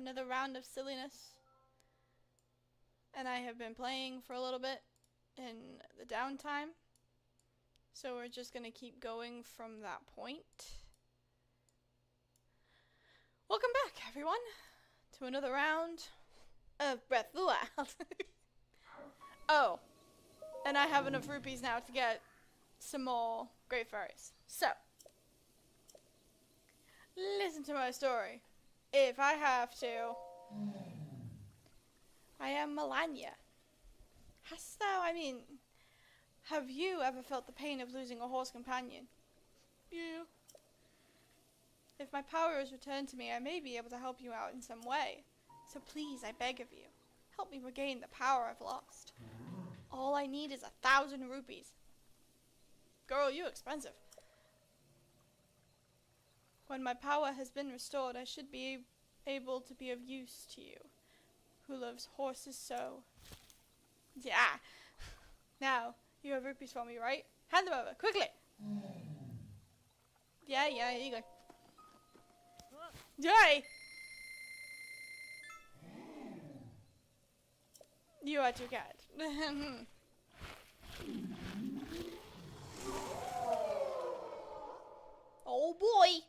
another round of silliness. And I have been playing for a little bit in the downtime. So we're just gonna keep going from that point. Welcome back, everyone, to another round of Breath of the Wild. Oh, and I have enough rupees now to get some more great fairies. So, listen to my story. If I have to. I am Melania. Hast thou, have you ever felt the pain of losing a horse companion? Yeah. If my power is returned to me, I may be able to help you out in some way. So please, I beg of you, help me regain the power I've lost. All I need is 1,000 rupees. Girl, you expensive. When my power has been restored, I should be able to be of use to you, who loves horses so. Yeah. Now, you have rupees for me, right? Hand them over, quickly. Yeah, here you go. Joy! You are too kind. Oh boy!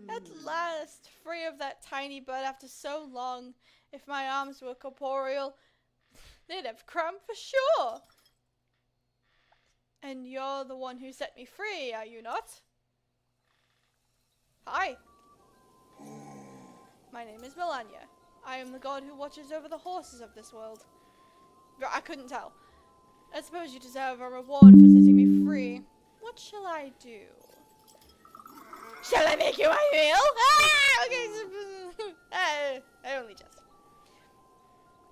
At last, free of that tiny bud after so long. If my arms were corporeal, they'd have cramped for sure. And you're the one who set me free, are you not? Hi. My name is Melania. I am the god who watches over the horses of this world. I couldn't tell. I suppose you deserve a reward for setting me free. What shall I do? Shall I make you my meal? Ah! Okay. I only jest.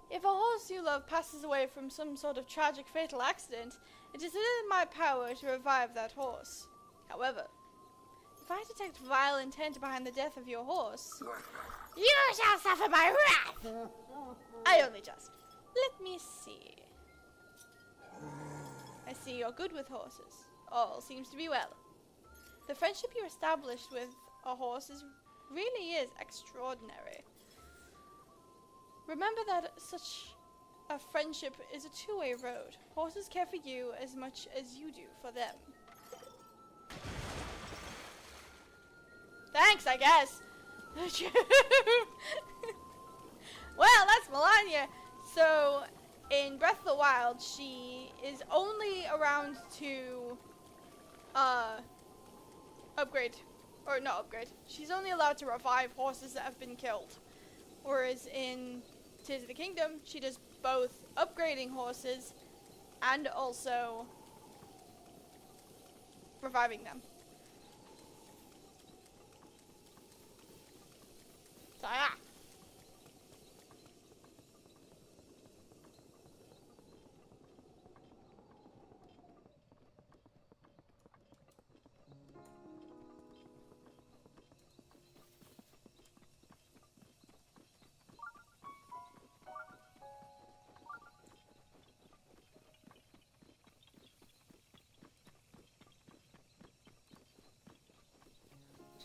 If a horse you love passes away from some sort of tragic fatal accident, it is within my power to revive that horse. However, if I detect vile intent behind the death of your horse, you shall suffer my wrath! I only jest. Let me see. I see you're good with horses. All seems to be well. The friendship you established with a horse really is extraordinary. Remember that such a friendship is a two-way road. Horses care for you as much as you do for them. Thanks, I guess. Well, that's Melania. So, in Breath of the Wild, she is only around to upgrade. Or not upgrade. She's only allowed to revive horses that have been killed. Whereas in Tears of the Kingdom, she does both upgrading horses and also reviving them. So yeah.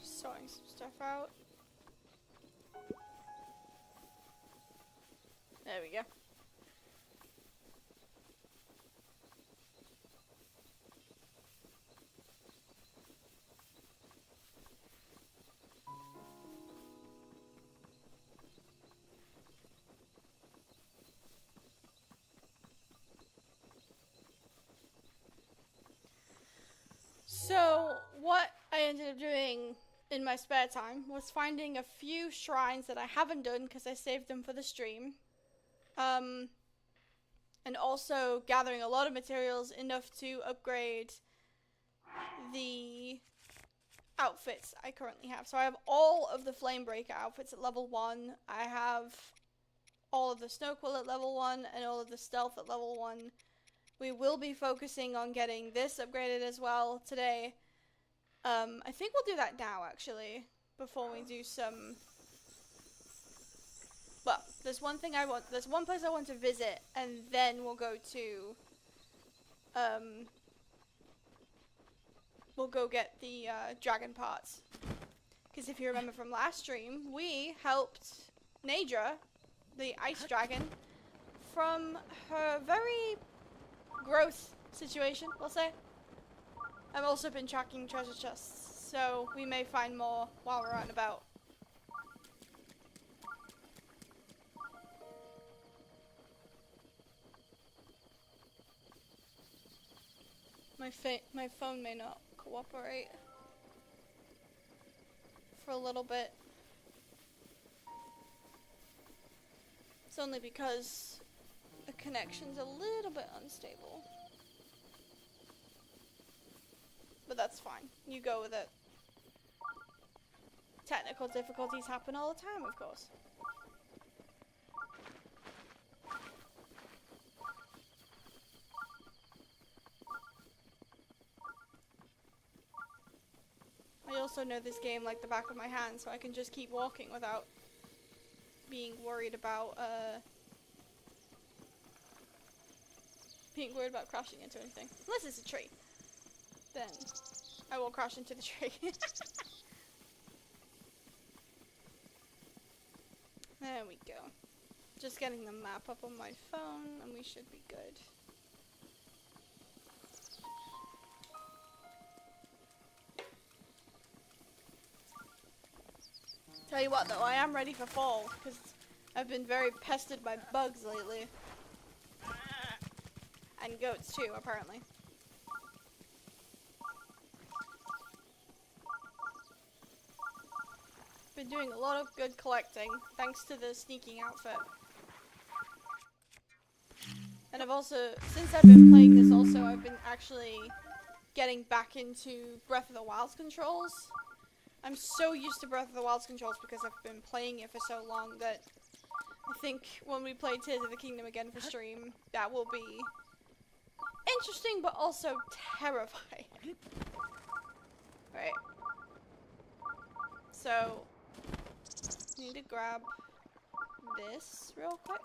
Sorting some stuff out. There we go. So, what I ended up doing in my spare time was finding a few shrines that I haven't done because I saved them for the stream. And also gathering a lot of materials enough to upgrade the outfits I currently have. So I have all of the Flamebreaker outfits at level 1. I have all of the Snow Quill at level 1 and all of the Stealth at level 1. We will be focusing on getting this upgraded as well today. I think we'll do that now, actually, before we do some Well, there's one thing I want. There's one place I want to visit, and then we'll go to. We'll go get the dragon parts. Because if you remember from last stream, we helped Nadra, the ice dragon, from her very gross situation, we'll say. I've also been tracking treasure chests, so we may find more while we're out and about. My phone may not cooperate for a little bit. It's only because the connection's a little bit unstable. But that's fine. You go with it. Technical difficulties happen all the time, of course. I also know this game like the back of my hand, so I can just keep walking without being worried about crashing into anything. Unless it's a tree. Then I will crash into the tree. There we go. Just getting the map up on my phone and we should be good. Tell you what though, I am ready for fall because I've been very pestered by bugs lately. And goats too, apparently. Been doing a lot of good collecting thanks to the sneaking outfit. And I've also, since I've been playing this also, I've been actually getting back into Breath of the Wild's controls. I'm so used to Breath of the Wild's controls because I've been playing it for so long that I think when we play Tears of the Kingdom again for stream, that will be interesting but also terrifying. Right. So, need to grab this real quick.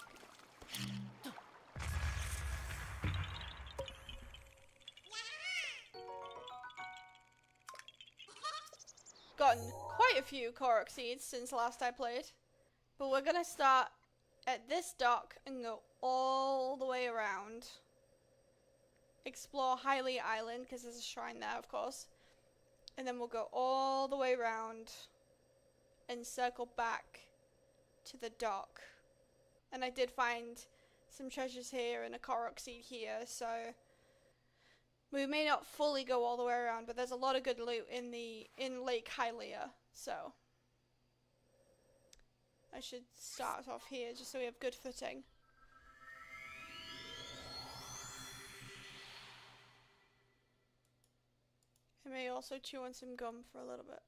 Gotten quite a few Korok seeds since last I played, but we're gonna start at this dock and go all the way around. Explore Hyrule Island, because there's a shrine there, of course. And then we'll go all the way around and circle back to the dock. And I did find some treasures here and a Korok seed here, so we may not fully go all the way around, but there's a lot of good loot in Lake Hyrule, so I should start off here just so we have good footing. I may also chew on some gum for a little bit.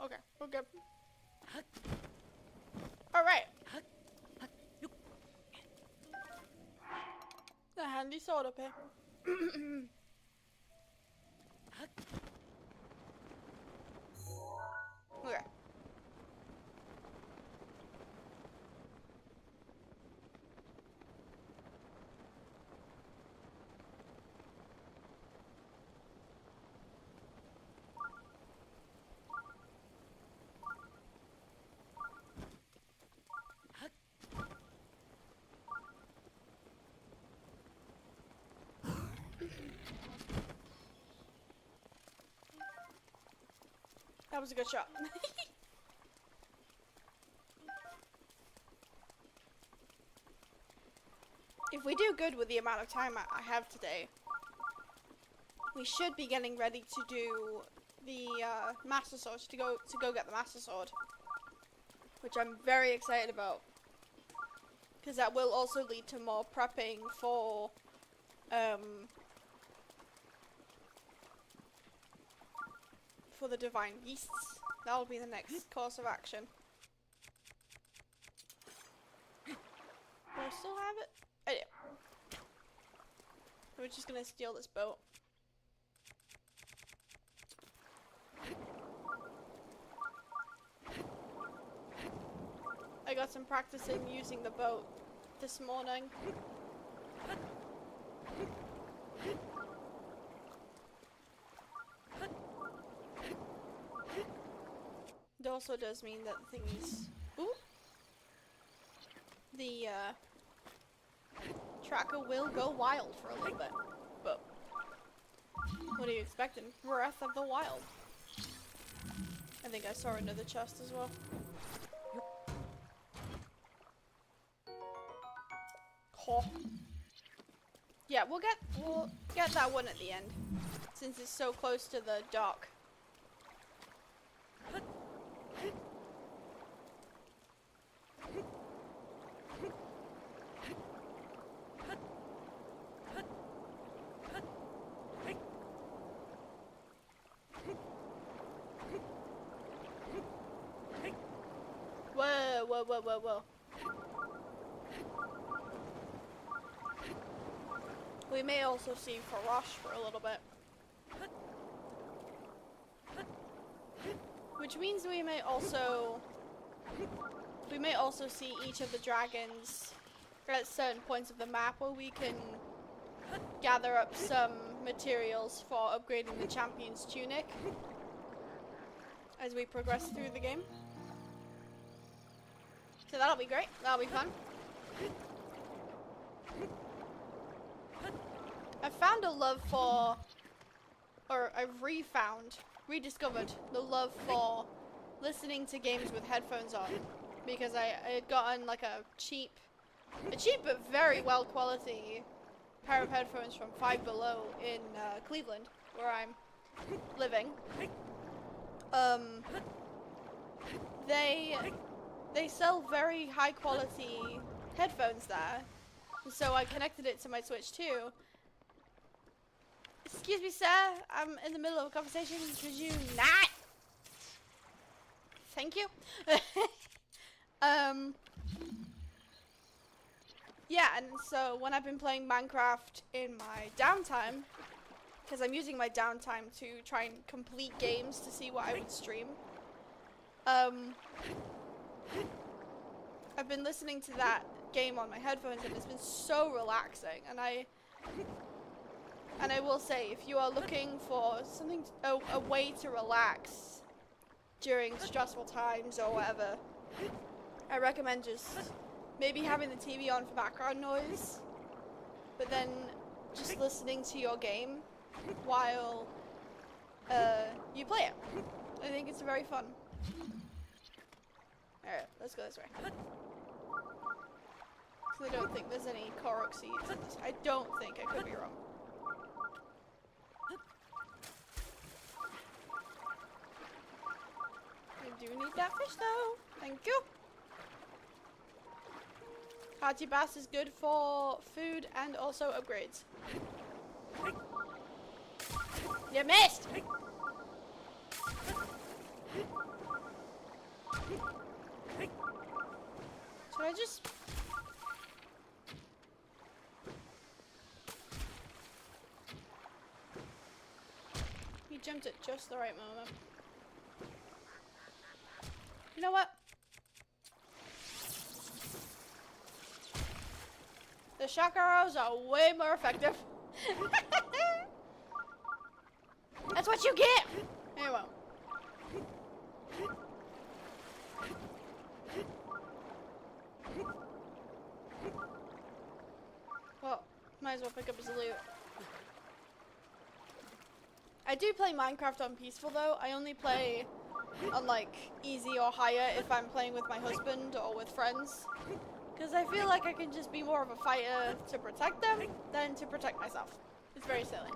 Okay, we're good. Alright. A handy sword up here. Okay. That was a good shot. If we do good with the amount of time I have today, we should be getting ready to do the Master Sword, to go get the Master Sword, which I'm very excited about, because that will also lead to more prepping for for the divine beasts. That'll be the next course of action. Do I still have it? I do. We're just gonna steal this boat. I got some practicing using the boat this morning. It also does mean that the thingies, the tracker will go wild for a little bit, but what are you expecting? Breath of the Wild. I think I saw another chest as well. Oh. Yeah, we'll get that one at the end, since it's so close to the dock. Whoa, whoa, whoa, whoa, whoa. We may also see Farosh for a little bit. Which means we may also see each of the dragons at certain points of the map where we can gather up some materials for upgrading the champion's tunic as we progress through the game. So that'll be great. That'll be fun. I've found a love for, or I've rediscovered the love for listening to games with headphones on, because I had gotten like a cheap but very well quality pair of headphones from Five Below in Cleveland, where I'm living. They sell very high quality headphones there, so I connected it to my Switch too. Excuse me, sir, I'm in the middle of a conversation. Could you not? Thank you. Yeah, and so when I've been playing Minecraft in my downtime, because I'm using my downtime to try and complete games to see what I would stream, I've been listening to that game on my headphones, and it's been so relaxing. And I will say, if you are looking for something, a way to relax during stressful times or whatever, I recommend just maybe having the TV on for background noise, but then just listening to your game while you play it. I think it's very fun. Alright, let's go this way. So I don't think there's any Korok seeds in this. I don't think. I could be wrong. I do need that fish though. Thank you. Hearty Bass is good for food and also upgrades. You missed! Should I just... He jumped at just the right moment. You know what? The shock arrows are way more effective. That's what you get! Anyway. Well, might as well pick up his loot. I do play Minecraft on peaceful though. I only play on like easy or higher if I'm playing with my husband or with friends. Because I feel like I can just be more of a fighter to protect them than to protect myself. It's very silly.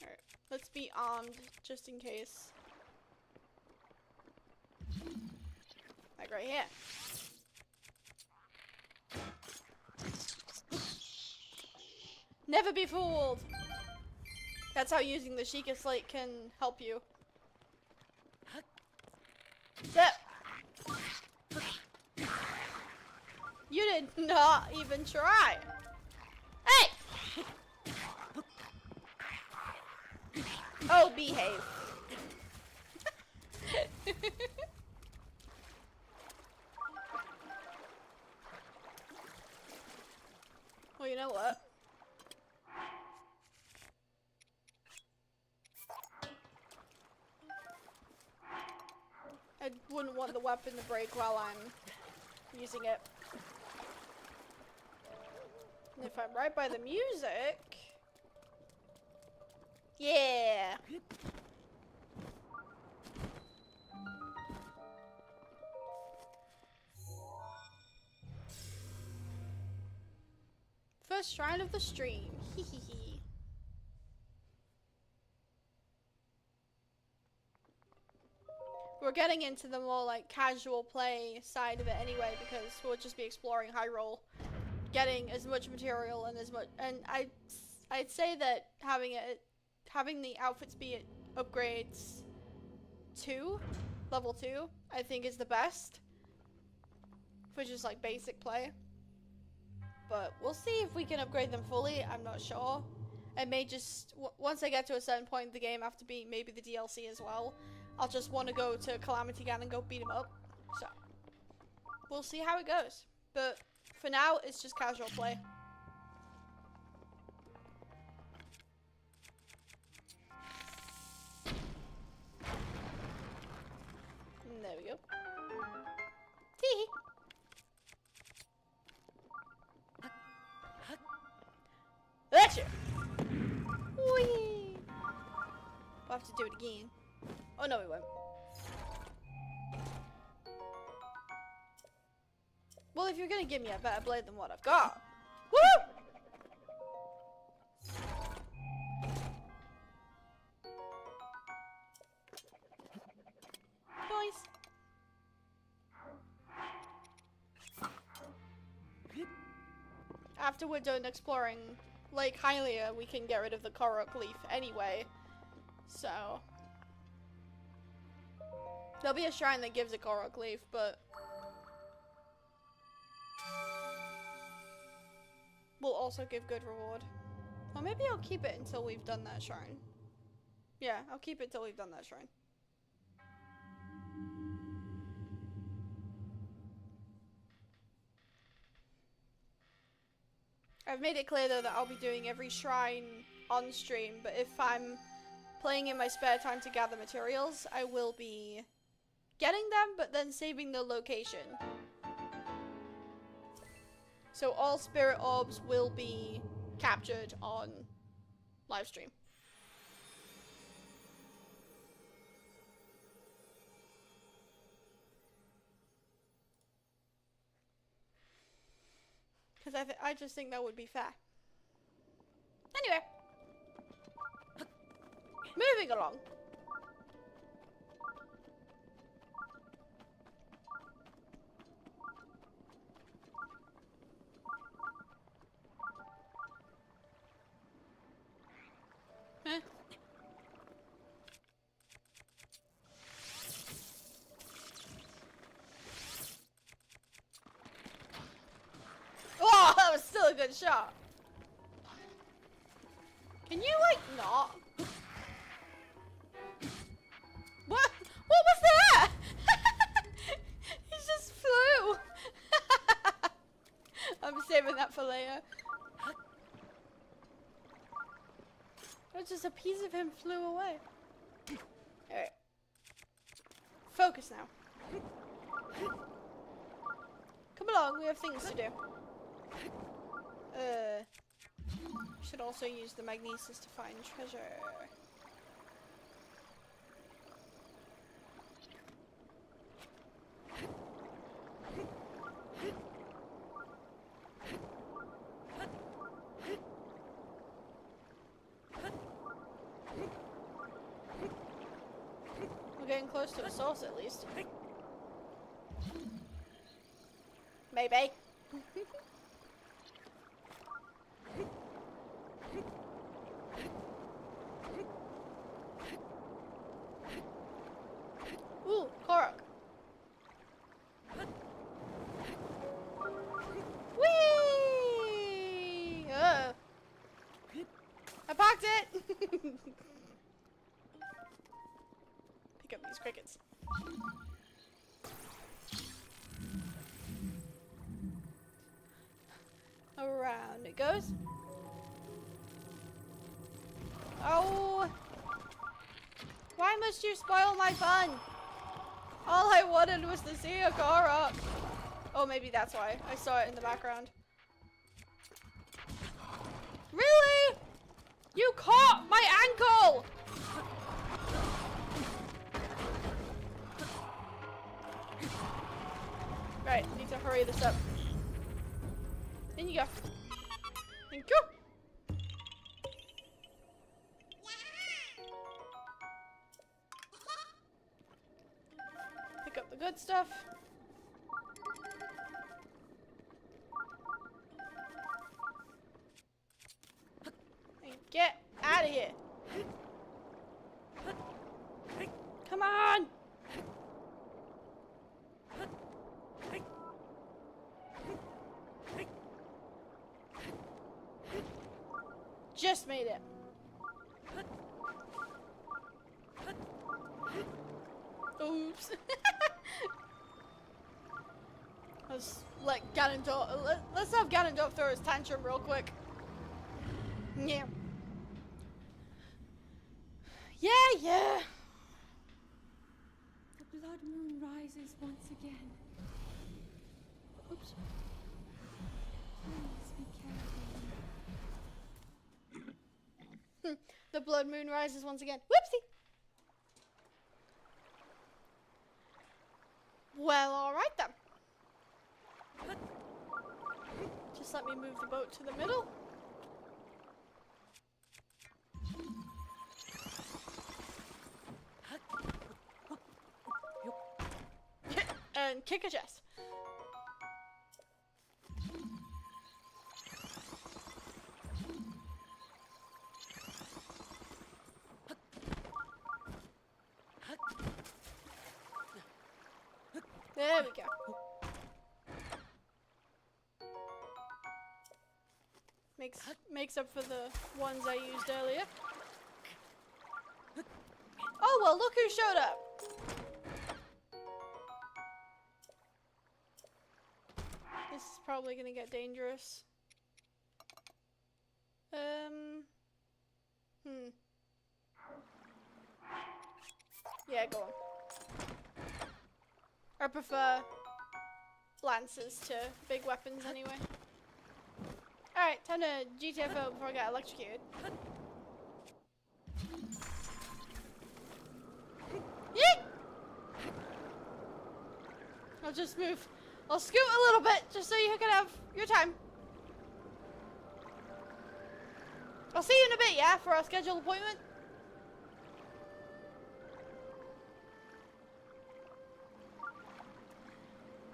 Alright, let's be armed just in case. Like right here. Never be fooled. That's how using the Sheikah Slate can help you. Yep. You did not even try. Hey! Oh, behave. Well, you know what? I wouldn't want the weapon to break while I'm using it. And if I'm right by the music... Yeah! First shrine of the stream. Hee hee hee. We're getting into the more like casual play side of it anyway, because we'll just be exploring Hyrule, getting as much material and as much. And I'd say that having the outfits be upgrades 2, level 2, I think is the best for just like basic play. But we'll see if we can upgrade them fully. I'm not sure. It may just once I get to a certain point in the game, after being maybe the DLC as well, I'll just want to go to Calamity Ganon and go beat him up. So we'll see how it goes. But for now, it's just casual play. And there we go. Tee. That's it. Whee! We'll have to do it again. Oh no, we won't. Well, if you're gonna give me a better blade than what I've got. Woo! Nice. After we're done exploring Lake Hylia, we can get rid of the Korok leaf anyway. So there'll be a shrine that gives a Korok leaf, but will also give good reward. Or maybe I'll keep it until we've done that shrine. Yeah, I'll keep it till we've done that shrine. I've made it clear though that I'll be doing every shrine on stream, but if I'm playing in my spare time to gather materials, I will be getting them, but then saving the location. So all spirit orbs will be captured on live stream. Because I just think that would be fair. Anyway. Moving along. Huh? Oh, that was still a good shot. Can you, like, not? What? What was that? He just flew. I'm saving that for later. Oh, just a piece of him flew away. Alright. Focus now. Come along, we have things to do. Should also use the magnesis to find treasure. We're getting close to a source at least. Maybe. Pick up these crickets. Around it goes. Oh! Why must you spoil my fun? All I wanted was to see a Korok. Oh, maybe that's why. I saw it in the background. Really? You caught my ankle! Right, need to hurry this up. In you go. Thank you. Pick up the good stuff. And get out of here. Come on. Just made it. Oops. Let's let Ganondorf. Let's have Ganondorf throw his tantrum real quick. Yeah. Yeah. The blood moon rises once again. Oops. Please be careful. The blood moon rises once again. Whoopsie. Well, alright then. Just let me move the boat to the middle. And kick a chest. There we go. Makes up for the ones I used earlier. Oh well, look who showed up. This is probably gonna get dangerous. Yeah, go on. I prefer lances to big weapons anyway. Alright, time to GTFO before I get electrocuted. Yeet! I'll just move. I'll scoot a little bit just so you can have your time. I'll see you in a bit, yeah, for our scheduled appointment.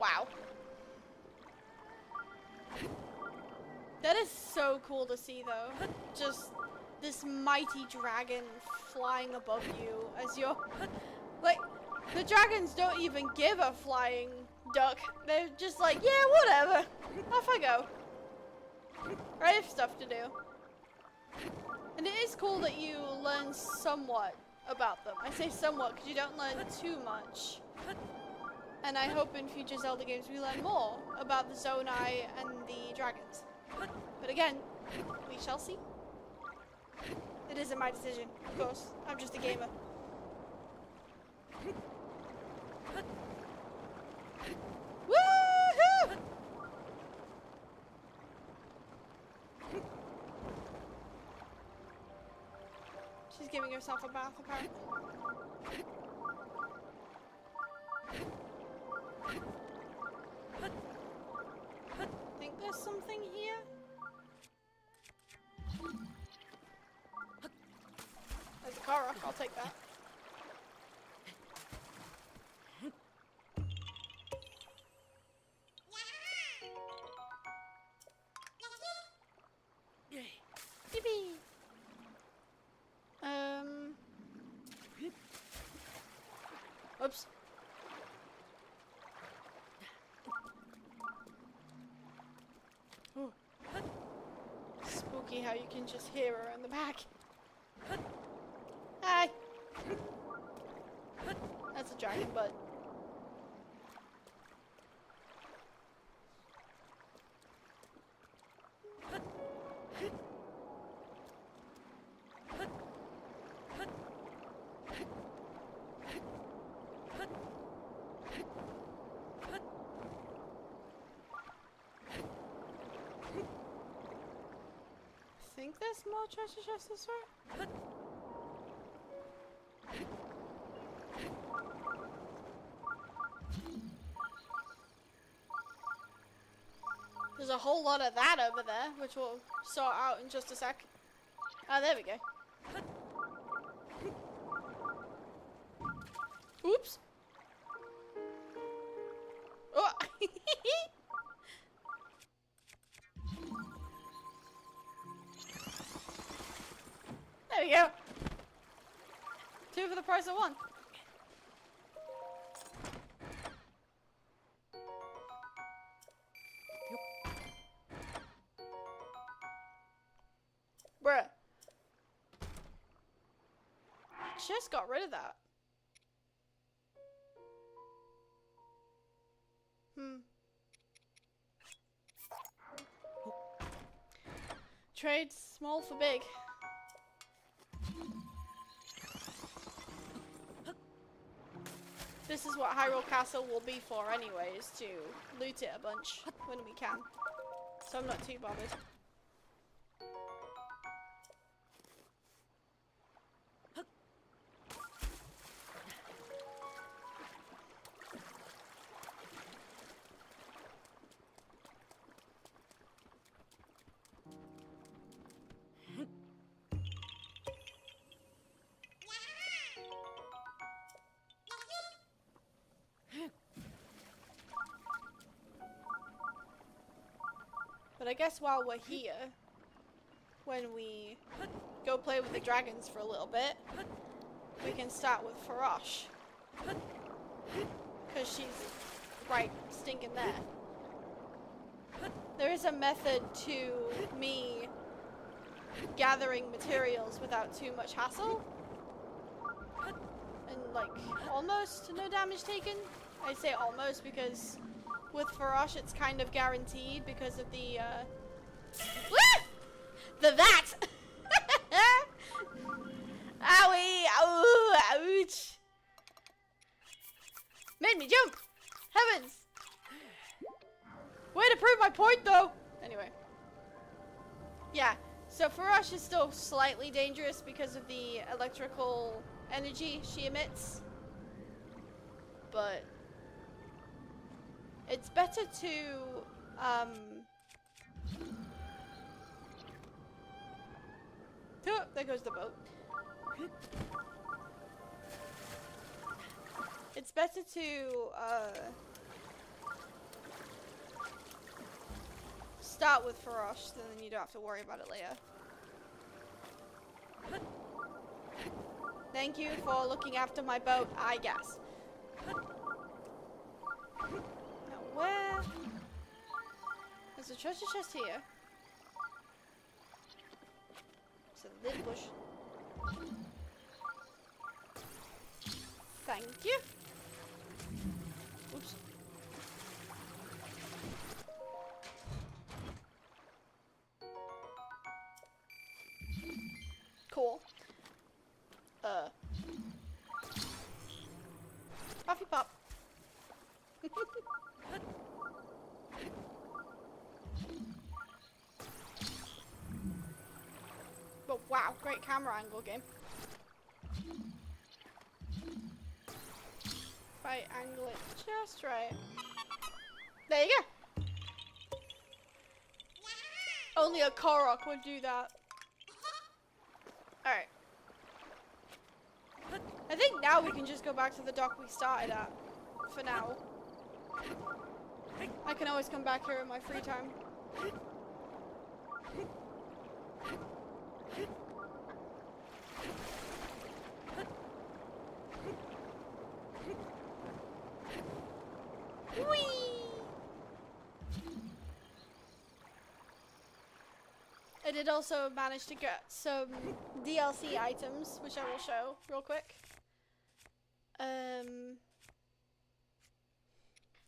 Wow. That is so cool to see, though. Just this mighty dragon flying above you as you're... Like, the dragons don't even give a flying duck. They're just like, yeah, whatever. Off I go. I have stuff to do. And it is cool that you learn somewhat about them. I say somewhat because you don't learn too much. And I hope in future Zelda games we learn more about the Zonai and the dragons. But again, we shall see. It isn't my decision, of course. I'm just a gamer. Woohoo! She's giving herself a bath, apparently. I think there's something here. There's a Korok, I'll take that. Yippee! Oops. Ooh. Spooky how you can just hear her in the back. Hi. That's a dragon, but I think there's more treasure chests this way. There's a whole lot of that over there, which we'll sort out in just a sec. Oh, there we go. Oops. Oh. There we go. 2 for the price of 1. Bruh. Just got rid of that. Trade small for big. This is what Hyrule Castle will be for anyways, to loot it a bunch when we can. So I'm not too bothered. But I guess while we're here, when we go play with the dragons for a little bit, we can start with Farosh. Because she's right stinking there. There is a method to me gathering materials without too much hassle. And like, almost no damage taken. I say almost because with Farosh it's kind of guaranteed because of the that! Owie! Ow! Ouch! Made me jump! Heavens! Way to prove my point though! Anyway. Yeah, so Farosh is still slightly dangerous because of the electrical energy she emits. But it's better to, oh, there goes the boat. It's better to, start with Farosh, so then you don't have to worry about it later. Thank you for looking after my boat, I guess. Now where? There's a treasure chest here. It's a little bush. Thank you. Oops. Cool. Puffy pop. But wow, great camera angle game. If I angle it just right. There you go. Only a Korok would do that. Alright. I think now we can just go back to the dock we started at. For now. I can always come back here in my free time. Whee! did also manage to get some DLC items, which I will show real quick.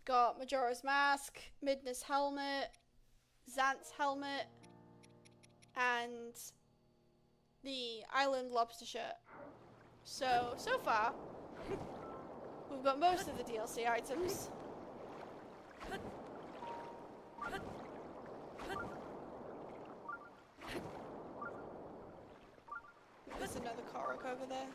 Got Majora's Mask, Midna's helmet, Xant's helmet, and the Island Lobster shirt. So far, we've got most of the DLC items. There's another Korok over there.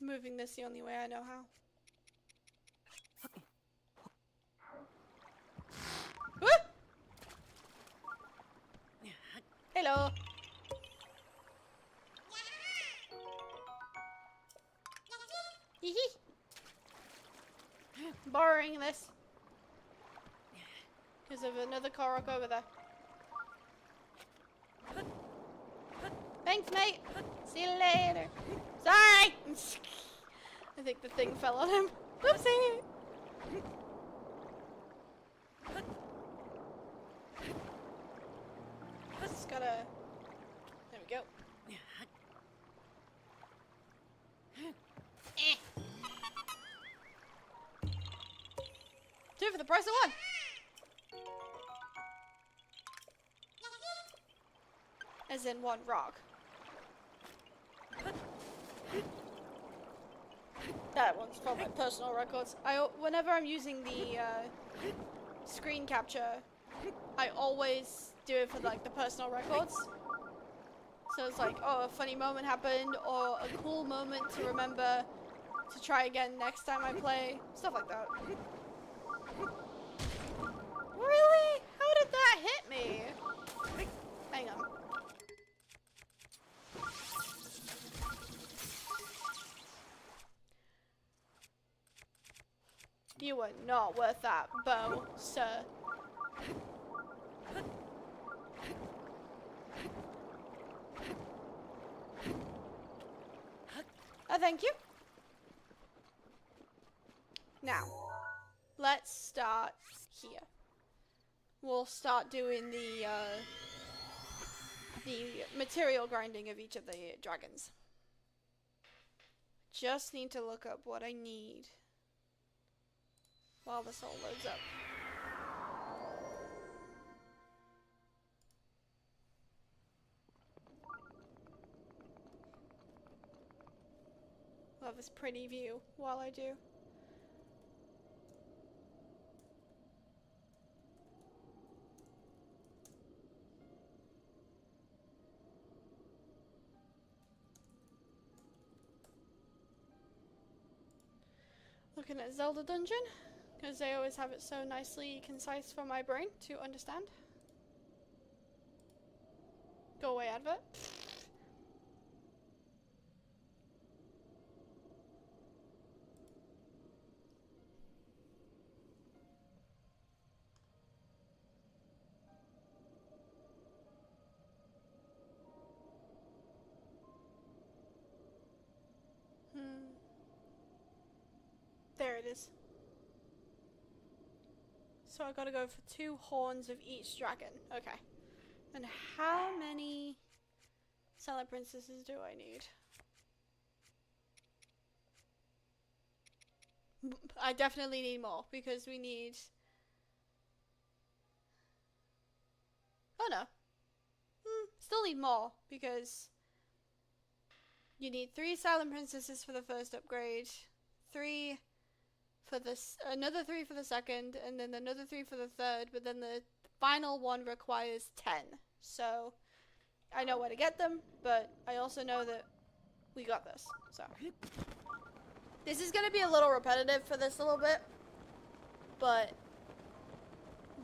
Moving this the only way I know how. Woo! Hello. Hee hee. Borrowing this because of another Korok over there. Thanks, mate. See you later. Sorry. I think the thing fell on him. Whoopsie. Just gotta. There we go. Two for the price of one. As in one rock. That one's for my personal records. Whenever I'm using the screen capture, I always do it for like the personal records. So it's like, oh, a funny moment happened, or a cool moment to remember to try again next time I play. Stuff like that. Really? How did that hit me? Hang on. You were not worth that bow, sir. Thank you. Now, let's start here. We'll start doing the material grinding of each of the dragons. Just need to look up what I need while this all loads up. Love this pretty view while I do. Looking at Zelda dungeon, because they always have it so nicely concise for my brain to understand. Go away, advert. There it is. So I gotta go for 2 horns of each dragon. Okay. And how many Silent Princesses do I need? I definitely need more because we need... Oh no. Still need more because you need 3 Silent Princesses for the first upgrade, 3 for this, another 3 for the second, and then another 3 for the third, but then the final one requires 10. So I know where to get them, but I also know that we got this. So this is gonna be a little repetitive for this a little bit, but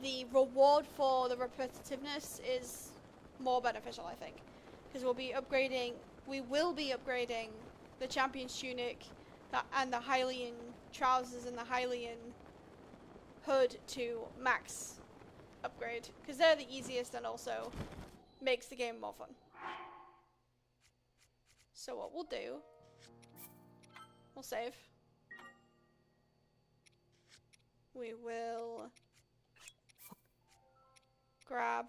the reward for the repetitiveness is more beneficial, I think, because we will be upgrading the Champion's Tunic and the Hylian trousers and the Hylian hood to max upgrade, because they're the easiest and also makes the game more fun. So what we'll do, we'll save. We will grab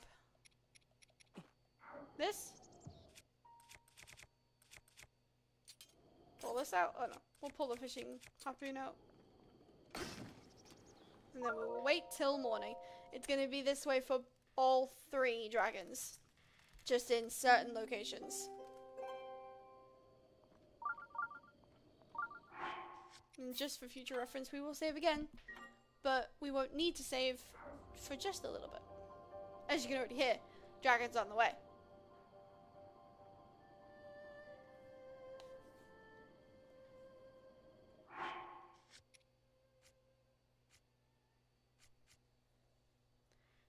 this. Pull this out. Oh no, we'll pull the fishing harpoon out. And then we will wait till morning. It's going to be this way for all 3 dragons, just in certain locations. And just for future reference, we will save again, but we won't need to save for just a little bit. As you can already hear, dragons on the way.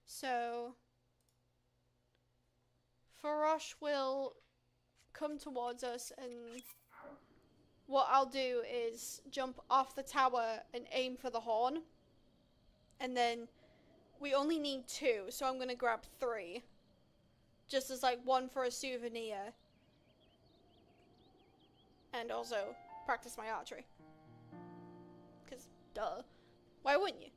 So, Farosh will come towards us, and what I'll do is jump off the tower and aim for the horn. And then we only need 2, so I'm going to grab 3. Just as like 1 for a souvenir. And also practice my archery. Because, duh. Why wouldn't you?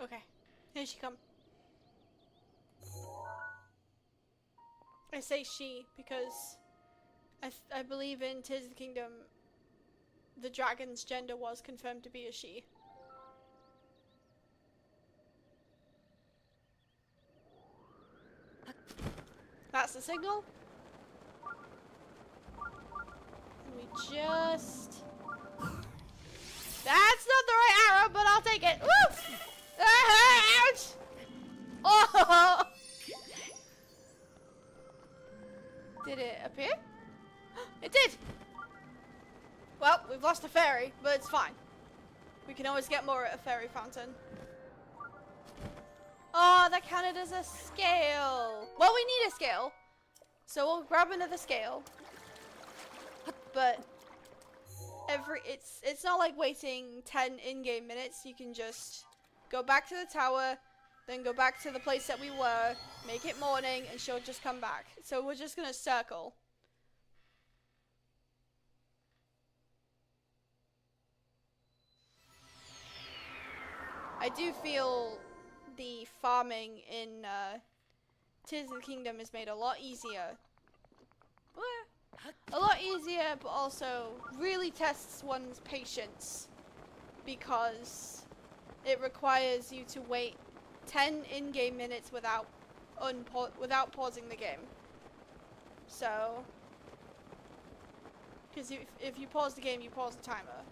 Okay, here she comes. I say she because I believe in Tears of the Kingdom the dragon's gender was confirmed to be a she. That's the signal. And we just... That's not the right arrow, but I'll take it. Woo! Ouch! Oh! Did it appear? It did! Well, we've lost a fairy, but it's fine. We can always get more at a fairy fountain. Oh, that counted as a scale. Well, we need a scale. So we'll grab another scale. But it's not like waiting 10 in-game minutes. You can just go back to the tower, then go back to the place that we were, make it morning, and she'll just come back. So we're just gonna circle. I do feel the farming in Tears of the Kingdom is made a lot easier. A lot easier, but also really tests one's patience, because it requires you to wait 10 in-game minutes without pausing the game. So, because if you pause the game, you pause the timer.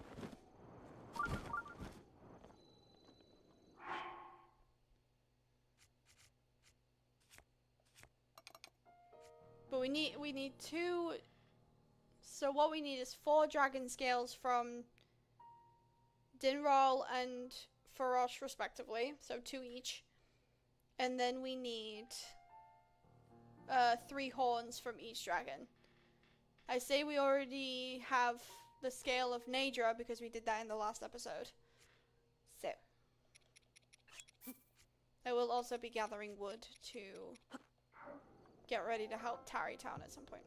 But we need 2. So what we need is 4 dragon scales from Dinral and Farosh respectively, so 2 each. And then we need 3 horns from each dragon. I say we already have the scale of Nadra because we did that in the last episode. So I will also be gathering wood to get ready to help Tarry Town at some point.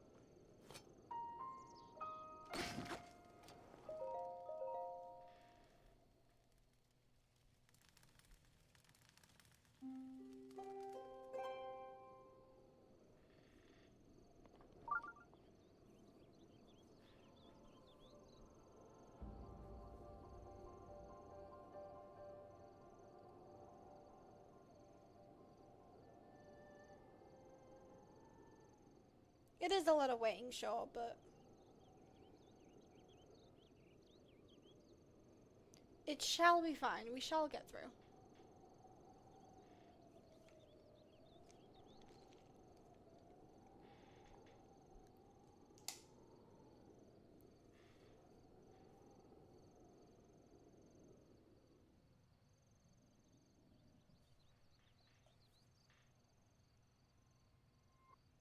It is a lot of waiting, sure, but It shall be fine. We shall get through.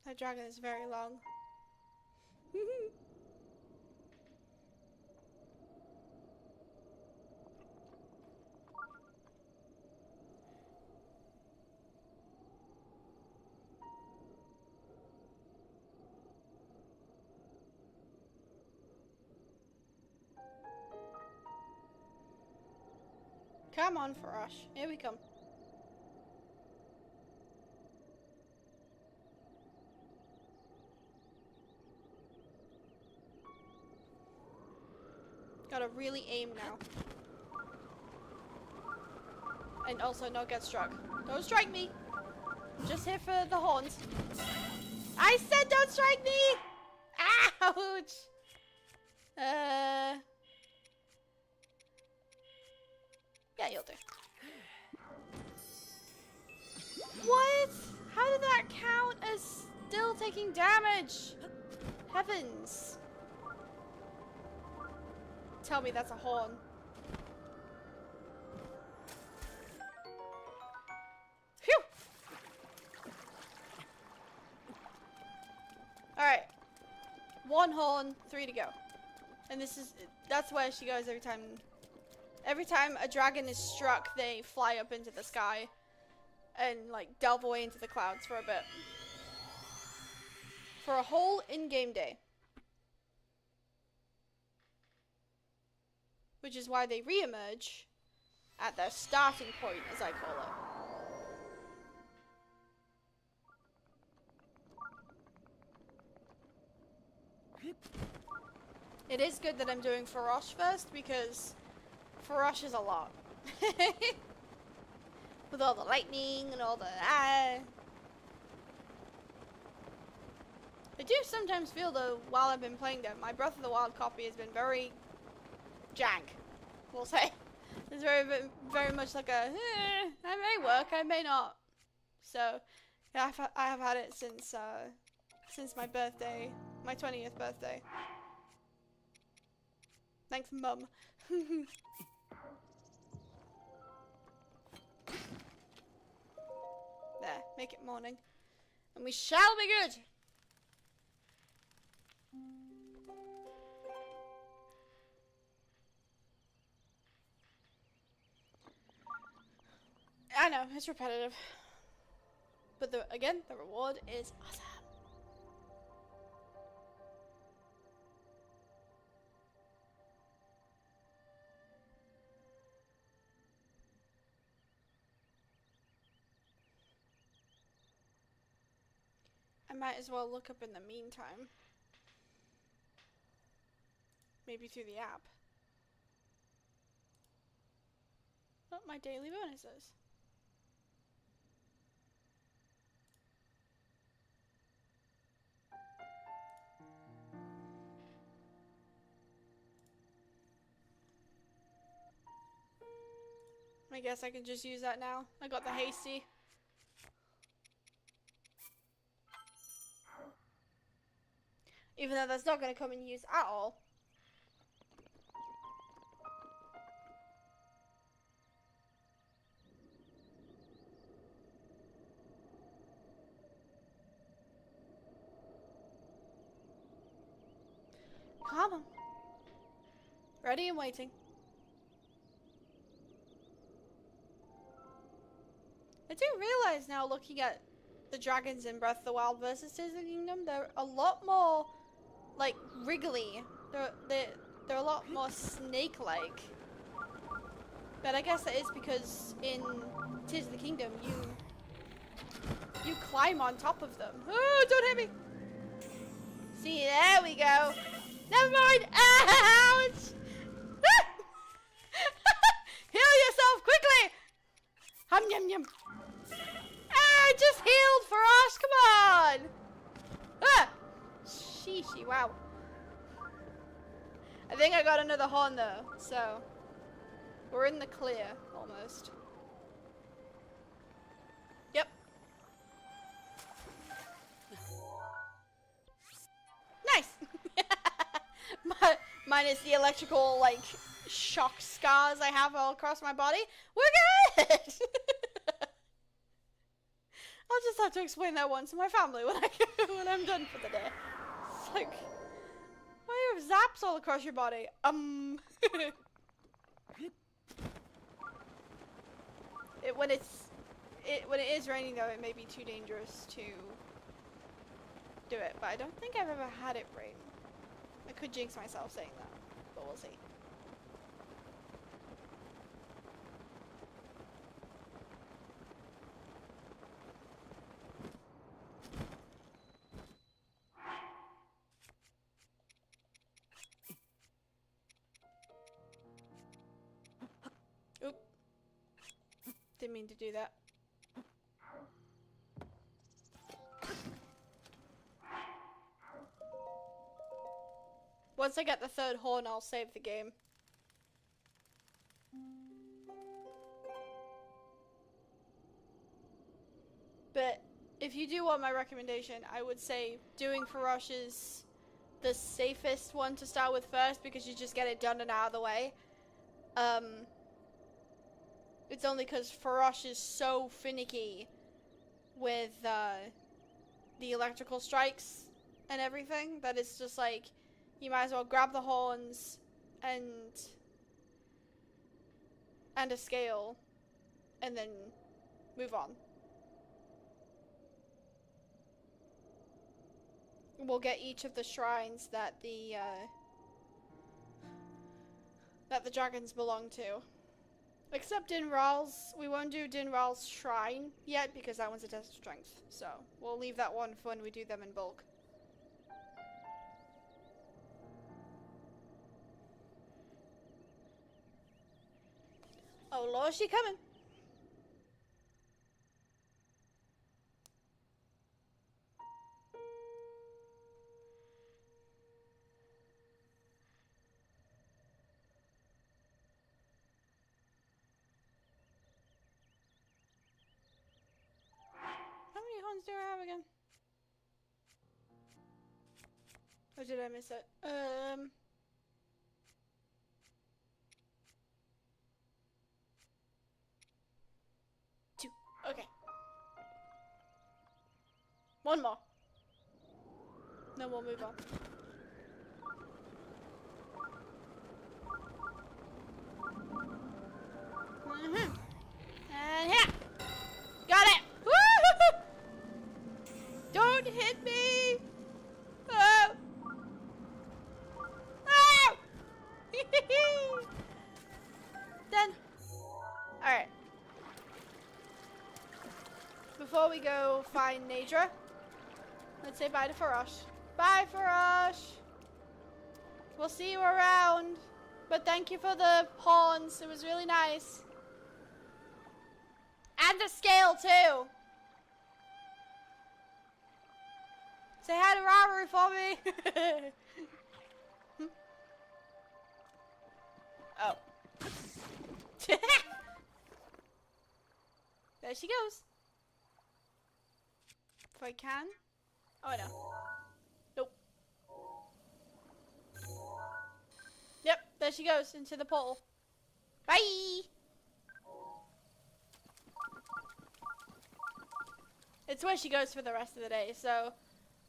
That dragon is very long. Come on, Farash. Here we come. Gotta really aim now. And also not get struck. Don't strike me! I'm just here for the horns. I said don't strike me! Ouch! Yeah, you'll do. What? How did that count as still taking damage? Heavens. Tell me that's a horn. Phew! Alright. 1 horn, 3 to go. And that's where she goes every time. Every time a dragon is struck, they fly up into the sky and like delve away into the clouds for a bit. For a whole in-game day. Which is why they re-emerge at their starting point, as I call it. It is good that I'm doing Farash first, because Farash is a lot. With all the lightning and all the I do sometimes feel though, while I've been playing them, my Breath of the Wild copy has been very jank, we'll say. It's very much like a, I may work, I may not. So, yeah, I have had it since my birthday, my 20th birthday. Thanks, Mum. There, make it morning. And we shall be good! I know, it's repetitive. But again, the reward is awesome. I might as well look up in the meantime. Maybe through the app. Oh, my daily bonuses. I guess I can just use that now. I got the hasty. Even though that's not going to come in use at all. Come on. Ready and waiting. I do realize now, looking at the dragons in Breath of the Wild versus Tears of the Kingdom, they're a lot more, like, wriggly. They're a lot more snake-like. But I guess that is because in Tears of the Kingdom, you climb on top of them. Oh, don't hit me! See, there we go. Never mind. Ouch! Heal yourself quickly! Hum yum yum. I just healed Farash, come on! Ah! Sheesh, wow. I think I got another horn though, so We're in the clear, almost. Yep. Nice! Minus the electrical, like, shock scars I have all across my body. We're good! I'll just have to explain that once to my family when I'm done for the day. It's like, why do you have zaps all across your body? When it is raining though, it may be too dangerous to do it, but I don't think I've ever had it rain. I could jinx myself saying that, but we'll see. Oop. Didn't mean to do that. Once I get the third horn, I'll save the game. But if you do want my recommendation, I would say doing Farosh is the safest one to start with first because you just get it done and out of the way. It's only because Farosh is so finicky with the electrical strikes and everything that it's just like you might as well grab the horns and a scale and then move on. We'll get each of the shrines that the dragons belong to. Except Dinral's. We won't do Dinral's shrine yet because that one's a test of strength. So we'll leave that one for when we do them in bulk. Oh Lord, she coming. How many horns do I have again? Or did I miss it? 2. Okay. One more. Then we'll move on. And here. Got it. Woo! Don't hit me. Oh. Oh. Done. All right. Before we go find Nadra, let's say bye to Farosh. Bye, Farosh. We'll see you around. But thank you for the horns. It was really nice. And the scale, too. Say hi to Raru for me. Oh. There she goes. If I can. Oh, no. Nope. Yep, there she goes into the portal. Bye! It's where she goes for the rest of the day, so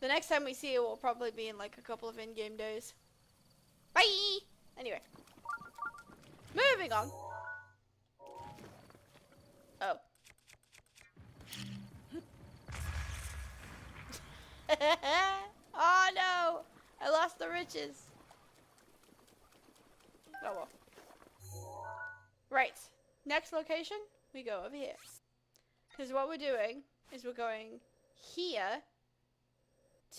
the next time we see her will probably be in like a couple of in-game days. Bye! Anyway. Moving on. Oh. Oh no! I lost the riches. Oh well. Right. Next location, we go over here. Because what we're doing is we're going here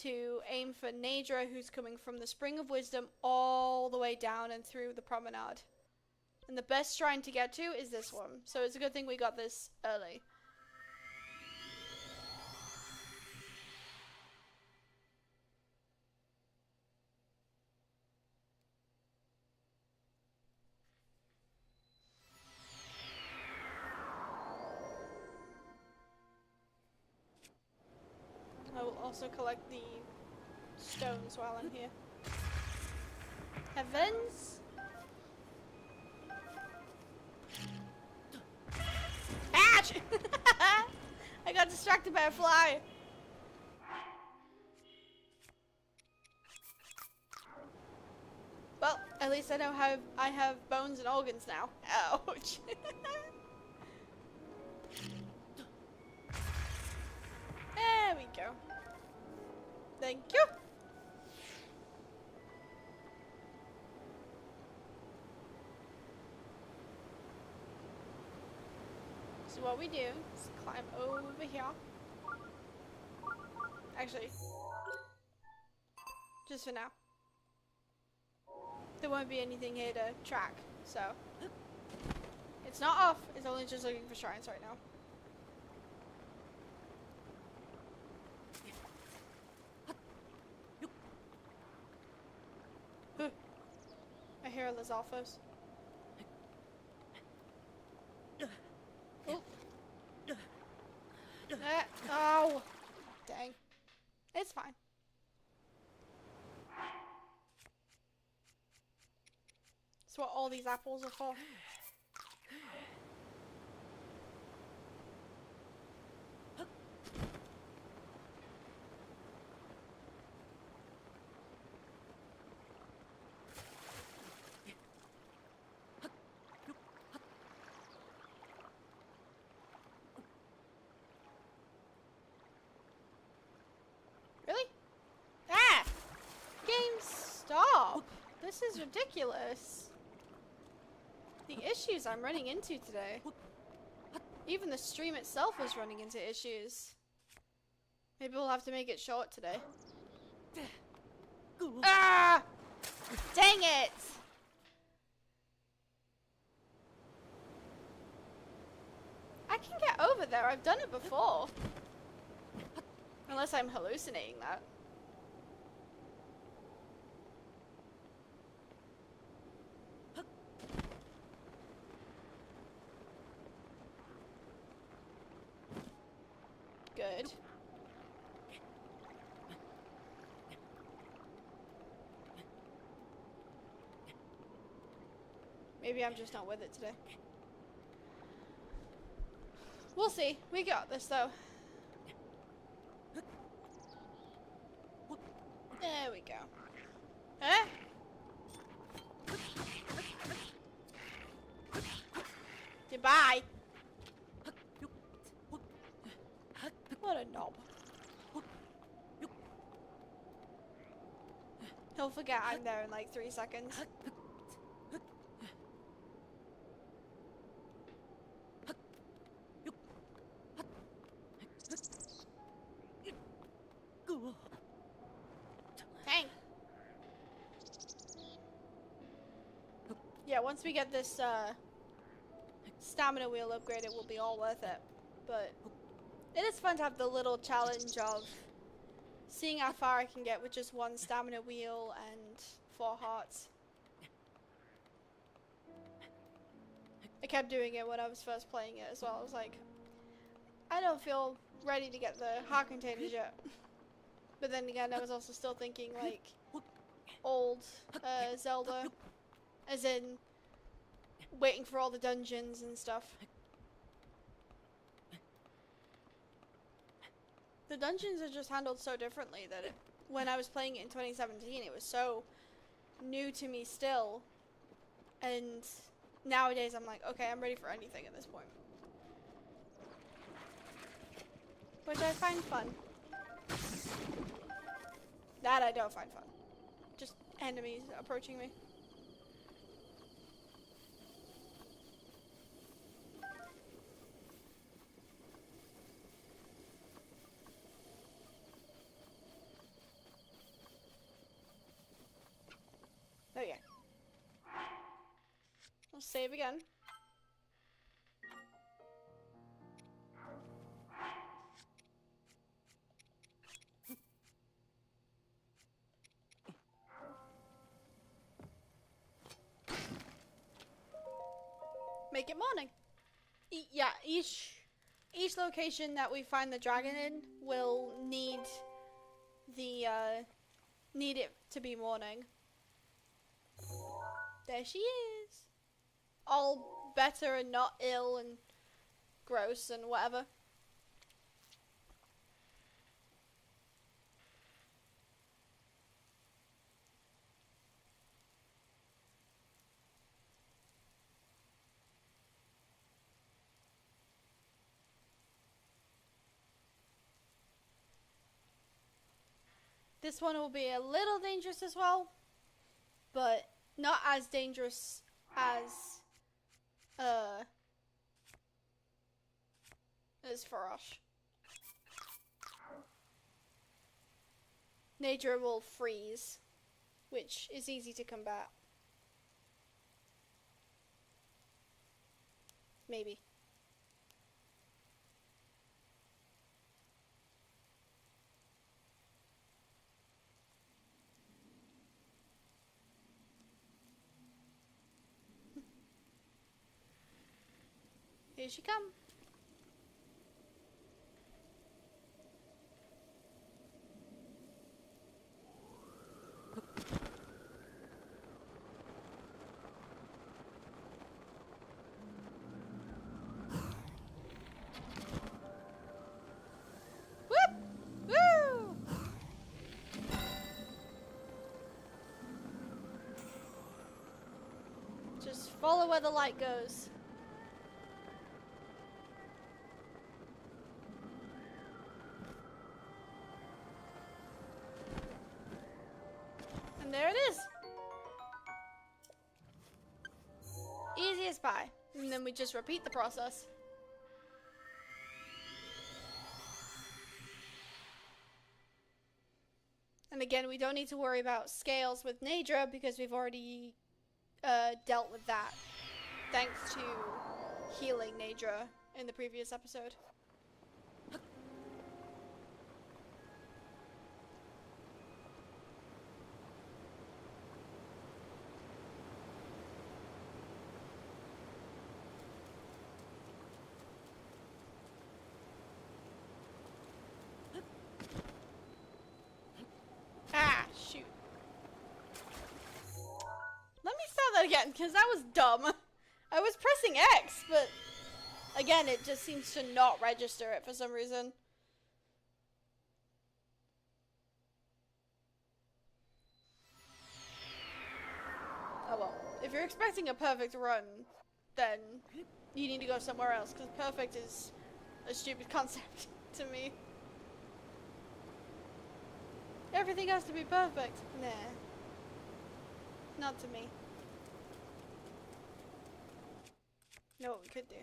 to aim for Nadra, who's coming from the Spring of Wisdom all the way down and through the promenade. And the best shrine to get to is this one. So it's a good thing we got this early. also collect the stones while I'm here. Heavens! Ouch! I got distracted by a fly. Well, at least I know how I have bones and organs now. Ouch. There we go. Thank you. So what we do is climb over here. Actually, just for now. There won't be anything here to track, so it's not off. It's only just looking for shrines right now. I hear Lizalfos. Oh, dang. It's fine. That's what all these apples are for. Really? Ah! Game, stop! This is ridiculous. The issues I'm running into today. Even the stream itself is running into issues. Maybe we'll have to make it short today. Ah! Dang it! I can get over there. I've done it before. Unless I'm hallucinating that. Good. Maybe I'm just not with it today. We'll see. We got this though. There we go. Huh? Goodbye. What a knob. He'll forget I'm there in like 3 seconds. Dang. Yeah, once we get this stamina wheel upgrade, it will be all worth it. But it is fun to have the little challenge of seeing how far I can get with just one stamina wheel and 4 hearts. I kept doing it when I was first playing it as well. I was like, I don't feel ready to get the heart containers yet. But then again, I was also still thinking like old Zelda, as in waiting for all the dungeons and stuff. The dungeons are just handled so differently that when I was playing it in 2017, it was so new to me still. And nowadays, I'm like, okay, I'm ready for anything at this point. Which I find fun. That I don't find fun. Just enemies approaching me. Oh yeah. I'll save again. Make it morning. Each location that we find the dragon in will need the need it to be morning. There she is. All better and not ill and gross and whatever. This one will be a little dangerous as well, but not as dangerous as Farosh. Nature will freeze, which is easy to combat. Maybe. Here she comes. Just follow where the light goes. And there it is. Easy as pie. And then we just repeat the process. And again, we don't need to worry about scales with Nadra because we've already dealt with that, thanks to healing Nadra in the previous episode. Ah, shoot. Let me start that again, because that was dumb. I was pressing X, but again, it just seems to not register it for some reason. Oh well. If you're expecting a perfect run, then you need to go somewhere else, because perfect is a stupid concept to me. Everything has to be perfect. Nah. Not to me. Know what we could do.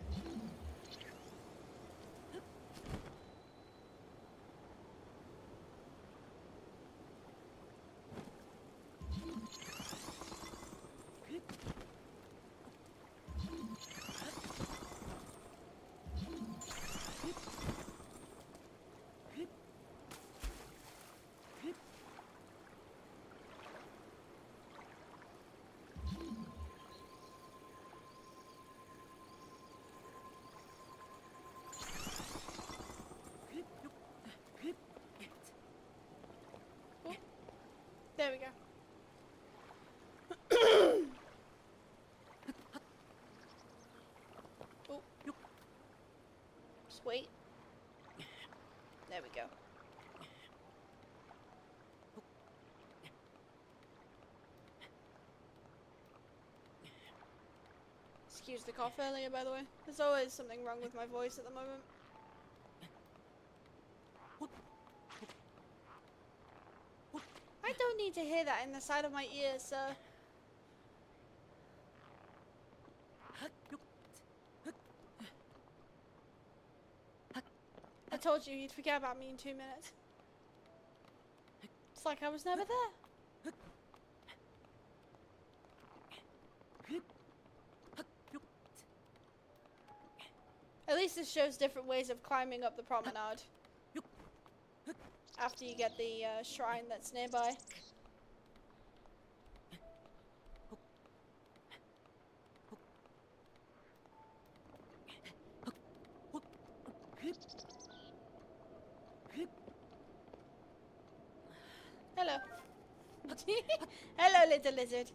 There we go. Oh. Just wait. There we go. Excuse the cough earlier, by the way. There's always something wrong with my voice at the moment. I don't need to hear that in the side of my ear, sir. I told you you'd forget about me in 2 minutes. It's like I was never there. At least this shows different ways of climbing up the promenade. After you get the shrine that's nearby. Hello. Hello, little lizard.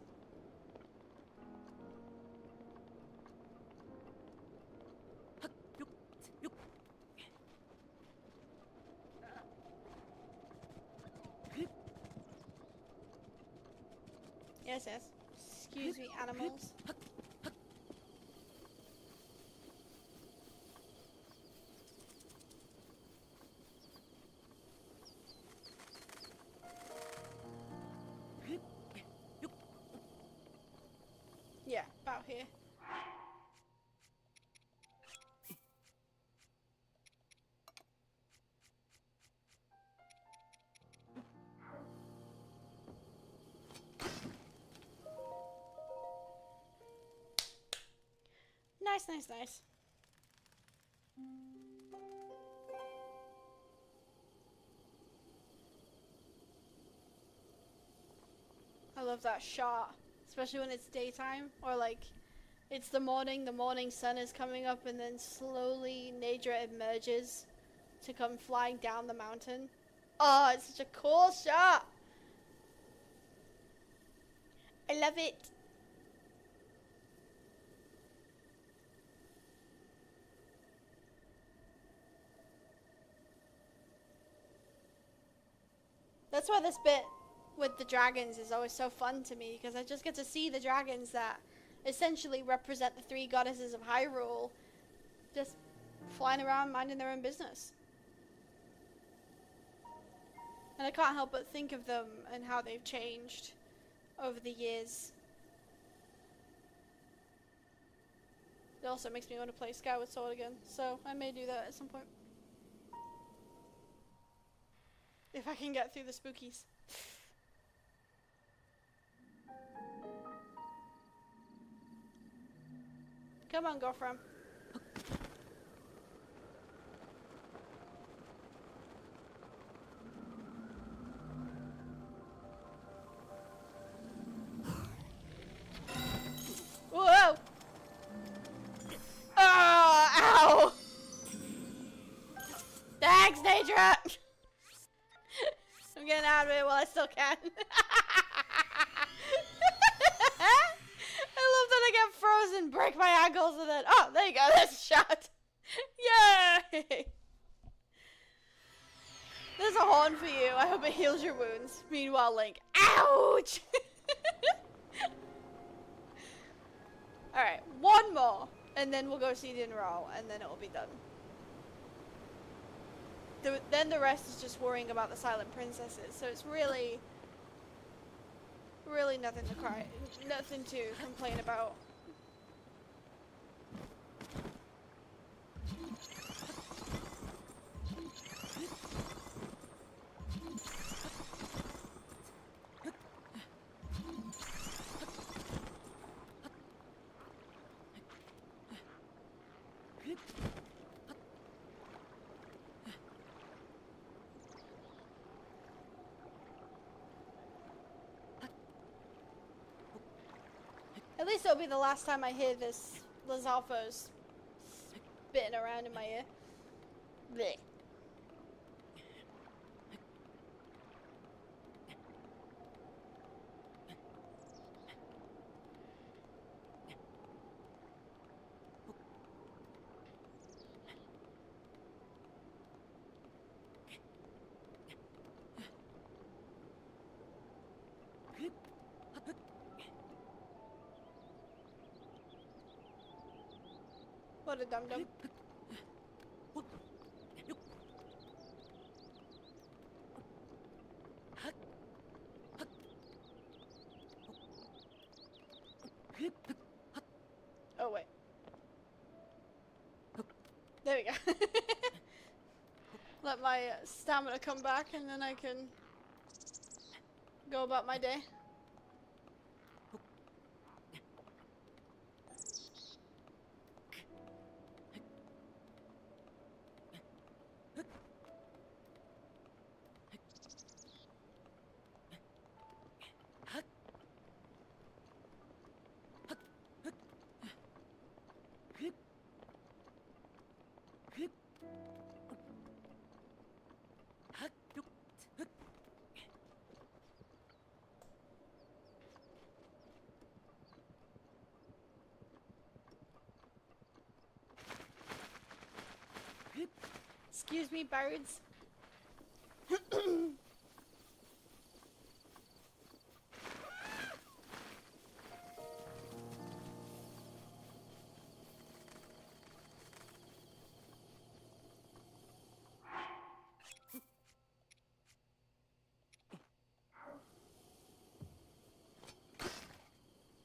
Yes, yes. Excuse me, animals. Yeah, about here. Nice, nice, nice. I love that shot, especially when it's daytime or like it's the morning sun is coming up and then slowly Nadra emerges to come flying down the mountain. Oh, it's such a cool shot. I love it. That's why this bit with the dragons is always so fun to me, because I just get to see the dragons that essentially represent the three goddesses of Hyrule just flying around minding their own business. And I can't help but think of them and how they've changed over the years. It also makes me want to play Skyward Sword again, so I may do that at some point. If I can get through the spookies. Come on, girlfriend. Whoa! Oh, ow! Thanks, Nadra! I'm getting out of it while I still can. I love that I get frozen, break my ankles, and then, oh, there you go, there's a shot. Yay! There's a horn for you. I hope it heals your wounds. Meanwhile, Link, ouch! Alright, one more, and then we'll go see Dinro, and then it will be done. Then the rest is just worrying about the silent princesses, so it's really nothing to cry, nothing to complain about. At least it'll be the last time I hear this Lizalfo's spitting around in my ear. Blech. What a dum-dum. Oh, wait. There we go. Let my stamina come back and then I can go about my day. Excuse me, birds.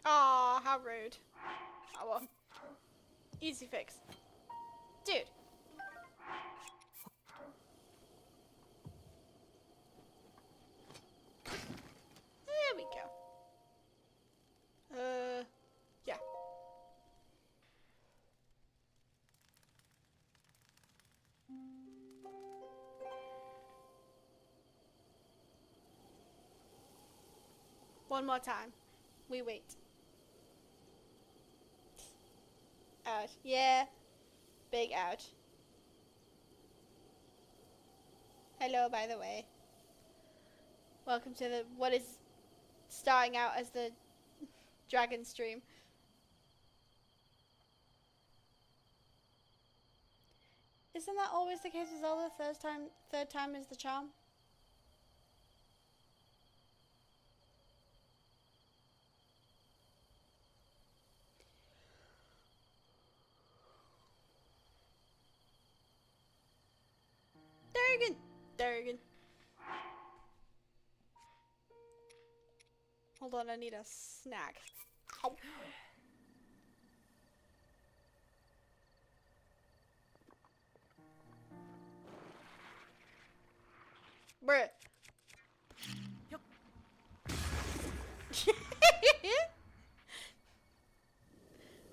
Aw, how rude. Oh well. Easy fix. Dude. There we go. Yeah. One more time. We wait. Ouch. Yeah. Big ouch. Hello, by the way. Welcome to the what is starting out as the dragon stream. Isn't that always the case with Zelda? Third time is the charm. Durgan. Hold on, I need a snack. Ow. Bruh.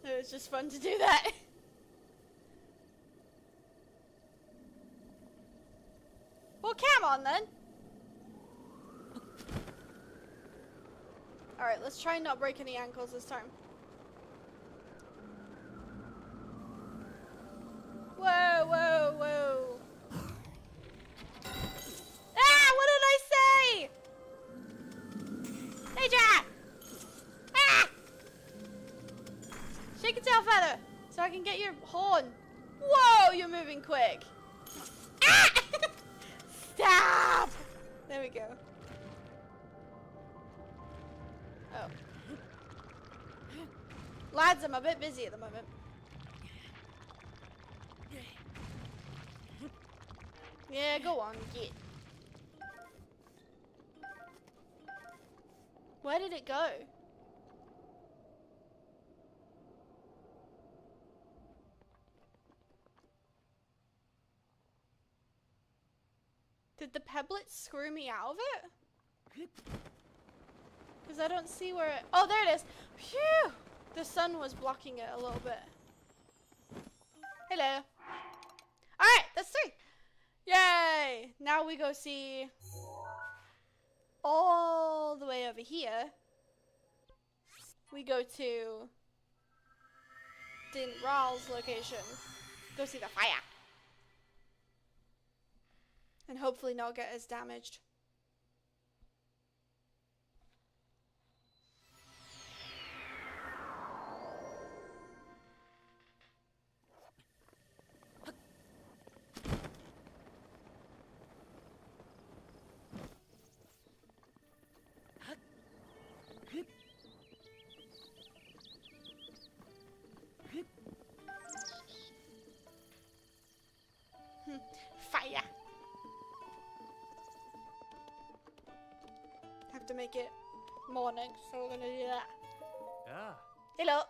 It was just fun to do that. Well, come on then. Alright, let's try and not break any ankles this time. Whoa, whoa, whoa. Ah, what did I say? Hey, Jack! Ah! Shake your tail feather so I can get your horn. Whoa, you're moving quick. Ah! Stop! There we go. Oh. Lads, I'm a bit busy at the moment. Yeah, go on, get. Where did it go? Did the peblet screw me out of it? Because I don't see where it... Oh, there it is. Phew! The sun was blocking it a little bit. Hello. Alright, that's 3. Yay! Now we go see... all the way over here. We go to... Dinral's location. Go see the fire. And hopefully not get as damaged. Fire! Have to make it morning, so we're gonna do that. Yeah. Hello!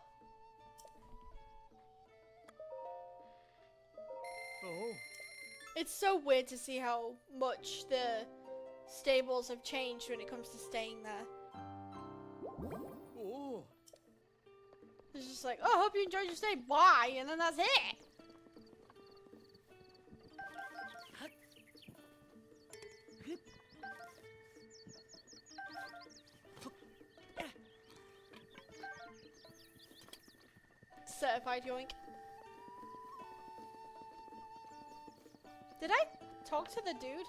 Oh. It's so weird to see how much the stables have changed when it comes to staying there. Oh. It's just like, oh, hope you enjoyed your stay, bye, and then that's it! Certified yoink. Did I talk to the dude?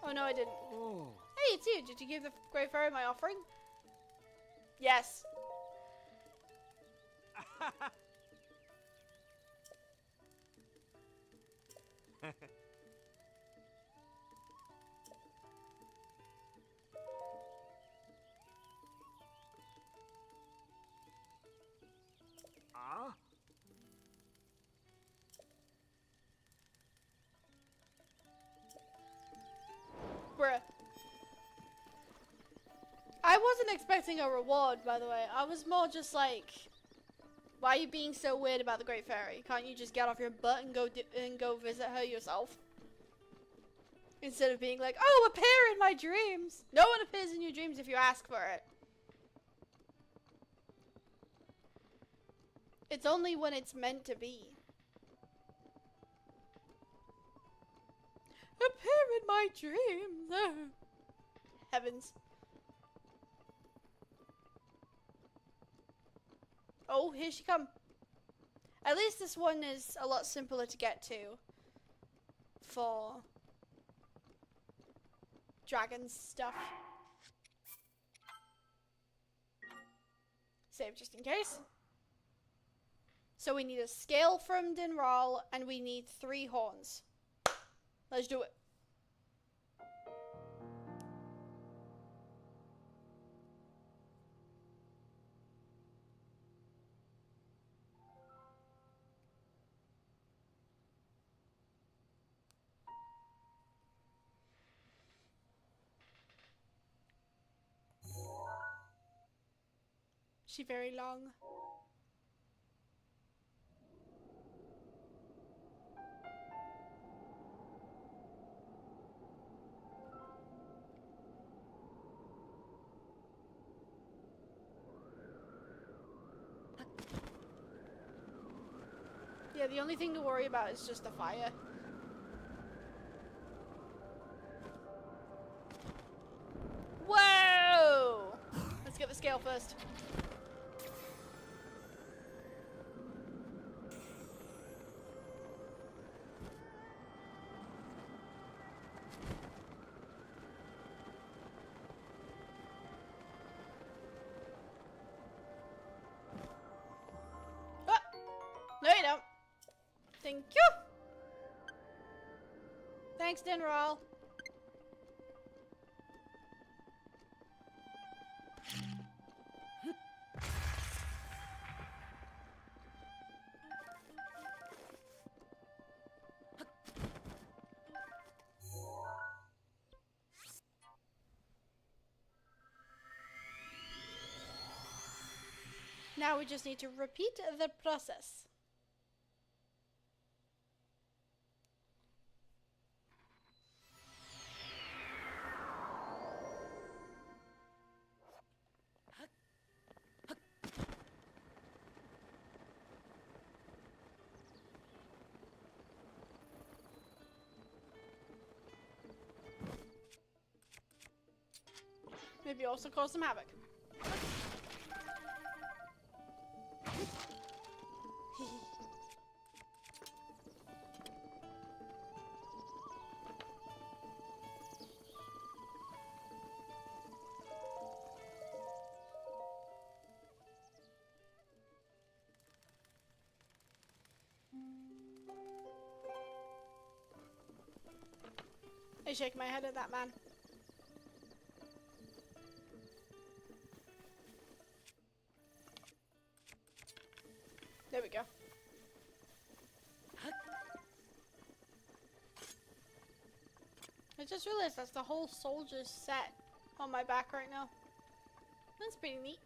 Oh no, I didn't. Oh. Hey, it's you. Did you give the Grey Fairy my offering? Yes. Ah? Bruh. I wasn't expecting a reward, by the way. I was more just like, why are you being so weird about the Great Fairy? Can't you just get off your butt and go visit her yourself? Instead of being like, oh, appear in my dreams. No one appears in your dreams if you ask for it. It's only when it's meant to be. Appear in my dreams. Oh. Heavens. Oh, here she come. At least this one is a lot simpler to get to. For dragon stuff. Save just in case. So we need a scale from Dinral, and we need 3 horns. Let's do it. She very long. Yeah, the only thing to worry about is just the fire. Whoa! Let's get the scale first. Ah! No, you don't. Thank you. Thanks, Dinral. Now we just need to repeat the process. Maybe also cause some havoc. I shake my head at that man. There we go. I just realized that's the whole soldier's set on my back right now. That's pretty neat.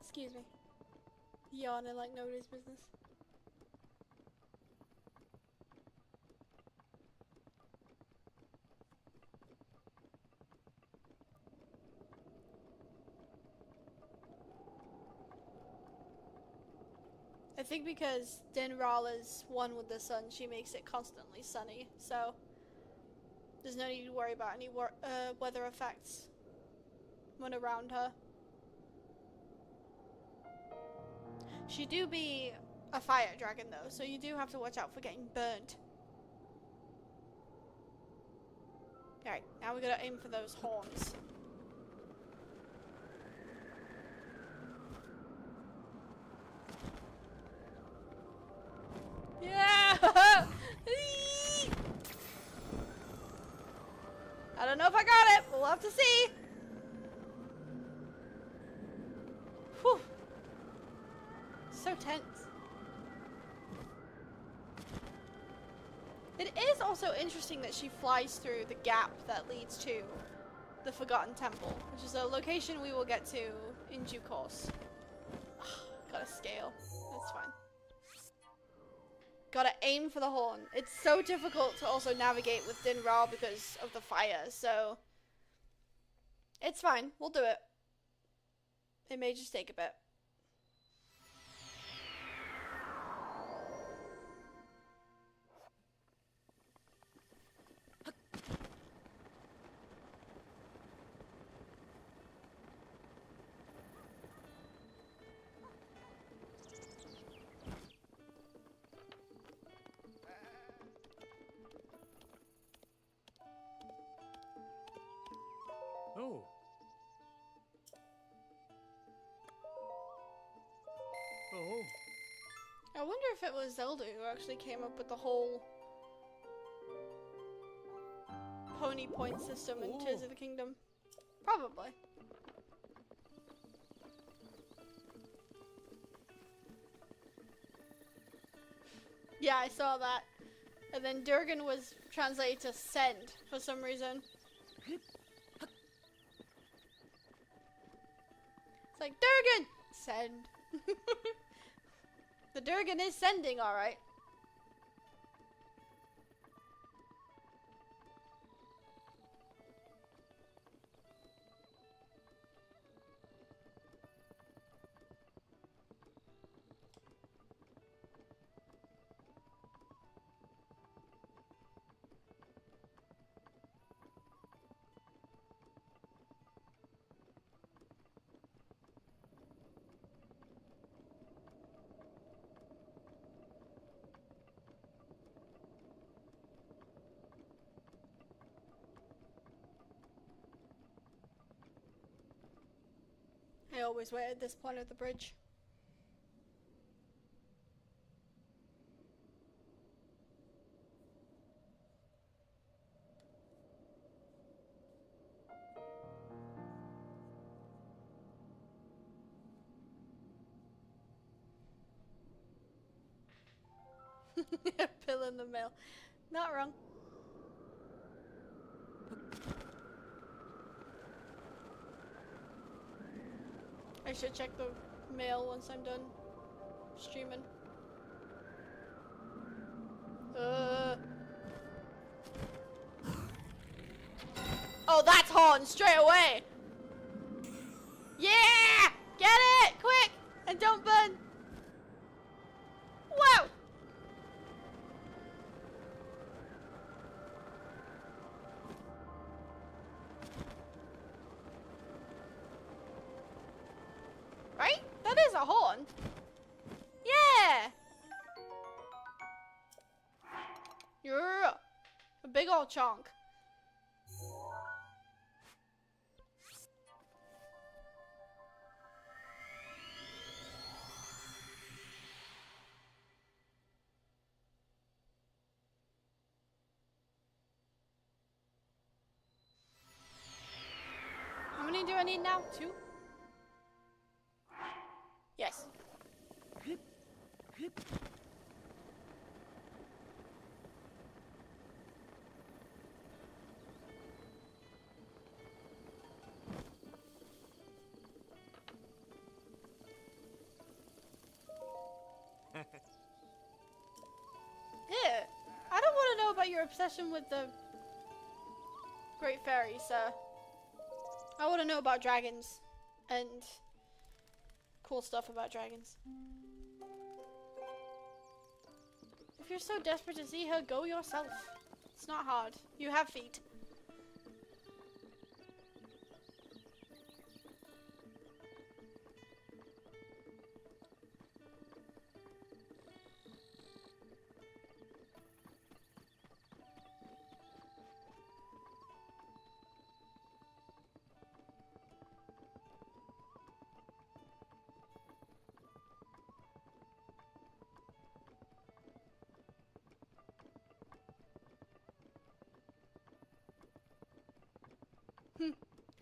Excuse me. Yawning like nobody's business. I think because Dinral is one with the sun, she makes it constantly sunny, so there's no need to worry about any weather effects when around her. She do be a fire dragon though, so you do have to watch out for getting burnt. Alright, now we gotta aim for those horns. Yeah! I don't know if I got it, but we'll have to see. Whew. So tense. It is also interesting that she flies through the gap that leads to the Forgotten Temple, which is a location we will get to in due course. Ugh, gotta scale. That's fine. Gotta aim for the horn. It's so difficult to also navigate with Din Ra because of the fire, so it's fine. We'll do it. It may just take a bit. Oh. Oh. I wonder if it was Zelda who actually came up with the whole pony point system in Tears of the Kingdom. Probably. Yeah, I saw that. And then Durgan was translated to send for some reason. It's like, Durgan! Send. The Durgan is sending, alright. I always wait at this point of the bridge. Pill in the mail. Not wrong. I should check the mail once I'm done streaming. Oh, that's horn straight away. Yeah! Get it! Quick! And don't burn. Whoa! Right? That is a horn. Yeah! Yeah! A big old chunk. How many do I need now? 2? Yes. Yeah. I don't want to know about your obsession with the Great Fairy, sir. I want to know about dragons and cool stuff about dragons. If you're so desperate to see her, go yourself. It's not hard. You have feet.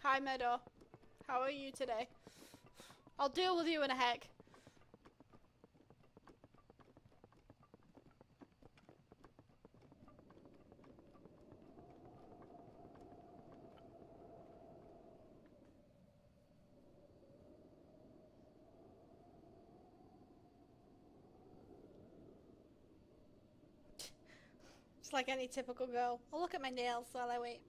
Hi, Meadow. How are you today? I'll deal with you in a heck. Just like any typical girl. I'll look at my nails while I wait.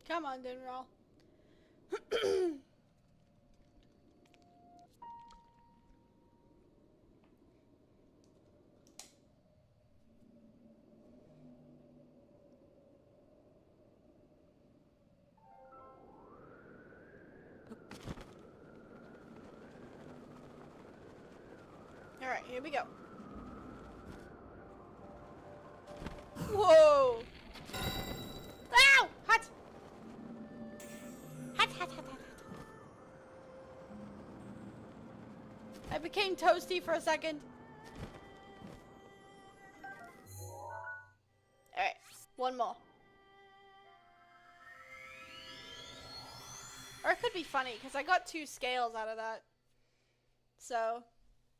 Come on, Dinroll. Alright, here we go. Whoa! Ow! Hot! Hot, hot, hot, hot, hot. I became toasty for a second. Alright, one more. Or it could be funny, because I got 2 scales out of that. So,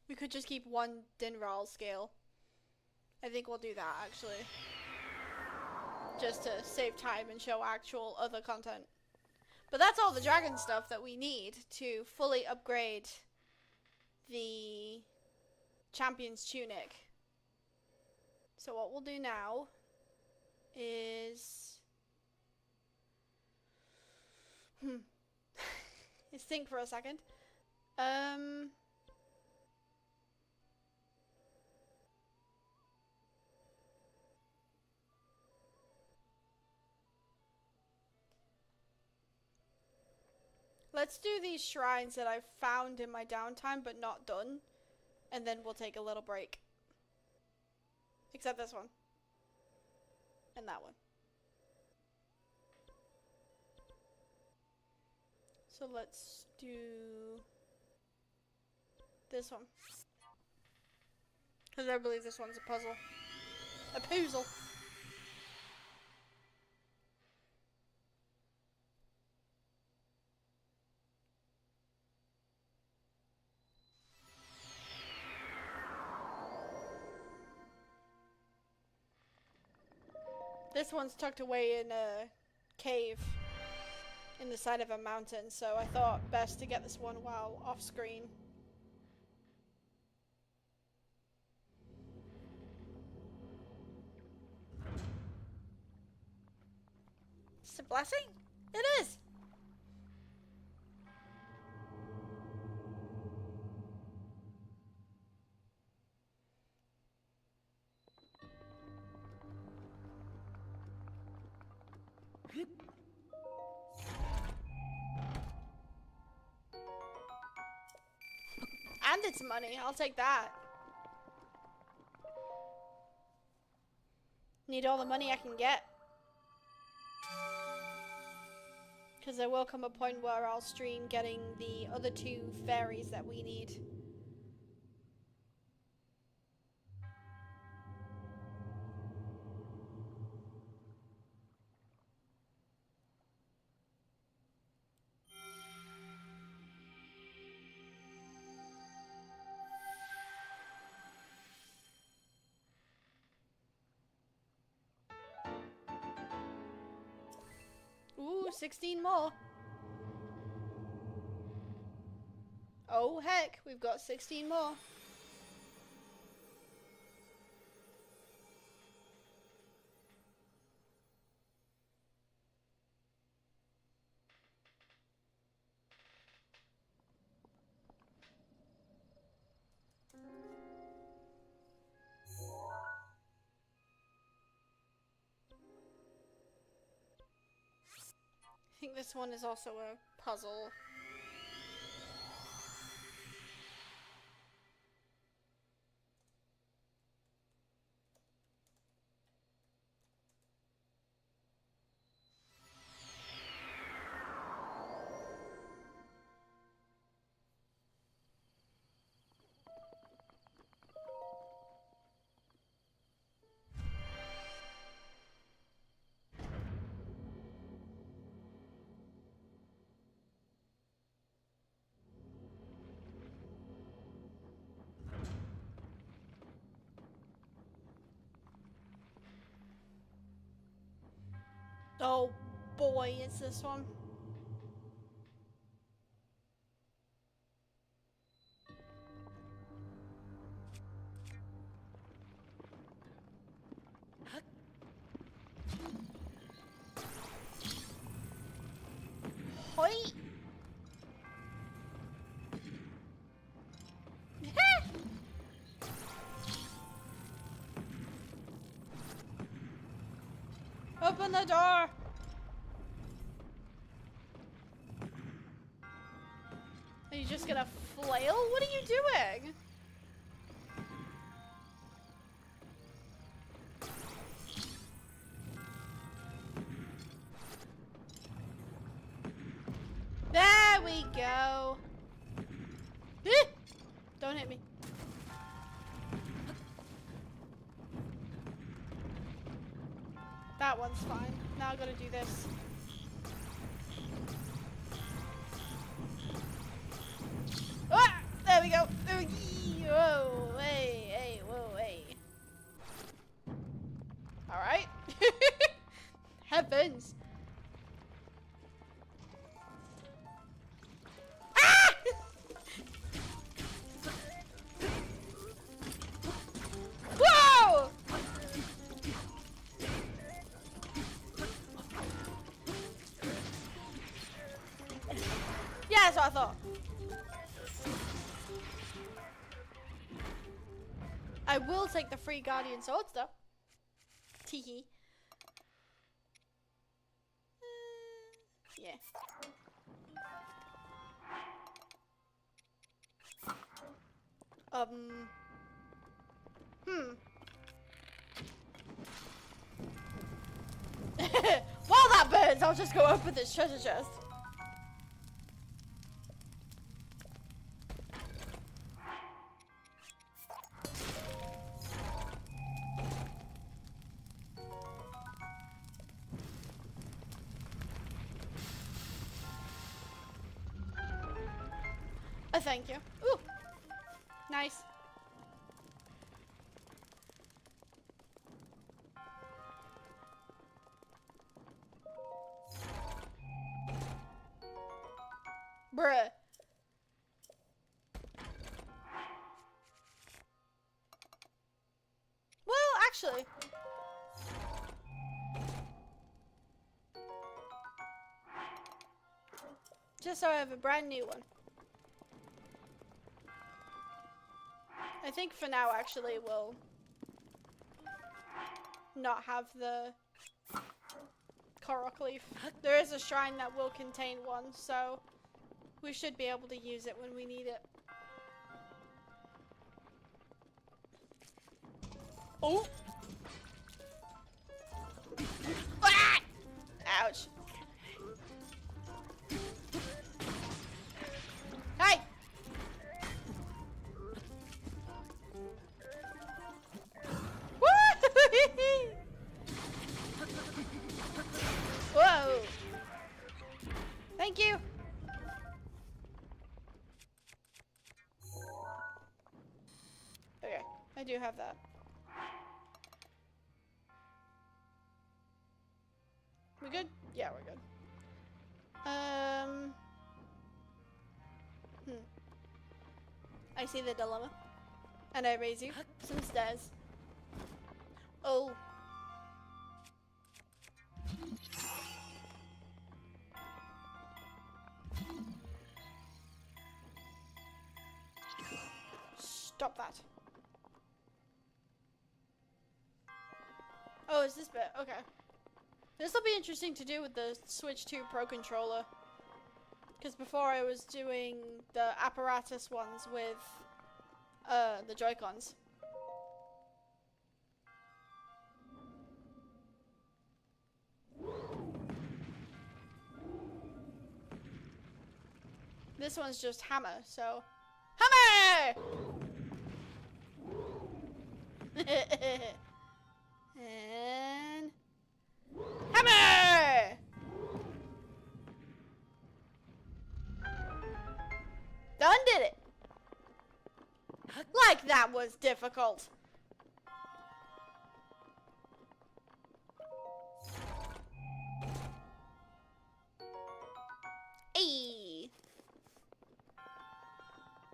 we could just keep 1 Dinral scale. I think we'll do that, actually. Just to save time and show actual other content. But that's all the dragon stuff that we need to fully upgrade the champion's tunic. So what we'll do now is... Just think for a second. Let's do these shrines that I've found in my downtime but not done. And then we'll take a little break. Except this one. And that one. So let's do this one. Because I believe this one's a puzzle. A puzzle. This one's tucked away in a cave in the side of a mountain, so I thought best to get this one while off screen. It's a blessing? It is! And it's money. I'll take that. Need all the money I can get. Because there will come a point where I'll stream getting the other 2 fairies that we need. Ooh, 16 more. Oh heck, we've got 16 more. I think this one is also a puzzle. Oh boy, it's this one. Hoi! Open the door! Are you just gonna flail? What are you doing? There we go. Don't hit me. That one's fine. Now I gotta do this. Ah! There we go. Whoa, hey, whoa, hey. Alright. Heavens. Ah! Whoa! Yeah, that's what I thought. I will take the free Guardian Swords though. Teehee. Yeah. While that burns, I'll just go open this treasure chest. Oh, thank you. Ooh. Nice. Bruh. Well, actually. Just so I have a brand new one. I think for now, actually, we'll not have the Korok leaf. There is a shrine that will contain one, so we should be able to use it when we need it. Oh! Ah! Ouch. Hey! Whoa! Thank you! Okay, I do have that. We good? Yeah, we're good. I see the dilemma. And I raise you some stairs. Oh. Stop that. Oh, is this bit? Okay. This will be interesting to do with the Switch 2 Pro controller. Because before I was doing the apparatus ones with the Joy-Cons. This one's just hammer, so... Hammer! And... Hammer! Done did it. Like that was difficult.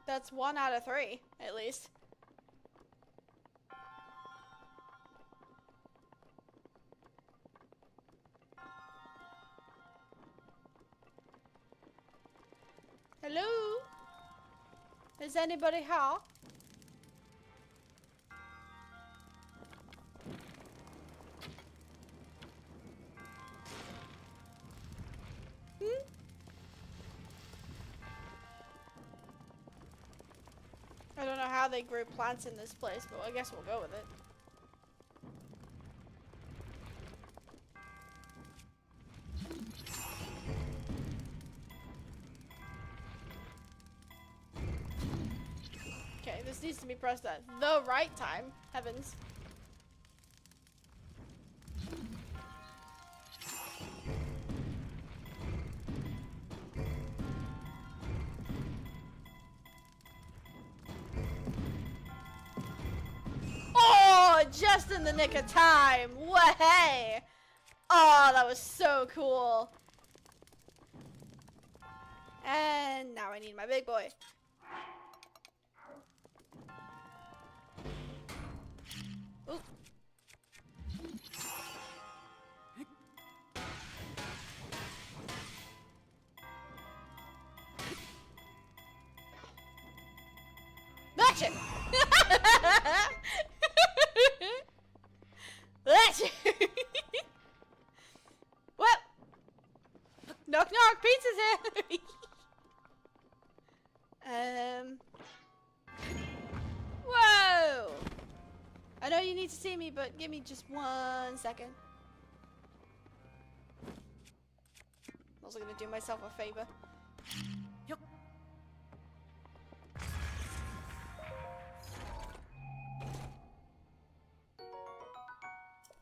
That's 1 out of 3, at least. Hello? Is anybody here? I don't know how they grew plants in this place, but I guess we'll go with it. Okay, this needs to be pressed at the right time. Heavens. Oh, just in the nick of time. Way! Oh, that was so cool. And now I need my big boy. Ooh. Action! Action! What? Knock knock, pizza's here! Whoa! I know you need to see me, but give me just 1 second. I'm also gonna do myself a favor. Yup.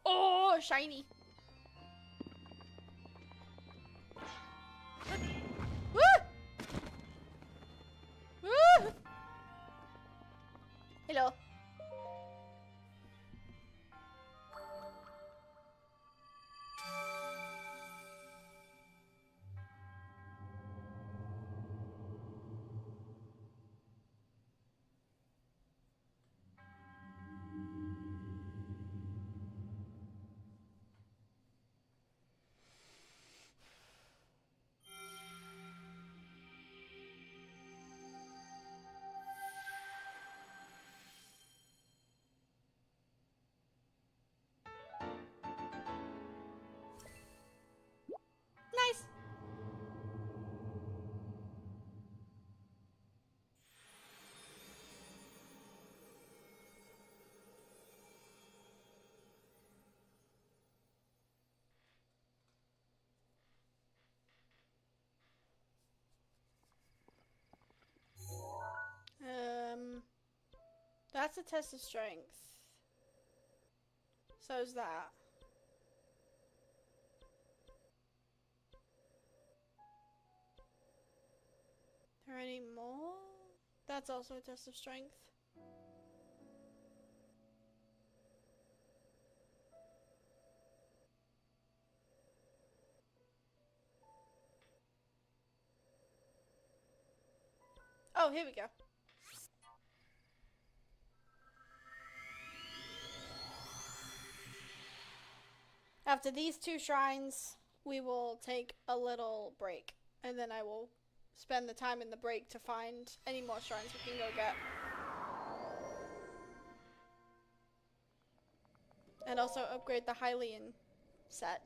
Oh, shiny. Woo! Woo! Hello. Nice. That's a test of strength. So is that. Are there any more? That's also a test of strength. Oh, here we go. After these 2 shrines, we will take a little break. And then I will spend the time in the break to find any more shrines we can go get. And also upgrade the Hylian set.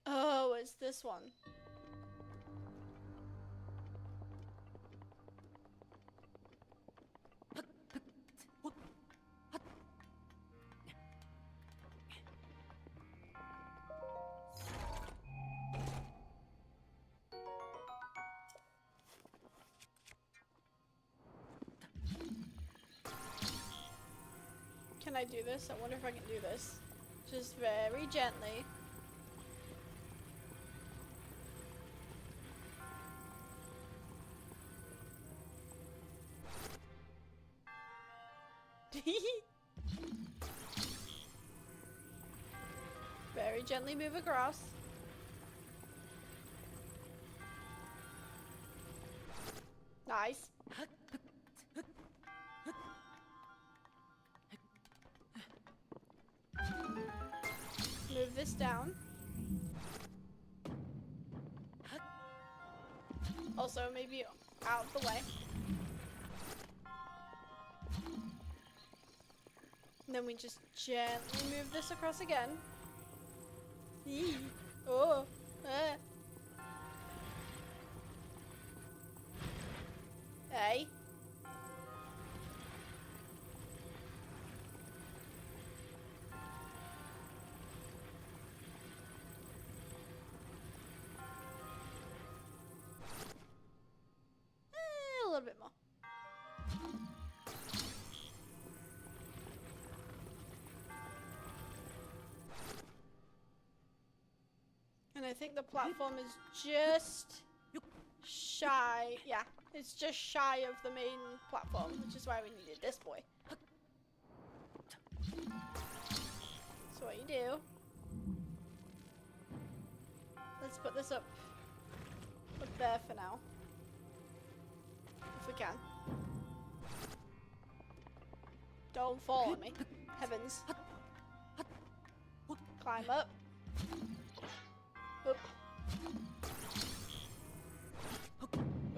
Oh, it's this one. Can I do this? I wonder if I can do this. Just very gently. Very gently move across. Nice. Move this down. Also, maybe out of the way. And then we just gently move this across again. Eee. Oh. Hey. A little bit more. And I think the platform is just shy. Yeah, it's just shy of the main platform, which is why we needed this boy. So what you do, let's put this up there for now. If we can. Don't fall on me. Heavens. Climb up. Up.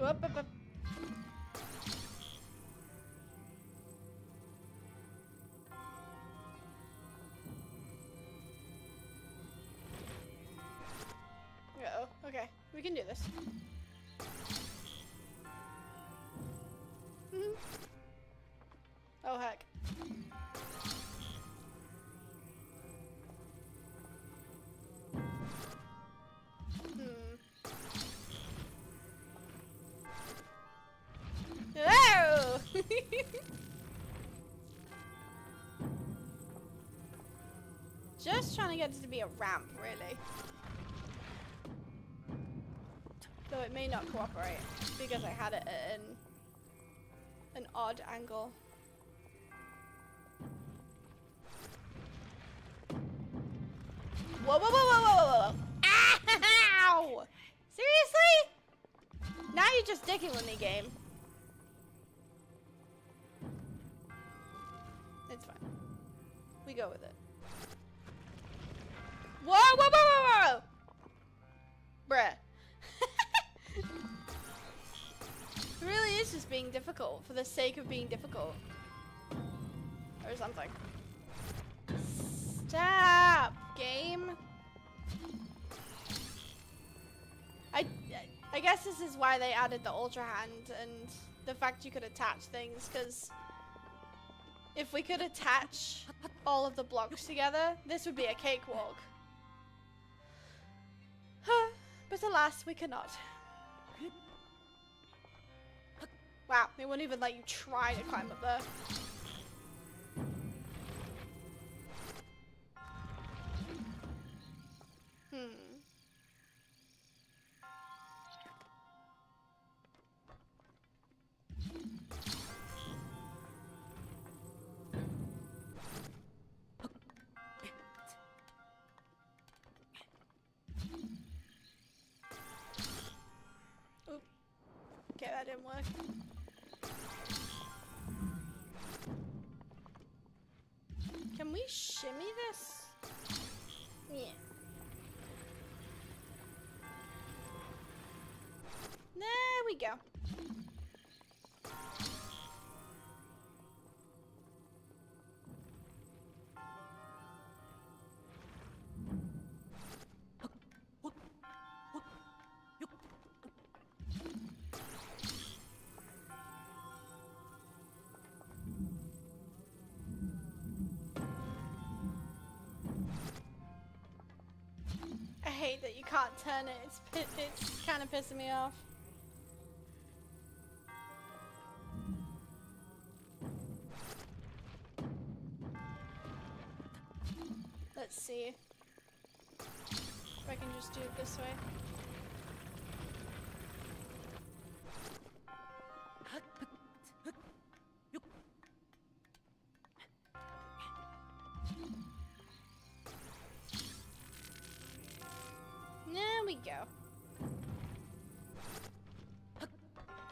Up, up, up. Uh-oh. Okay. We can do this. Oh, heck. Oh! Just trying to get it to be a ramp, really. Though it may not cooperate because I had it at an odd angle. Whoa, whoa, whoa, whoa, whoa, whoa, whoa! Ow! Seriously? Now you're just dicking with me, game. It's fine. We go with it. Whoa, whoa, whoa, whoa, whoa! Bruh. It really is just being difficult for the sake of being difficult. Or something. Stop, game. I guess this is why they added the Ultra Hand and the fact you could attach things, because if we could attach all of the blocks together, this would be a cakewalk. But alas, we cannot. Wow, they won't even let you try to climb up there. Oop. Okay, that didn't work. Can we shimmy this? Yeah. There we go. I hate that you can't turn it. It's kind of pissing me off. Let's see if I can just do it this way. There we go.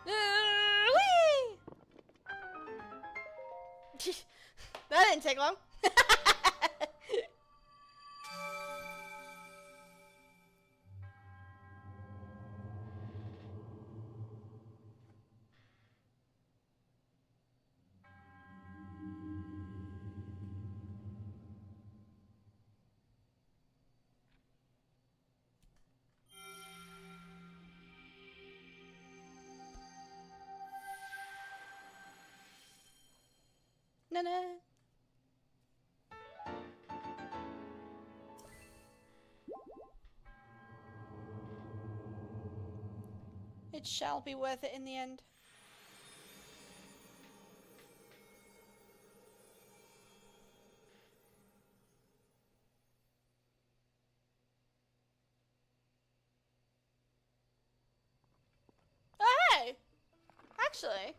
Whee! That didn't take long. Na-na. It shall be worth it in the end. Oh, hey! Actually.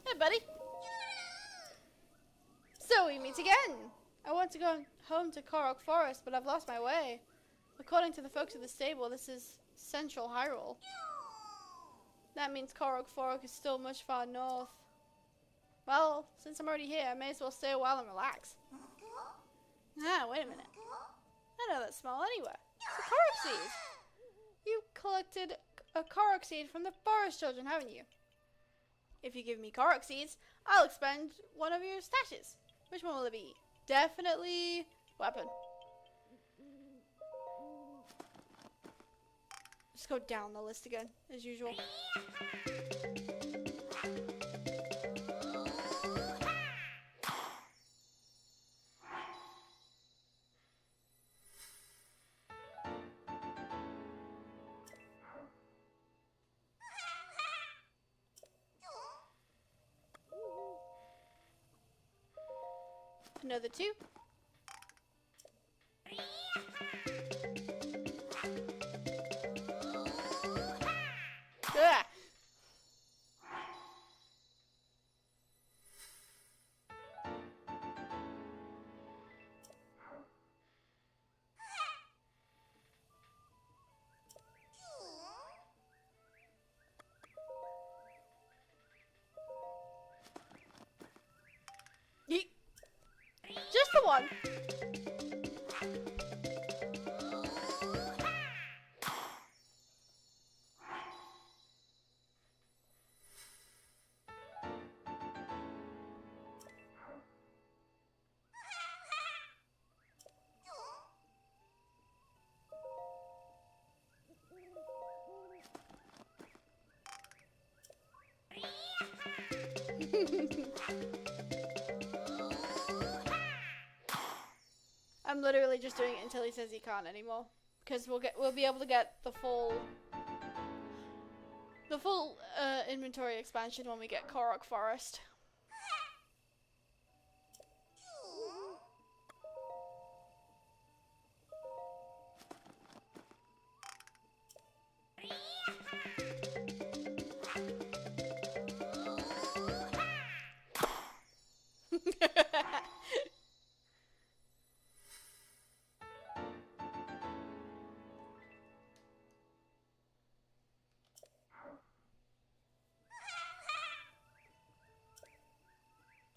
Hey, buddy. So we meet again. I want to go home to Korok Forest, but I've lost my way. According to the folks at the stable, this is central Hyrule. That means Korok Forest is still much far north. Well, since I'm already here, I may as well stay a while and relax. Ah, wait a minute. I know that smell anywhere. It's a Korok seed. You collected a Korok seed from the forest children, haven't you? If you give me Korok seeds, I'll expend one of your stashes. Which one will it be? Definitely weapon. Just go down the list again, as usual. Another 2. Ah. Yeet. Just the one. I'm literally just doing it until he says he can't anymore, because we'll be able to get the full inventory expansion when we get Korok Forest.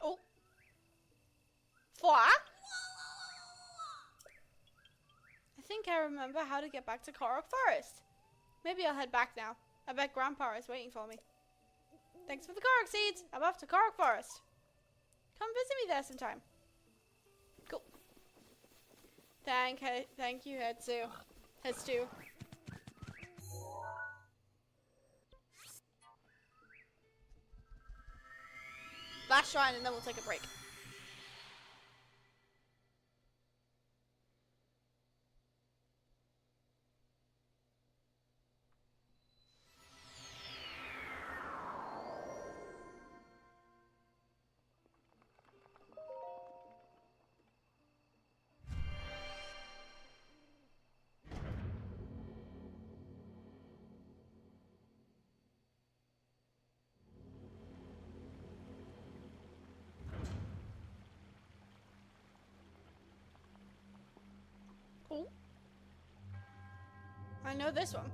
Oh. What? I think I remember how to get back to Korok Forest. Maybe I'll head back now. I bet Grandpa is waiting for me. Thanks for the Korok seeds. I'm off to Korok Forest. Come visit me there sometime. Cool. Thank you, Hetsu. Hetsu. Last shrine and then we'll take a break. I know this one.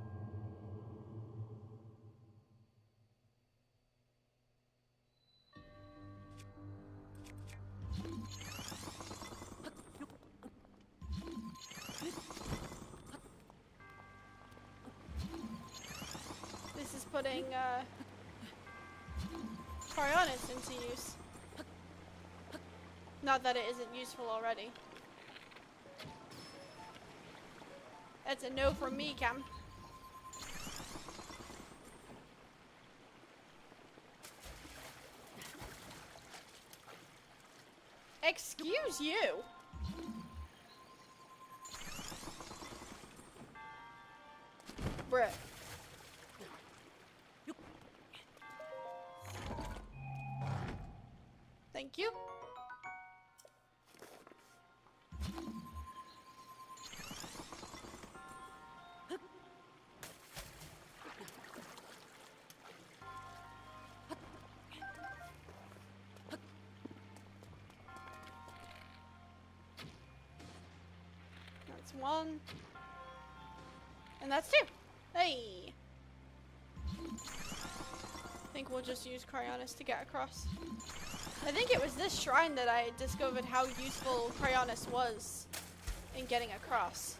This is putting Cryonis into use. Not that it isn't useful already. That's a no from me, Cam. Excuse you. Bruh. Thank you. That's one. And that's two. Hey. I think we'll just use Cryonis to get across. I think it was this shrine that I discovered how useful Cryonis was in getting across.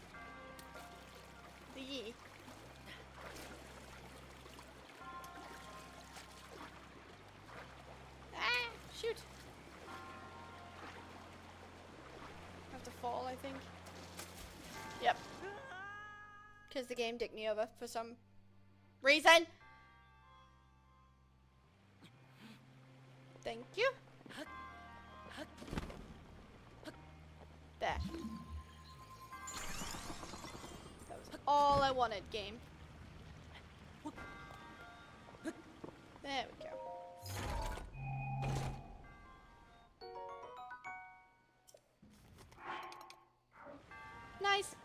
The ah, shoot. I have to fall, I think. Yep. Because the game dicked me over for some reason. Thank you. There. That was all I wanted, game. There we go. Nice.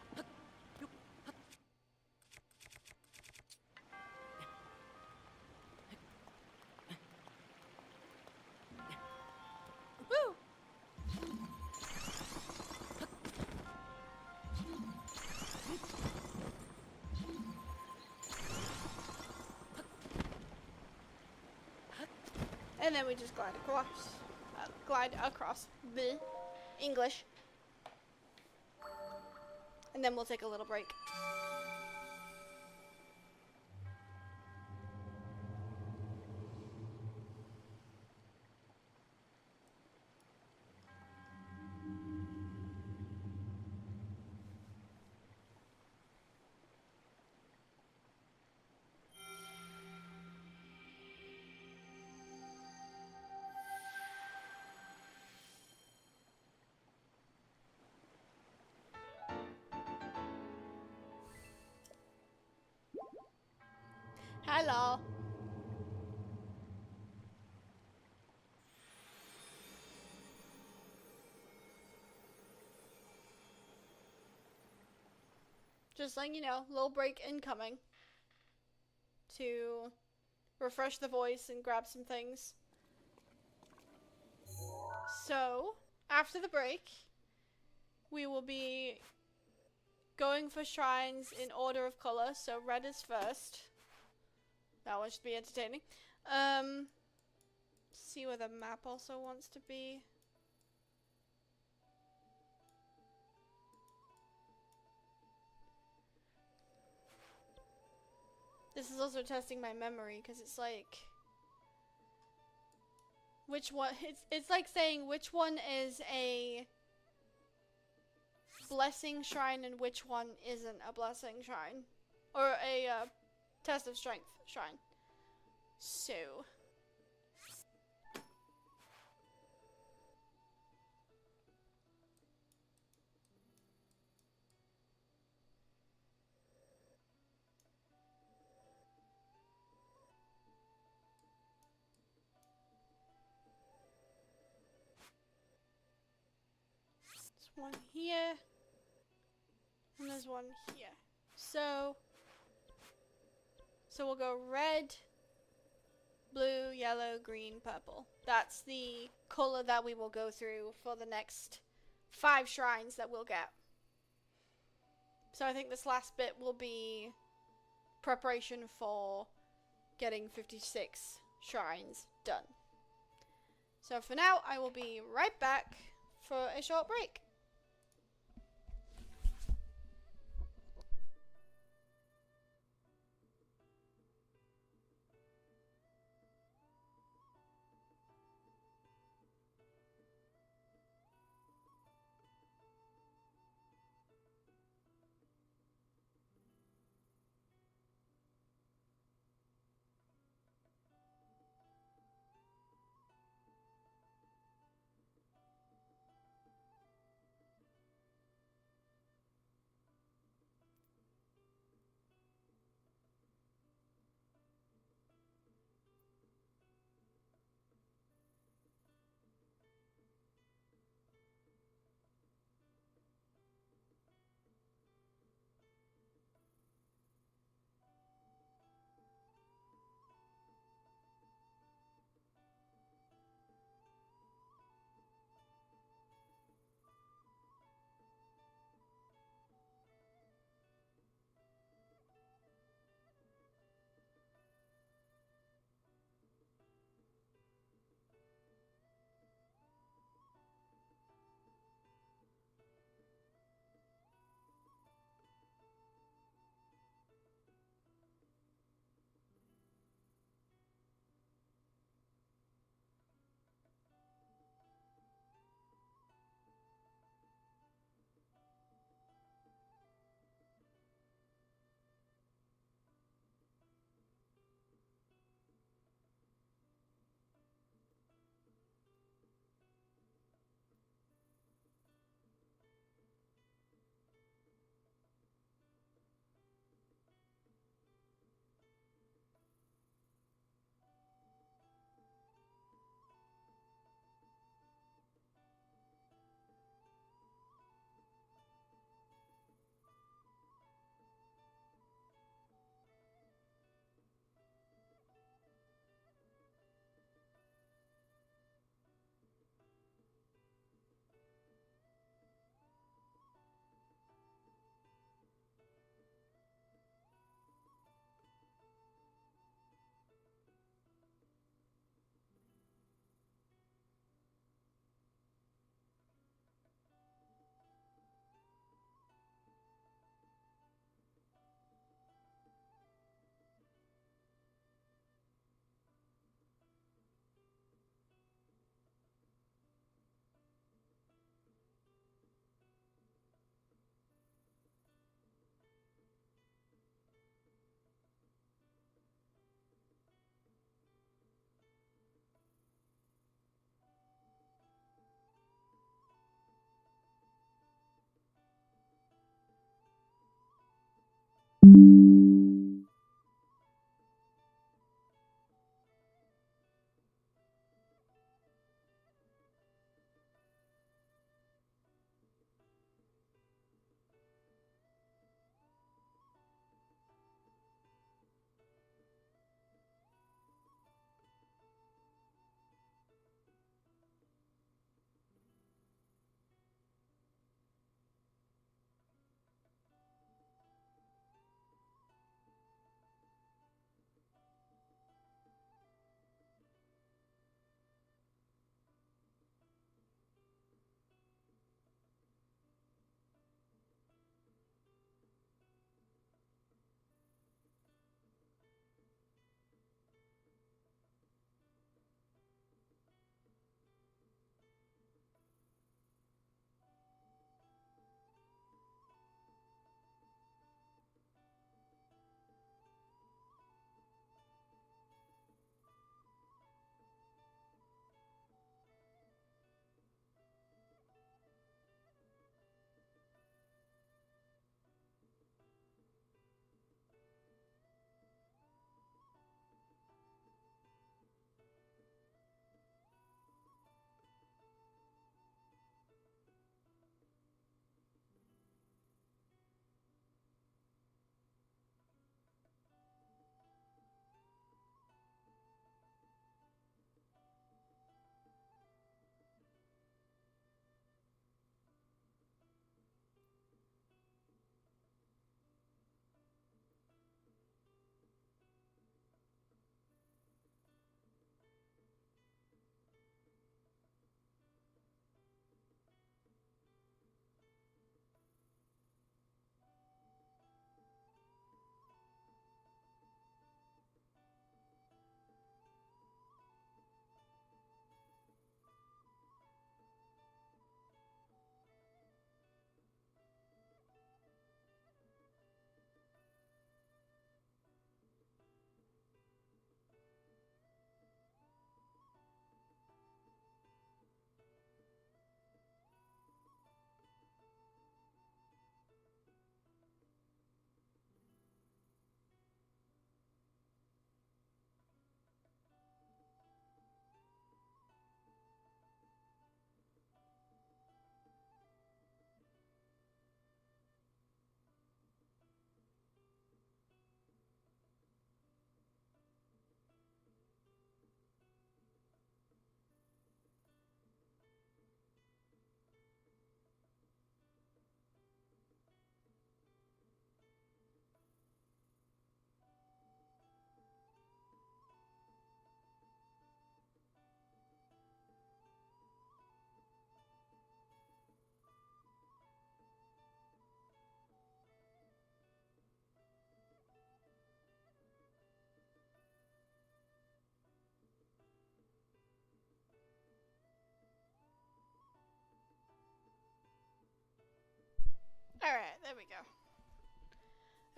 Woo! And then we just glide across. The English. And then we'll take a little break. Hello. Just letting you know, little break incoming to refresh the voice and grab some things. So, after the break, we will be going for shrines in order of color. So red is first. That one should be entertaining. See where the map also wants to be. This is also testing my memory because it's like which one it's like saying which one is a blessing shrine and which one isn't a blessing shrine or a test of strength shrine. So one here, and there's one here. So we'll go red, blue, yellow, green, purple. That's the color that we will go through for the next 5 shrines that we'll get. So I think this last bit will be preparation for getting 56 shrines done. So for now, I will be right back for a short break.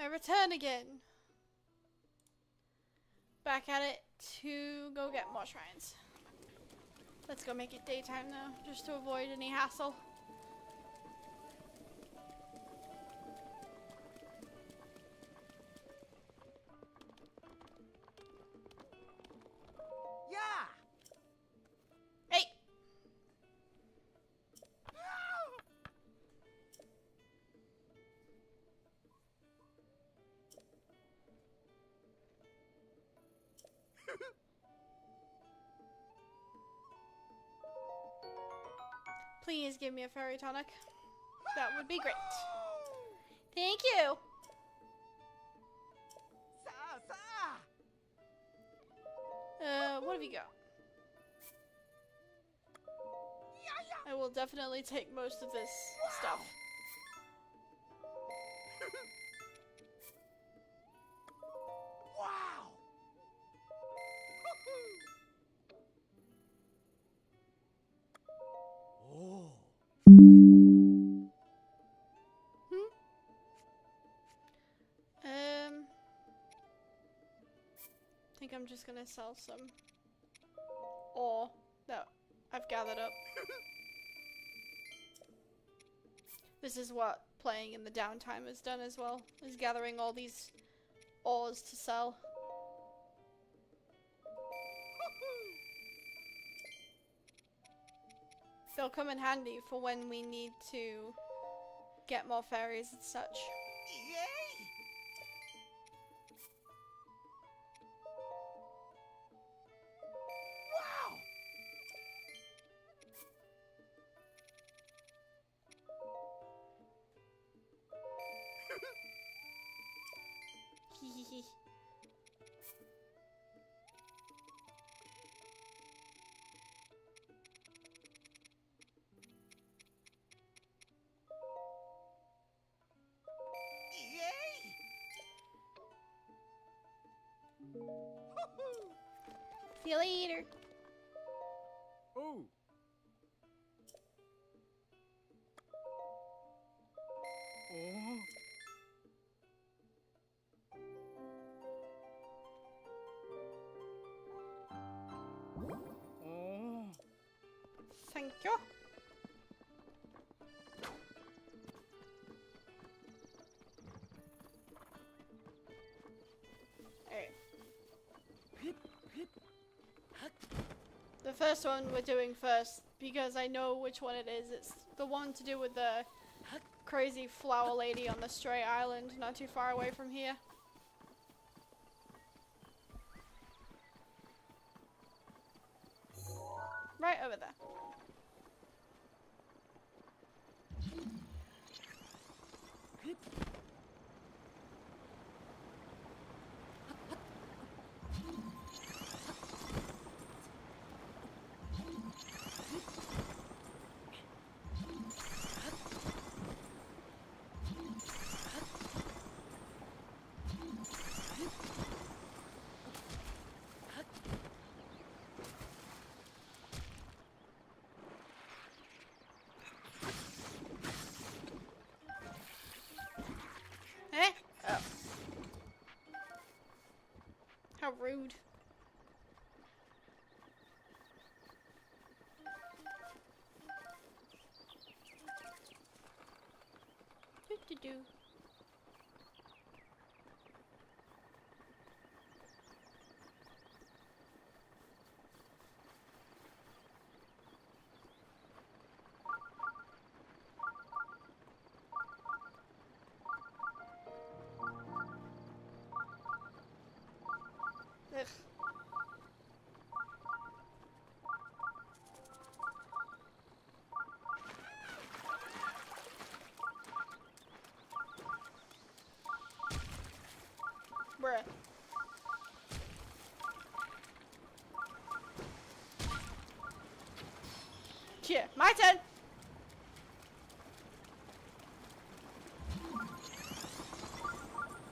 I return again. Back at it to go get more shrines. Let's go make it daytime now, just to avoid any hassle. Yeah. Hey! Please give me a fairy tonic. That would be great. Thank you. What have you got? I will definitely take most of this stuff. Wow. Oh. I think I'm just gonna sell some ore that I've gathered up. This is what playing in the downtime has done as well, is gathering all these ores to sell. They'll come in handy for when we need to get more fairies and such. Yay! Wow! Hehehe. Yay! See you later. Oh. Oh. Oh. Thank you. Alright. The first one we're doing first, because I know which one it is. It's the one to do with the crazy flower lady on the stray island, not too far away from here. Right over there. Eh? Oh. How rude. Do. Ugh. Bruh. Yeah, my turn.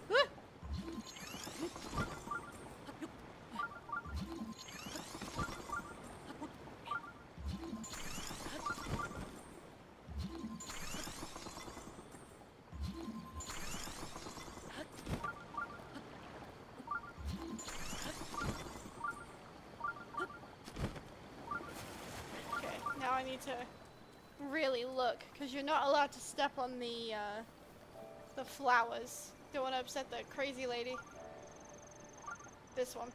Woo. need to really look, because you're not allowed to step on the flowers. Don't want to upset the crazy lady. This one.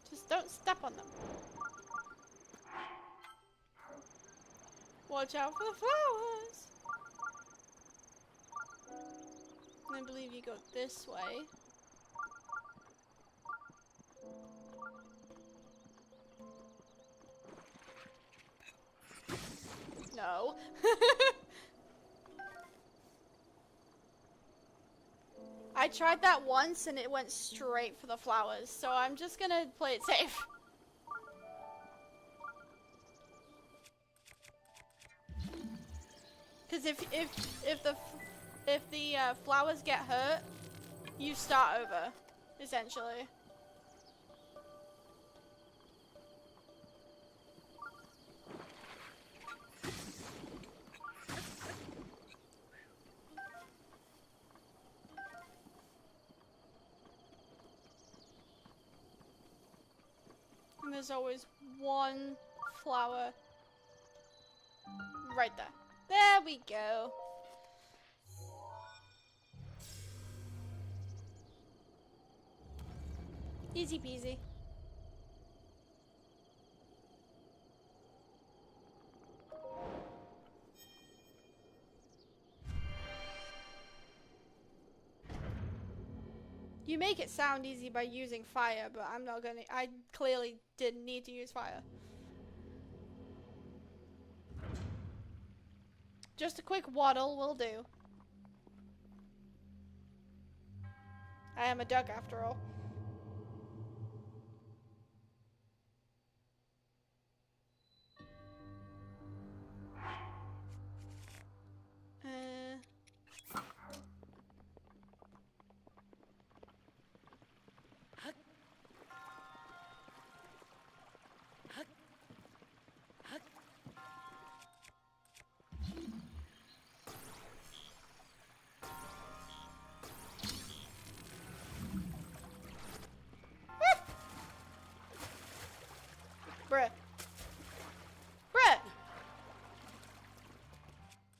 Just don't step on them. Watch out for the flowers. And I believe you go this way. No. I tried that once and it went straight for the flowers, so I'm just gonna play it safe. Because if the flowers get hurt, you start over, essentially. And there's always one flower right there. There we go. Easy peasy. You make it sound easy by using fire, but I'm not gonna. I clearly didn't need to use fire. Just a quick waddle will do. I am a duck after all. Bruh. Bruh!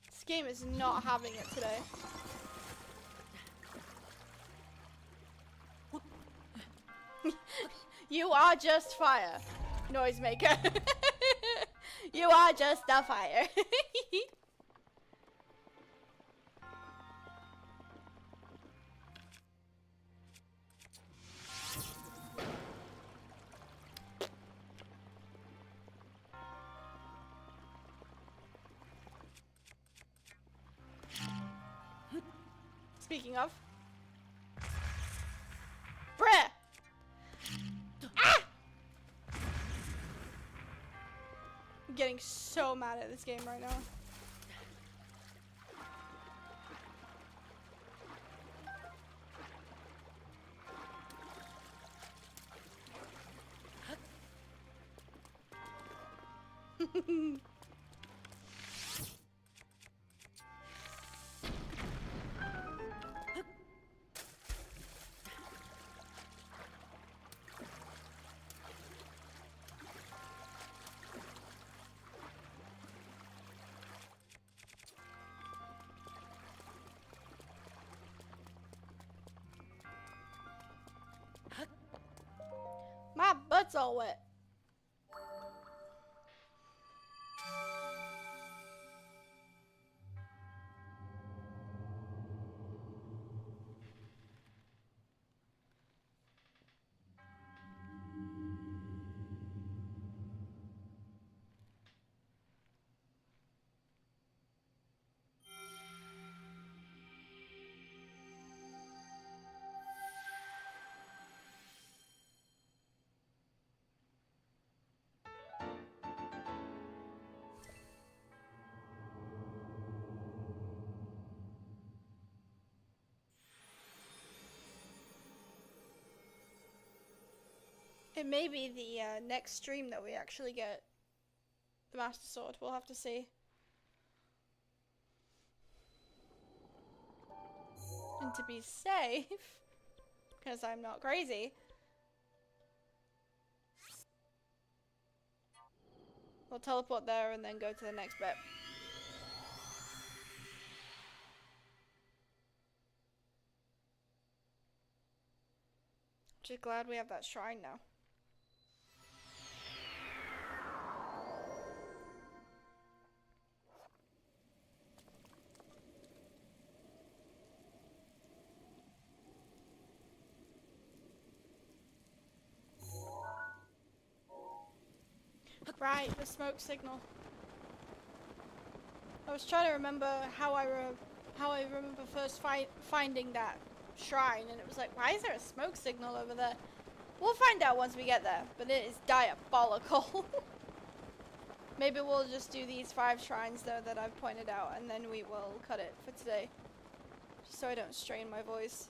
This game is not having it today. You are just fire. Noisemaker. You are just a fire. Speaking of. Bruh! Ah! I'm getting so mad at this game right now. My butt's all wet. It may be the next stream that we actually get the Master Sword. We'll have to see. And to be safe, because I'm not crazy, We'll teleport there and then go to the next bit. Just glad we have that shrine now. Right, the smoke signal. I was trying to remember how I remember first finding that shrine, and it was like, why is there a smoke signal over there? We'll find out once we get there, but it is diabolical. Maybe we'll just do these 5 shrines though that I've pointed out, and then we will cut it for today, just so I don't strain my voice.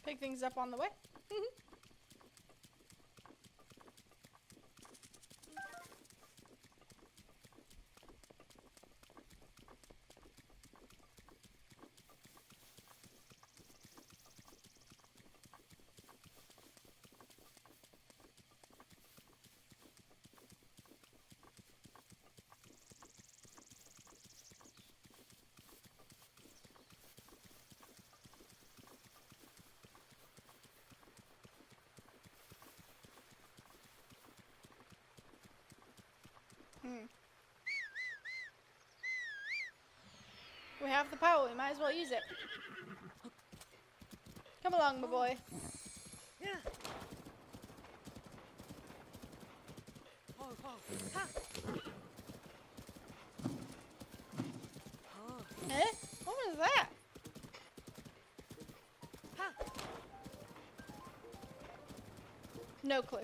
Pick things up on the way. We have the power, we might as well use it. Come along, my boy. Eh? What was that? No clue.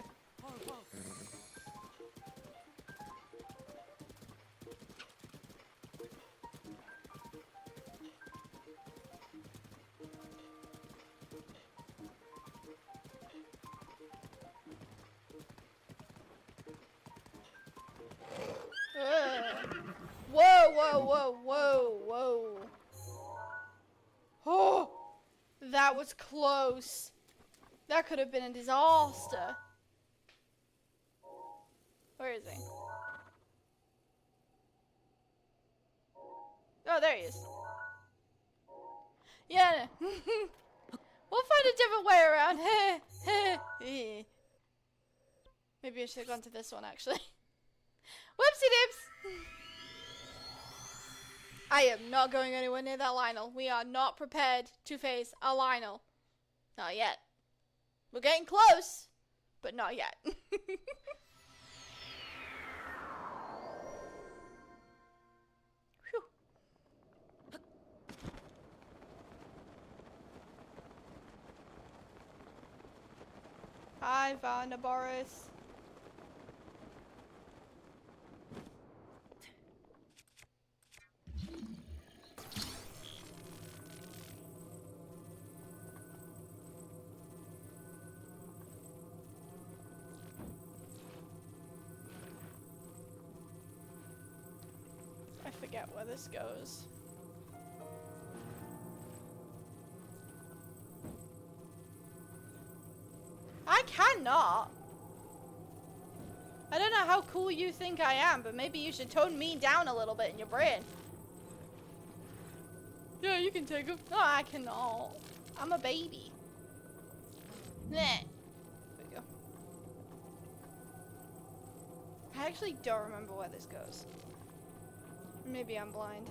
Whoa, whoa, whoa, whoa, whoa. Oh, that was close. That could have been a disaster. Where is he? Oh, there he is. Yeah. We'll find a different way around. Maybe I should have gone to this one, actually. Whoopsie dips! I am not going anywhere near that Lionel. We are not prepared to face a Lionel. Not yet. We're getting close, but not yet. Hi, Vanna Boris. I forget where this goes. I cannot. I don't know how cool you think I am, but maybe you should tone me down a little bit in your brain. Yeah, you can take him. No, I cannot. I'm a baby. Nah. There we go. I actually don't remember where this goes. Maybe I'm blind.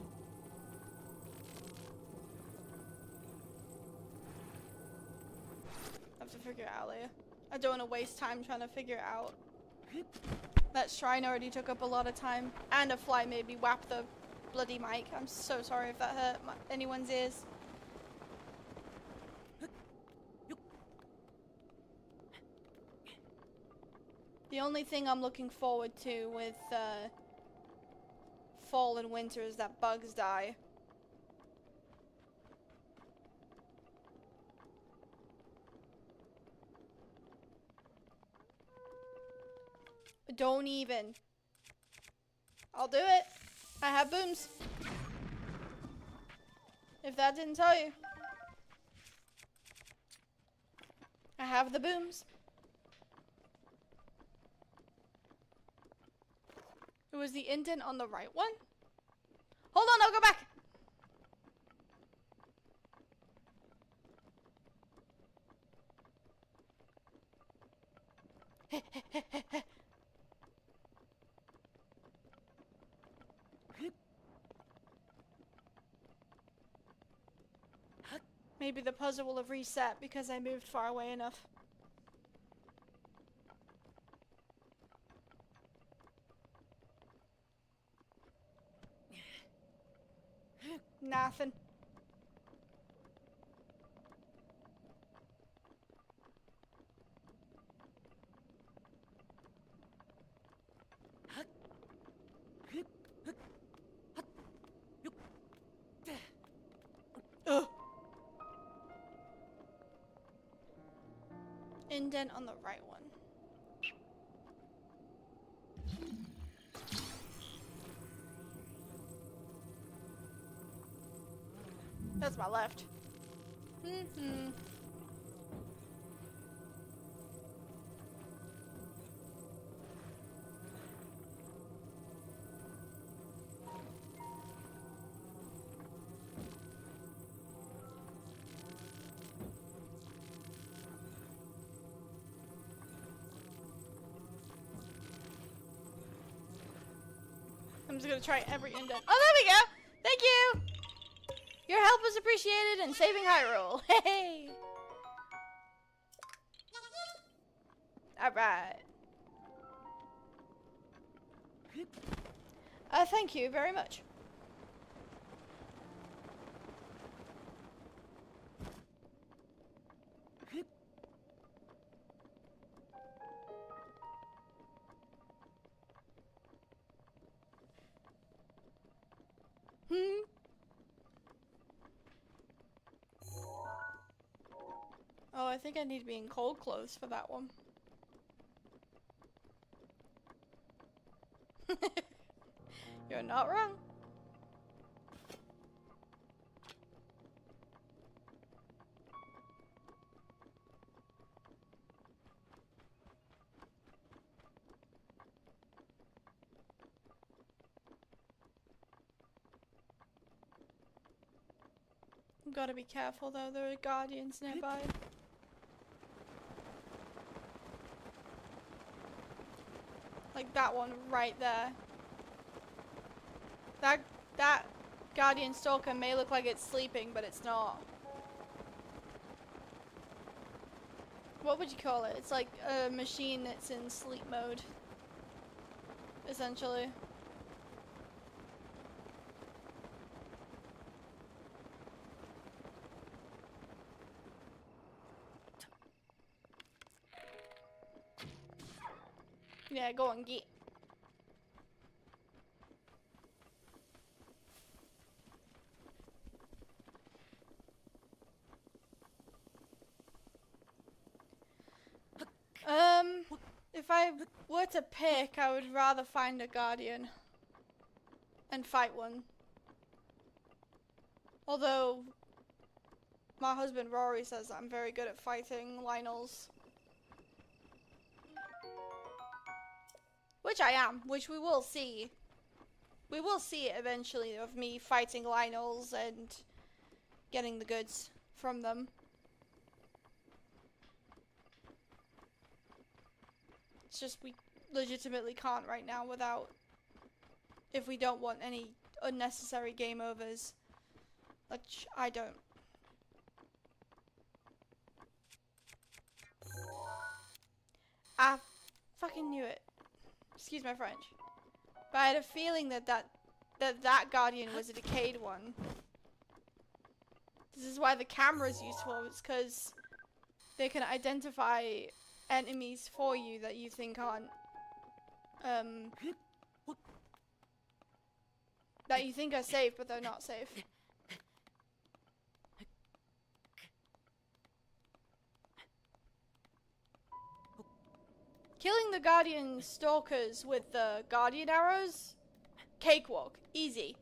I have to figure it out later. I don't want to waste time trying to figure it out. That shrine already took up a lot of time. And a fly made me whap the bloody mic. I'm so sorry if that hurt anyone's ears. The only thing I'm looking forward to with fall and winter is that bugs die. Don't even. I'll do it. I have booms. If that didn't tell you. I have the booms. It was the indent on the right one? Hold on, I'll go back. Maybe the puzzle will have reset because I moved far away enough. Nothing. Ugh. Indent on the right one. That's my left. I'm just gonna try every indent. Oh, there we go! Thank you! Your help was appreciated in saving Hyrule. Hey! Alright. Thank you very much. Oh, I think I need to be in cold clothes for that one. You're not wrong. Gotta be careful though, there are guardians nearby. Like that one right there. That guardian stalker may look like it's sleeping, but it's not. What would you call it? It's like a machine that's in sleep mode, essentially. Yeah, go on, get. If I were to pick, I would rather find a guardian and fight one. Although my husband Rory says I'm very good at fighting Lionels. Which I am, which we will see. We will see it eventually of me fighting Lionels and getting the goods from them. It's just we legitimately can't right now without, if we don't want any unnecessary game overs, which I don't. I fucking knew it. Excuse my French. But I had a feeling that that guardian was a decayed one. This is why the camera is useful. It's because they can identify enemies for you that you think aren't that you think are safe, but they're not safe. Killing the guardian stalkers with the guardian arrows, cakewalk, easy.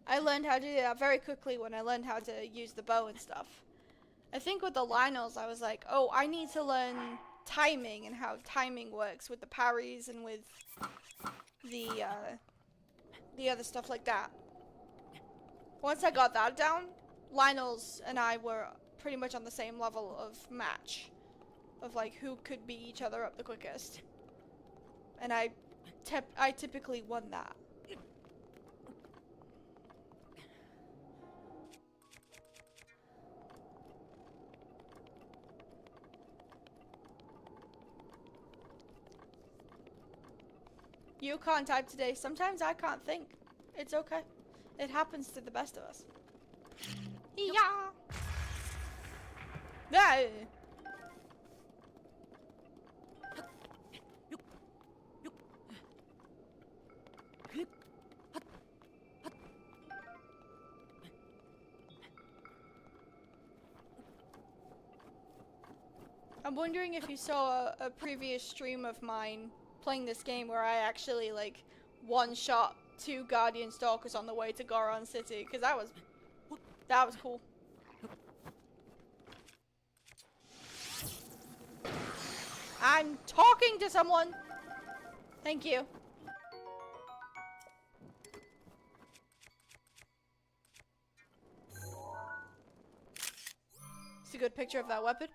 I learned how to do that very quickly when I learned how to use the bow and stuff. I think with the Lionels, I was like, oh, I need to learn timing and how timing works with the parries and with the other stuff like that. Once I got that down, Lionels and I were pretty much on the same level of match. Of like who could beat each other up the quickest. And I typically won that. You can't type today. Sometimes I can't think. It's okay. It happens to the best of us. Yeah. Hey. I'm wondering if you saw a previous stream of mine playing this game where I actually like one-shot 2 Guardian Stalkers on the way to Goron City, because that was cool. I'm talking to someone. Thank you. It's a good picture of that weapon.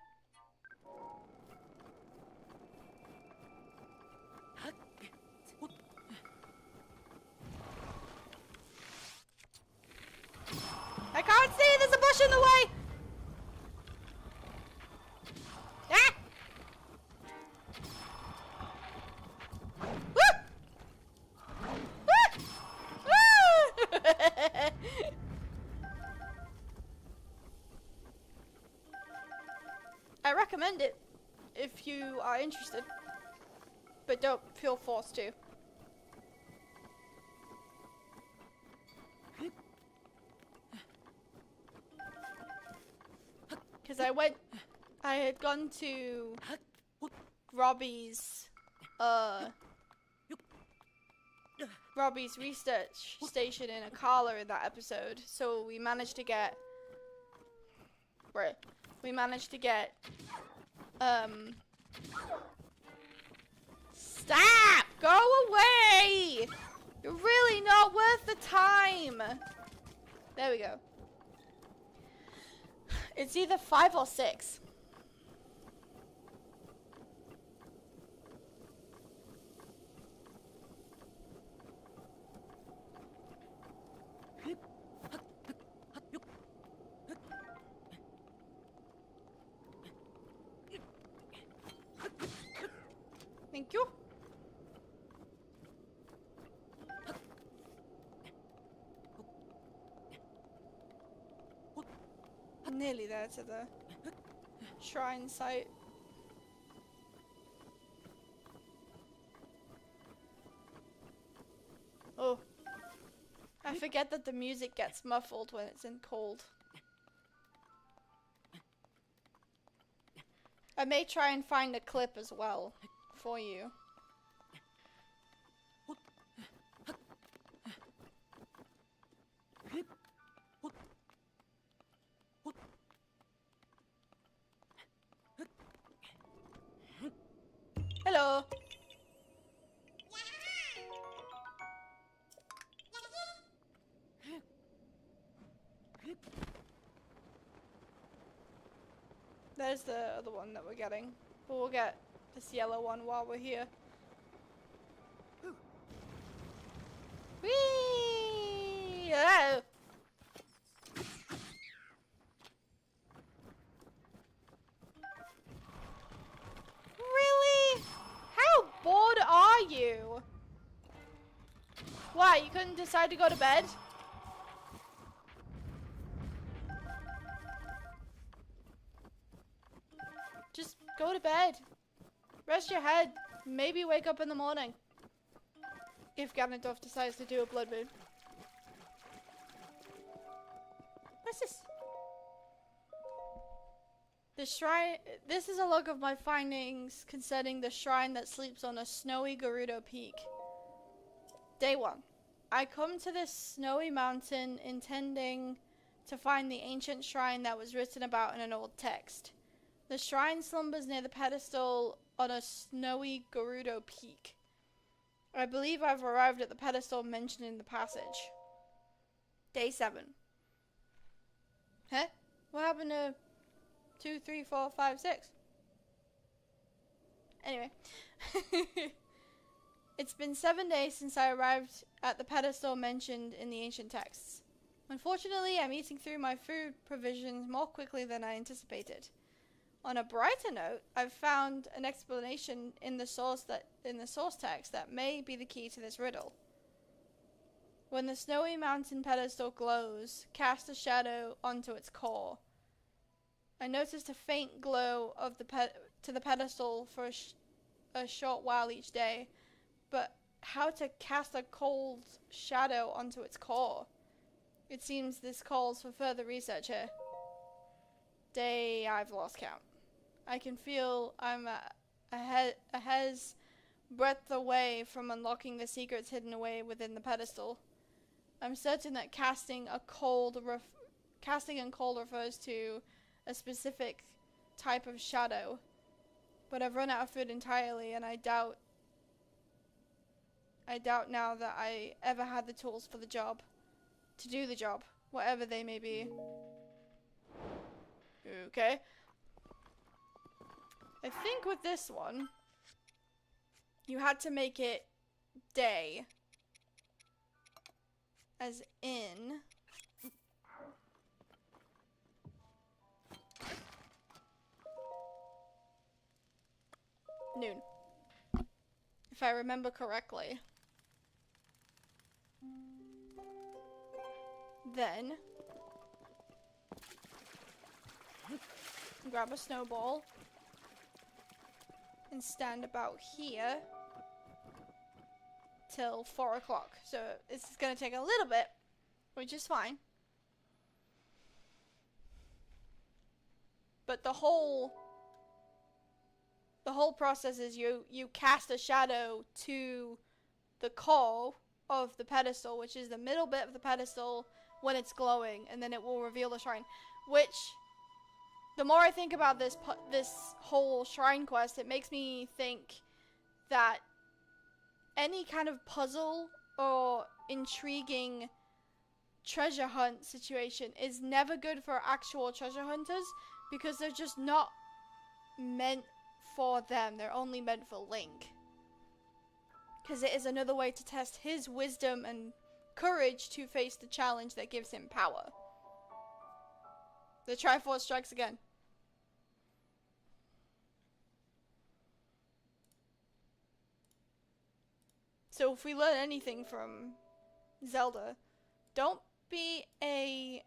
I can't see! There's a bush in the way! Ah! Woo! Woo! I recommend it if you are interested, but don't feel forced to. Because I had gone to Robbie's research station in Akala in that episode, so we managed to get, stop! Go away! You're really not worth the time! There we go. It's either 5 or 6. Thank you. Nearly there to the shrine site. Oh. I forget that the music gets muffled when it's in cold. I may try and find a clip as well for you. Hello. There's the other one that we're getting. But we'll get this yellow one while we're here. Whee! Oh. Really? How bored are you? Why, you couldn't decide to go to bed? Just go to bed. Rest your head. Maybe wake up in the morning. if Ganondorf decides to do a blood moon. What's this? The shrine. This is a log of my findings concerning the shrine that sleeps on a snowy Gerudo Peak. Day 1. I come to this snowy mountain intending to find the ancient shrine that was written about in an old text. The shrine slumbers near the pedestal on a snowy Gerudo Peak. I believe I've arrived at the pedestal mentioned in the passage. Day 7. Huh? What happened to 2, 3, 4, 5, 6? Anyway. It's been 7 days since I arrived at the pedestal mentioned in the ancient texts. Unfortunately, I'm eating through my food provisions more quickly than I anticipated. On a brighter note, I've found an explanation in the source text that may be the key to this riddle. When the snowy mountain pedestal glows, cast a shadow onto its core. I noticed a faint glow of the pedestal for a short while each day, but how to cast a cold shadow onto its core? It seems this calls for further research here. Day I've lost count. I can feel I'm a hair's breadth away from unlocking the secrets hidden away within the pedestal. I'm certain that casting and cold refers to a specific type of shadow, but I've run out of food entirely, and I doubt now that I ever had the tools for the job, to do the job, whatever they may be. Okay. I think with this one, you had to make it day, as in noon, if I remember correctly. Then grab a snowball and stand about here till 4 o'clock. So this is gonna take a little bit, which is fine. But the whole process is you cast a shadow to the core of the pedestal, which is the middle bit of the pedestal when it's glowing, and then it will reveal the shrine. Which, the more I think about this whole shrine quest, it makes me think that any kind of puzzle or intriguing treasure hunt situation is never good for actual treasure hunters, because they're just not meant for them. They're only meant for Link. Because it is another way to test his wisdom and courage to face the challenge that gives him power. The Triforce strikes again. So if we learn anything from Zelda, don't be a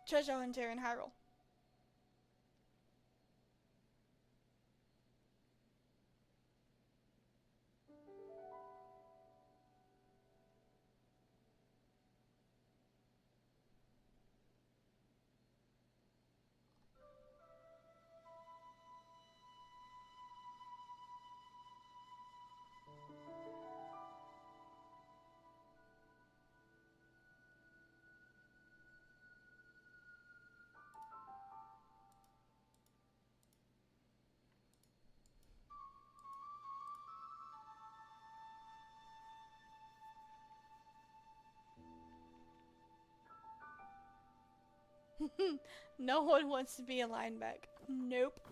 treasure hunter in Hyrule. No one wants to be a linebacker. Nope.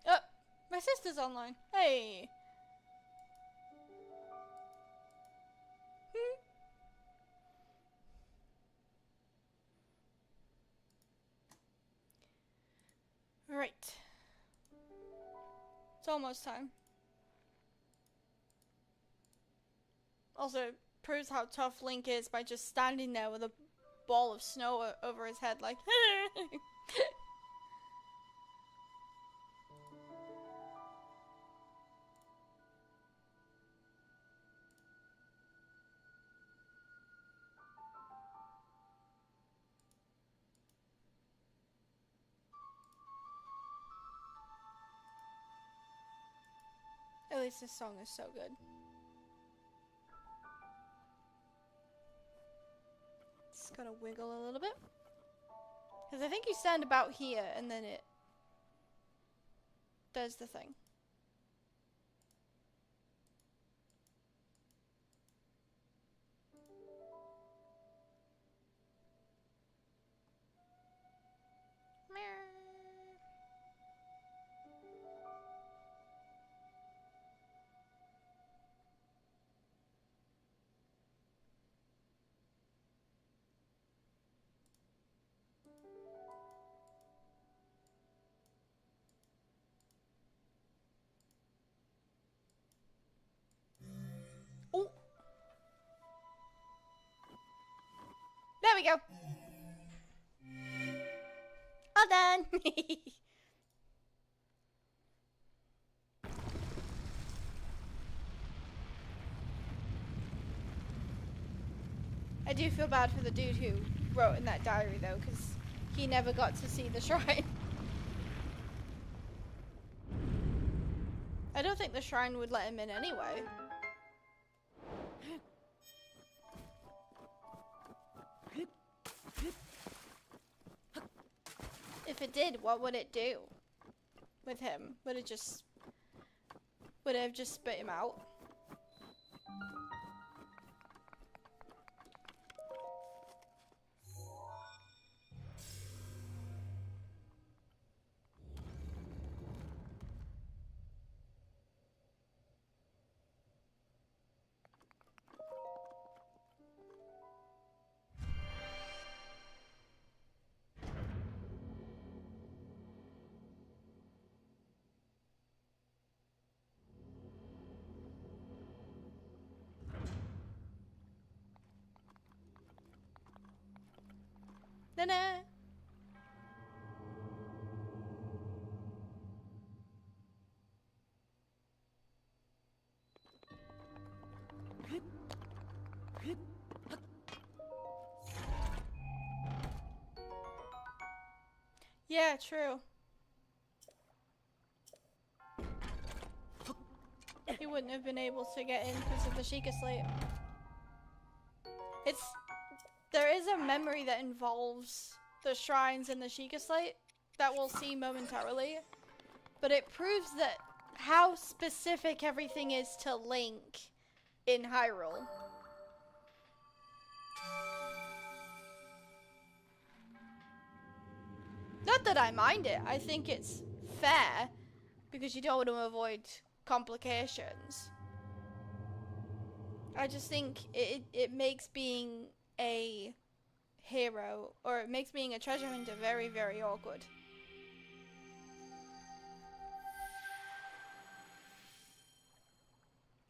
Oh, my sister's online. Hey. Right. It's almost time. Also, proves how tough Link is by just standing there with a ball of snow over his head, like. At least this song is so good. Just gotta wiggle a little bit. Because I think you stand about here and then it does the thing. Oh! There we go! All done! I do feel bad for the dude who wrote in that diary though, because he never got to see the shrine. I don't think the shrine would let him in anyway. If it did, what would it do with him? Would it have just spit him out? Na-na. Yeah, true. He wouldn't have been able to get in because of the Sheikah Slate. There is a memory that involves the shrines and the Sheikah Slate that we'll see momentarily, but it proves that how specific everything is to Link in Hyrule. Not that I mind it, I think it's fair, because you don't want to avoid complications. I just think it makes being a hero, or it makes being a treasure hunter very, very awkward.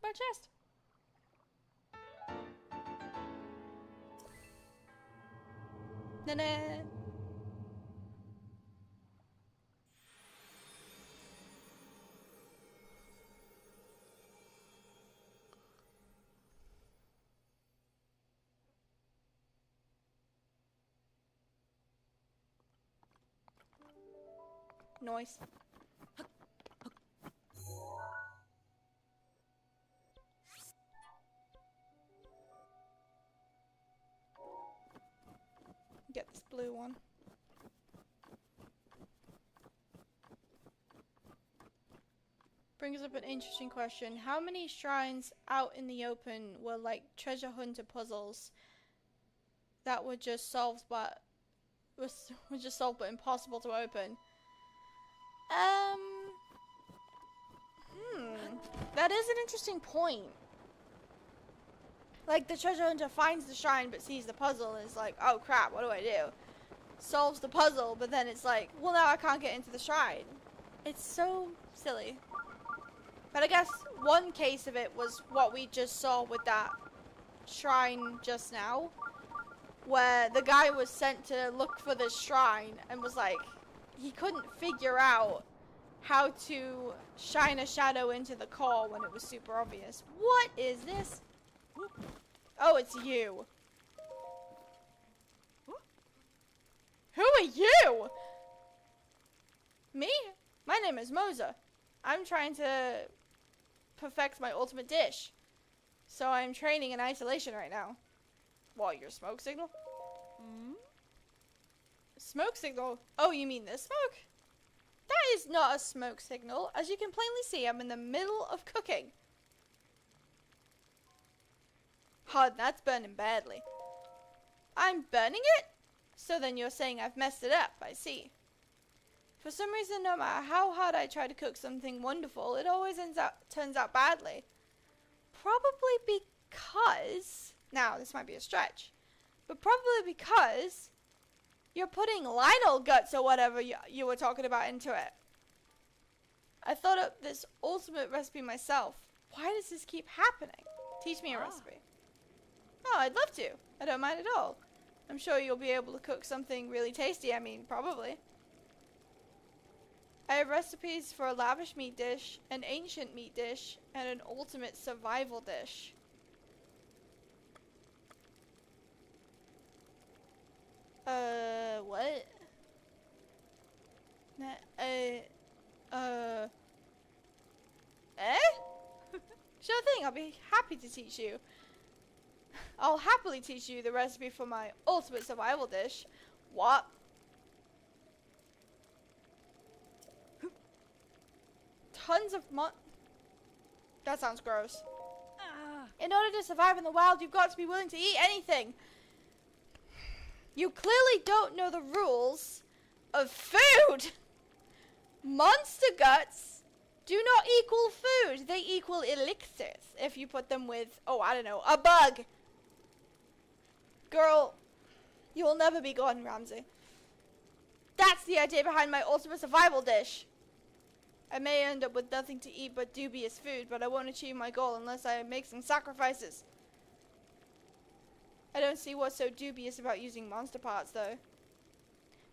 But chest. Na-na. Noise. Get this blue one. Brings up an interesting question. How many shrines out in the open were like treasure hunter puzzles that were just solved but impossible to open? That is an interesting point. Like, the treasure hunter finds the shrine but sees the puzzle and is like, oh crap, what do I do? Solves the puzzle, but then it's like, well, now I can't get into the shrine. It's so silly. But I guess one case of it was what we just saw with that shrine just now, where the guy was sent to look for the shrine and was like, he couldn't figure out how to shine a shadow into the core when it was super obvious. What is this? Oh, it's you. Who are you? Me? My name is Moza. I'm trying to perfect my ultimate dish. So I'm training in isolation right now. What, your smoke signal? Smoke signal? Oh, you mean this smoke? That is not a smoke signal. As you can plainly see, I'm in the middle of cooking. Hard, that's burning badly. I'm burning it? So then you're saying I've messed it up, I see. For some reason, no matter how hard I try to cook something wonderful, it always turns out badly. Probably because... Now, this might be a stretch. But probably because you're putting Lionel guts or whatever you were talking about into it. I thought up this ultimate recipe myself. Why does this keep happening? Teach me a recipe. Oh, I'd love to. I don't mind at all. I'm sure you'll be able to cook something really tasty. I mean, probably. I have recipes for a lavish meat dish, an ancient meat dish, and an ultimate survival dish. What? Sure thing, I'll be happy to teach you. I'll happily teach you the recipe for my ultimate survival dish. What? Tons of That sounds gross. In order to survive in the wild, you've got to be willing to eat anything. You clearly don't know the rules of food. Monster guts do not equal food. They equal elixirs if you put them with, oh, I don't know, a bug. Girl, you will never be Gordon Ramsay. That's the idea behind my ultimate survival dish. I may end up with nothing to eat but dubious food, but I won't achieve my goal unless I make some sacrifices. I don't see what's so dubious about using monster parts, though.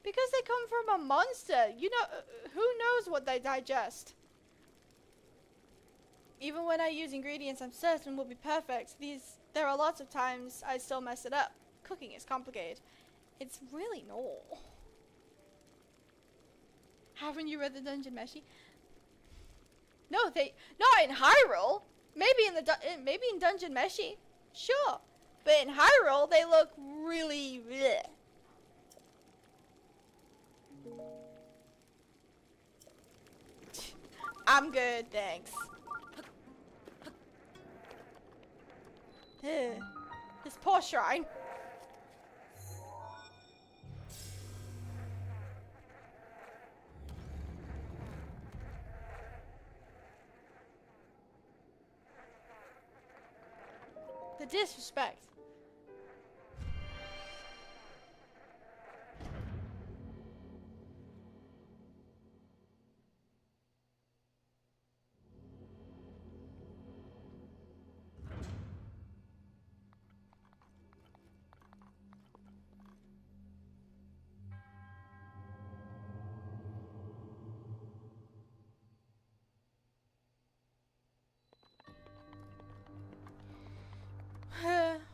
Because they come from a monster. You know, who knows what they digest? Even when I use ingredients I'm certain will be perfect, there are lots of times I still mess it up. Cooking is complicated. It's really not. Haven't you read the Dungeon Meshi? No, not in Hyrule. Maybe in Dungeon Meshi, sure. But in Hyrule, they look really bleh. I'm good, thanks. This poor shrine. The disrespect.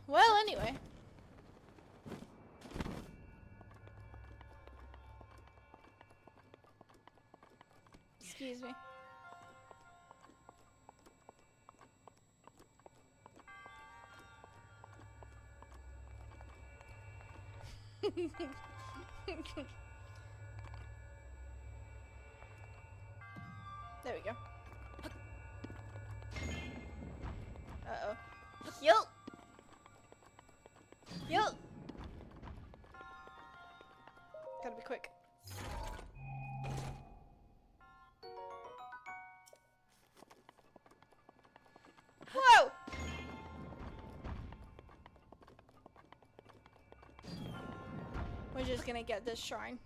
Well, anyway. Excuse me. There we go. Uh-oh. Yo! Yo! Gotta be quick. Whoa! We're just gonna get this shrine.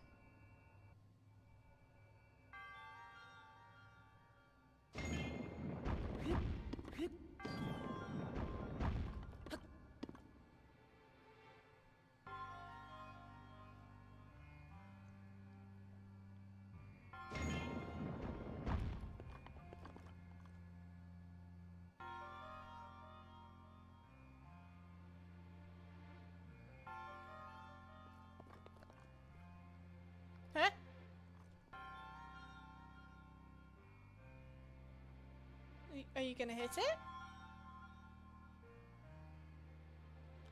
Are you gonna hit it?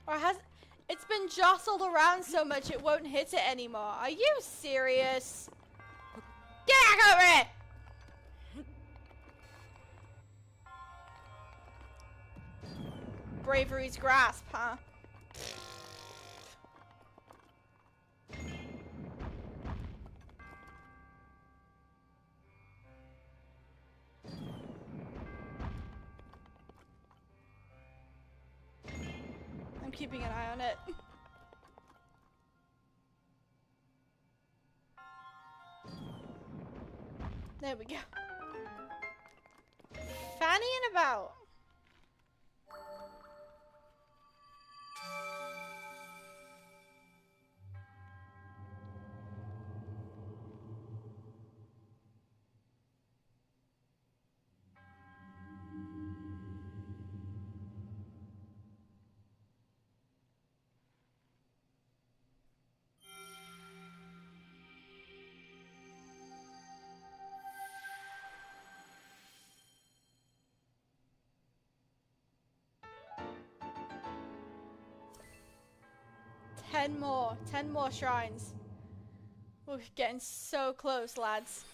Or has it's been jostled around so much it won't hit it anymore? Are you serious? Get back over it! Bravery's grasp, huh? I'm keeping an eye on it. There we go. Fannying about. Ten more shrines. We're getting so close, lads.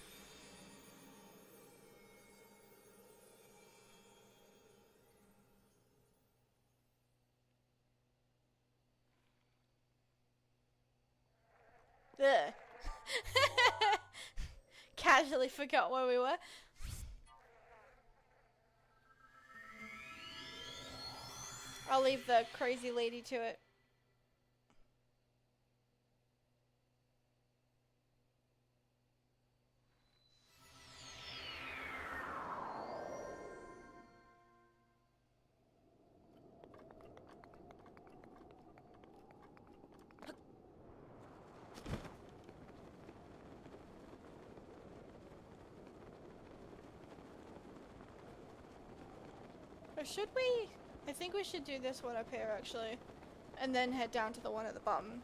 Ugh. Casually forgot where we were. I'll leave the crazy lady to it. Or should we? I think we should do this one up here actually. And then head down to the one at the bottom.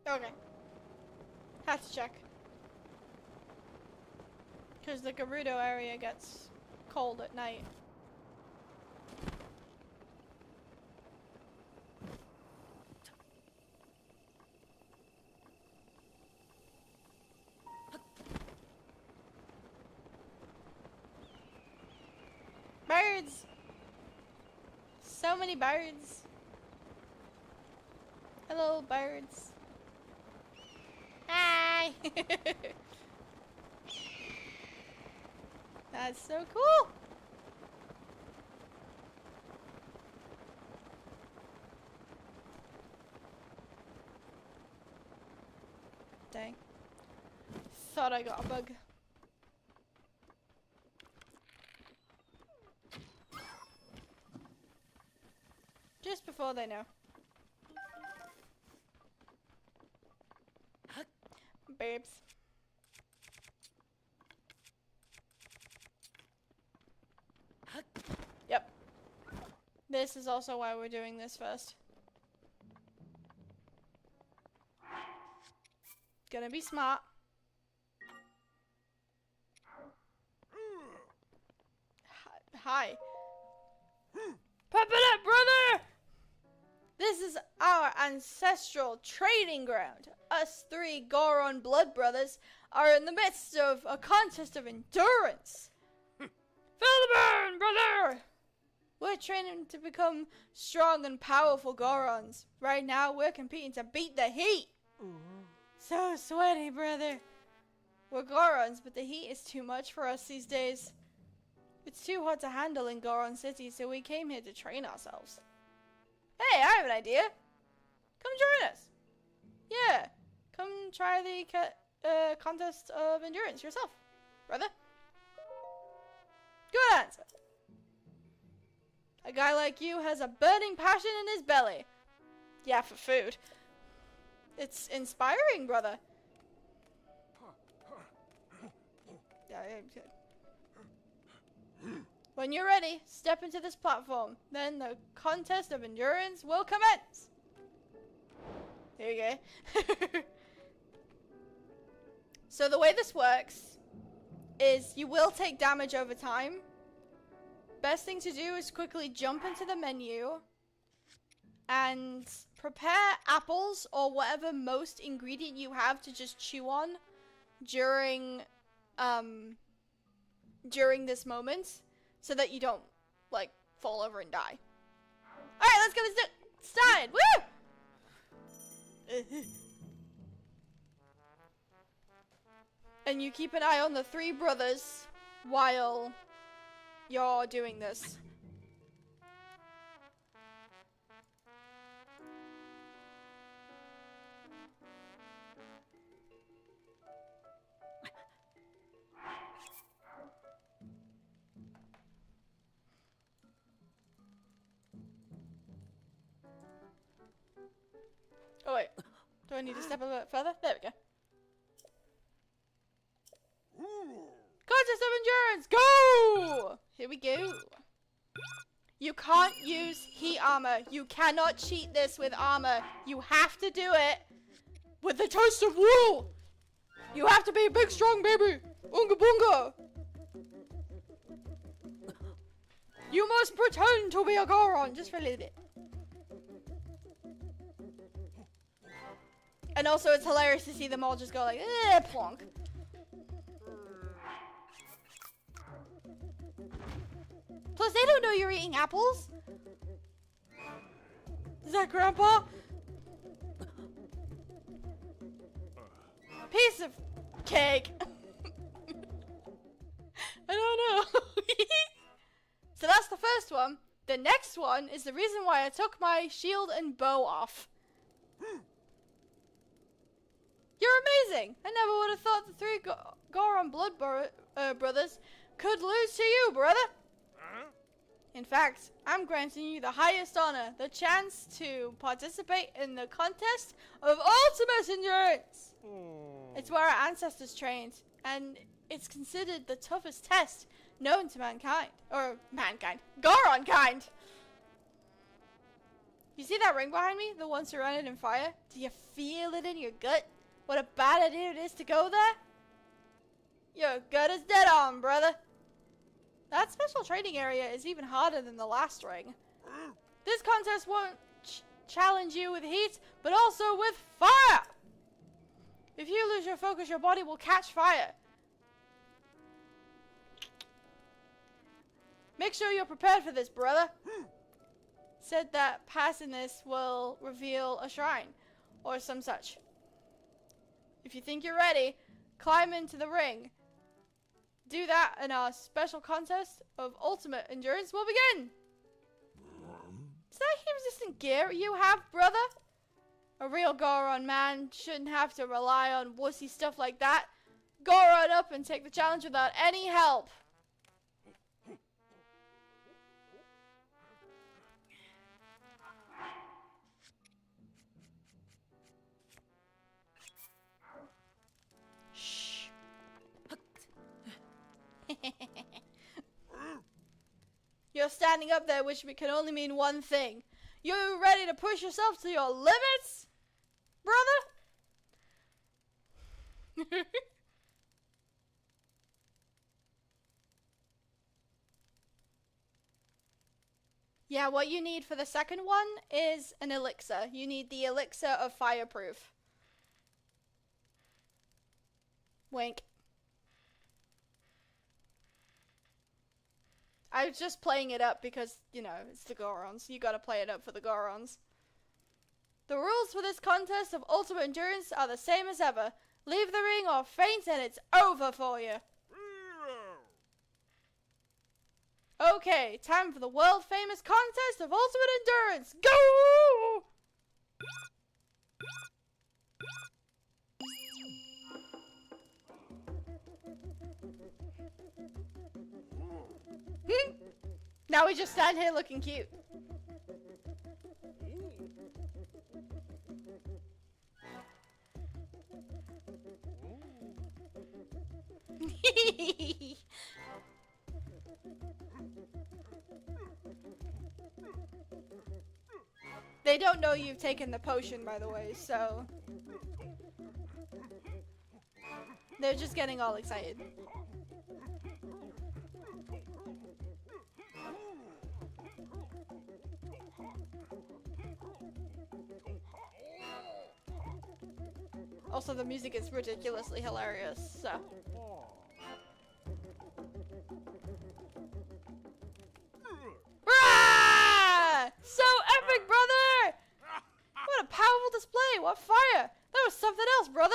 Okay. Have to check. Because the Gerudo area gets cold at night. Birds! So many birds. Hello, birds. Hi! That's so cool! Dang. Thought I got a bug. Just before they know. Babes. Yep. This is also why we're doing this first. Gonna be smart. Hi. Pep it up, brother! This is our ancestral trading ground. Us three Goron blood brothers are in the midst of a contest of endurance. Feel the burn, brother! We're training to become strong and powerful Gorons. Right now, we're competing to beat the heat. So sweaty, brother. We're Gorons, but the heat is too much for us these days. It's too hot to handle in Goron City, so we came here to train ourselves. Hey, I have an idea. Come join us. Yeah, come try the contest of endurance yourself, brother. Good answer. A guy like you has a burning passion in his belly. Yeah, for food. It's inspiring, brother. Yeah, When you're ready, step into this platform. Then the contest of endurance will commence. There you go. So the way this works is you will take damage over time. Best thing to do is quickly jump into the menu and prepare apples or whatever most ingredient you have to just chew on during this moment so that you don't like fall over and die. Alright, let's get this started! Woo! And you keep an eye on the three brothers while you're doing this. Oh wait, do I need to step a bit further? There we go. Contest of endurance, go! Here we go. You can't use heat armor. You cannot cheat this with armor. You have to do it with the taste of wool. You have to be a big strong baby. Unga bunga. You must pretend to be a Goron just for a little bit. And also it's hilarious to see them all just go like, plonk. Plus, they don't know you're eating apples. Is that Grandpa? Piece of cake. I don't know. So that's the first one. The next one is the reason why I took my shield and bow off. You're amazing. I never would have thought the three Goron blood brothers could lose to you, brother. In fact, I'm granting you the highest honor, the chance to participate in the contest of ultimate endurance. It's where our ancestors trained, and it's considered the toughest test known to mankind. Or mankind. Goron kind! You see that ring behind me? The one surrounded in fire? Do you feel it in your gut? What a bad idea it is to go there? Your gut is dead on, brother. That special training area is even harder than the last ring. This contest won't challenge you with heat, but also with fire! If you lose your focus, your body will catch fire. Make sure you're prepared for this, brother. Said that passing this will reveal a shrine, or some such. If you think you're ready, climb into the ring. Do that and our special contest of ultimate endurance will begin. Is that heat-resistant gear you have, brother? A real Goron man shouldn't have to rely on wussy stuff like that. Goron up and take the challenge without any help. You're standing up there, which can only mean one thing. You ready to push yourself to your limits, brother? Yeah, what you need for the second one is an elixir. You need the elixir of fireproof. Wink. I was just playing it up because, you know, it's the Gorons. You gotta play it up for the Gorons. The rules for this contest of ultimate endurance are the same as ever. Leave the ring or faint and it's over for you. Okay, time for the world famous contest of ultimate endurance. Go! Now we just stand here looking cute. They don't know you've taken the potion, by the way, so they're just getting all excited. Also, the music is ridiculously hilarious, so. Rah! So epic, brother! What a powerful display! What fire! That was something else, brother!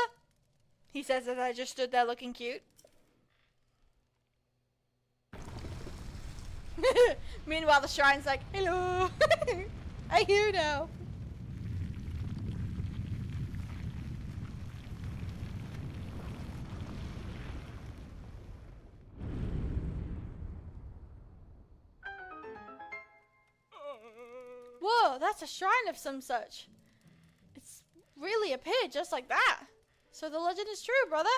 He says as I just stood there looking cute. Meanwhile, the shrine's like, hello! I hear now. Whoa, that's a shrine of some such. It's really appeared just like that. So the legend is true, brother.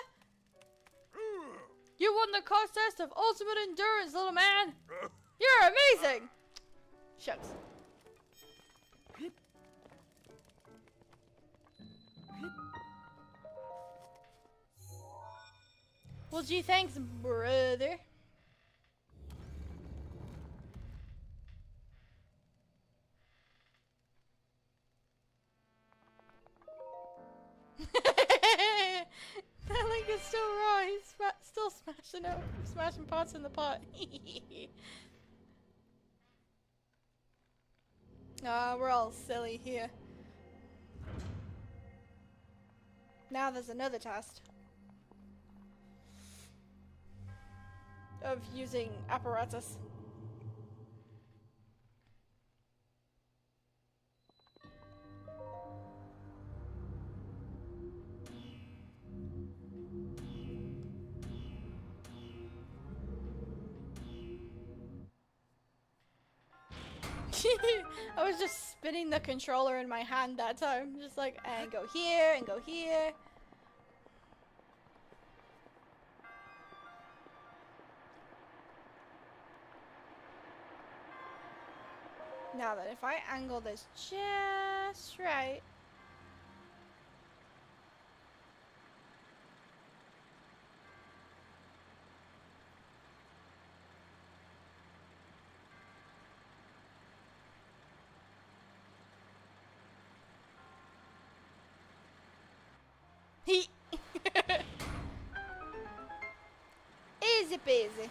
You won the contest of ultimate endurance, little man. You're amazing. Shucks. Well, gee, thanks, brother. That link is still raw. He's still smashing pots in the pot. We're all silly here. Now there's another test of using apparatus. I was just spinning the controller in my hand that time. Just like, and go here, and go here. Now then, if I angle this just right. Easy peasy.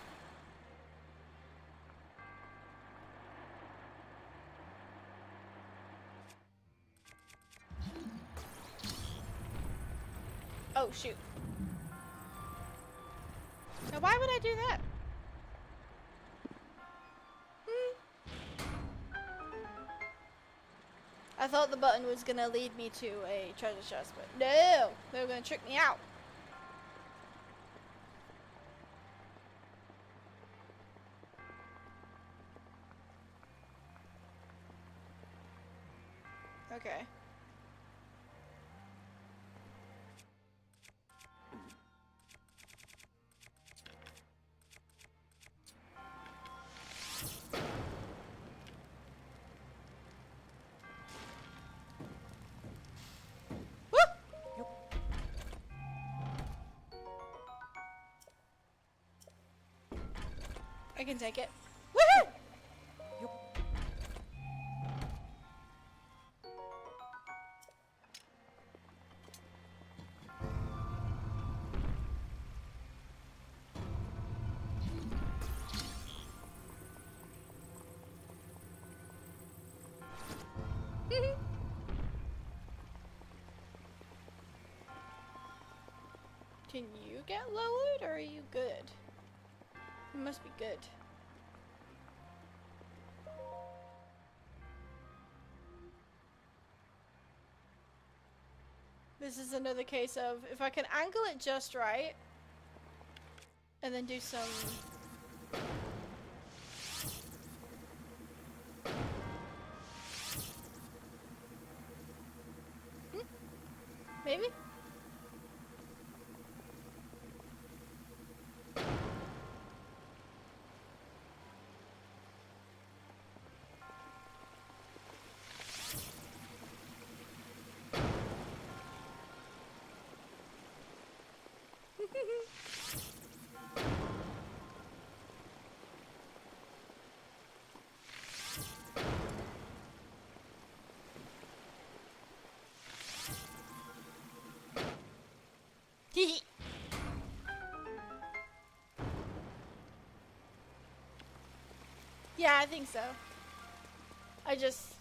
Oh shoot. Now why would I do that? I thought the button was gonna lead me to a treasure chest, but no! They were gonna trick me out. Okay. I can take it. Woohoo! Can you get lowered, or are you good? You must be good. This is another case of if I can angle it just right and then do some maybe? Yeah, I think so. I just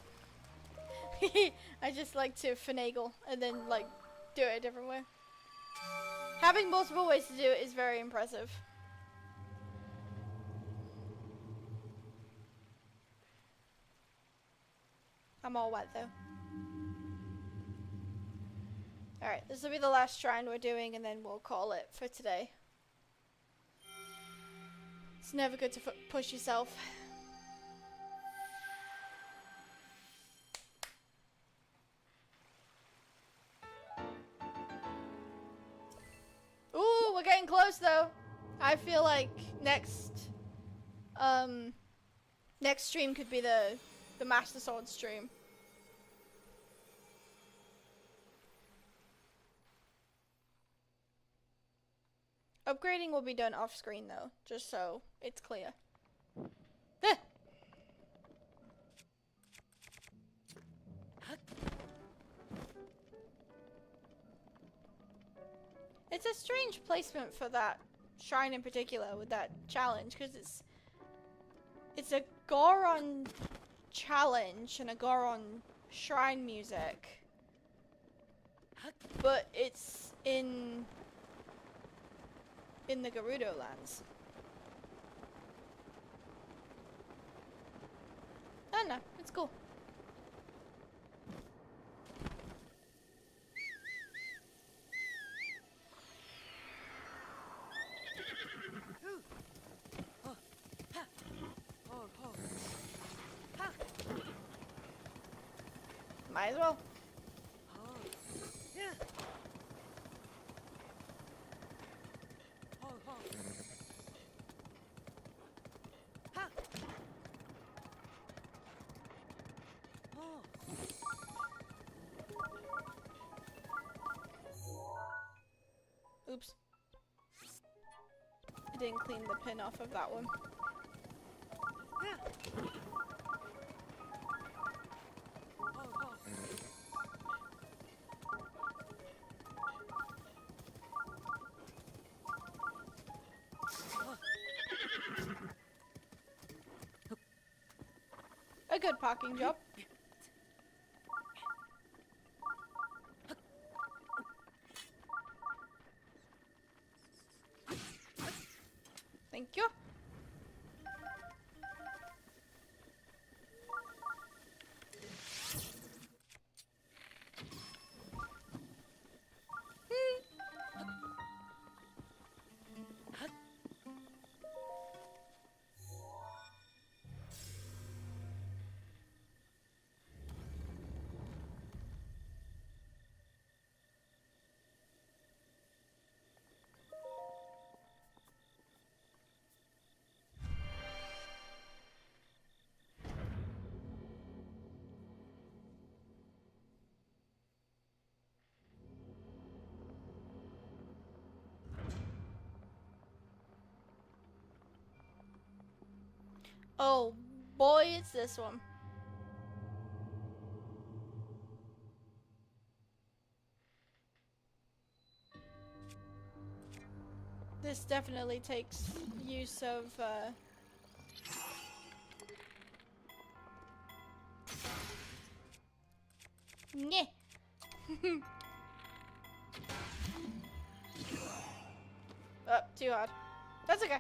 I just like to finagle and then like do it a different way. Having multiple ways to do it is very impressive. I'm all wet though. Alright, this will be the last shrine we're doing and then we'll call it for today. It's never good to push yourself. Ooh, we're getting close though. I feel like next stream could be the Master Sword stream. Upgrading will be done off screen though, just so it's clear. Ah! It's a strange placement for that shrine in particular with that challenge, because it's a Goron challenge and a Goron shrine music, but it's in the Gerudo lands. I don't know, it's cool. Might as well. Oops. I didn't clean the pin off of that one. A good parking job. Thank you. Oh boy, it's this one. This definitely takes use of Nyeh. Oh, too hard. That's okay.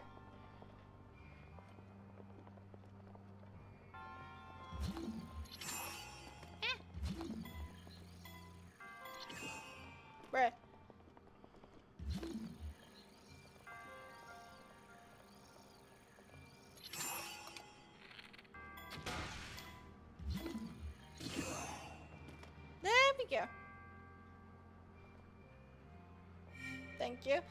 Bruh. There we go. Thank you.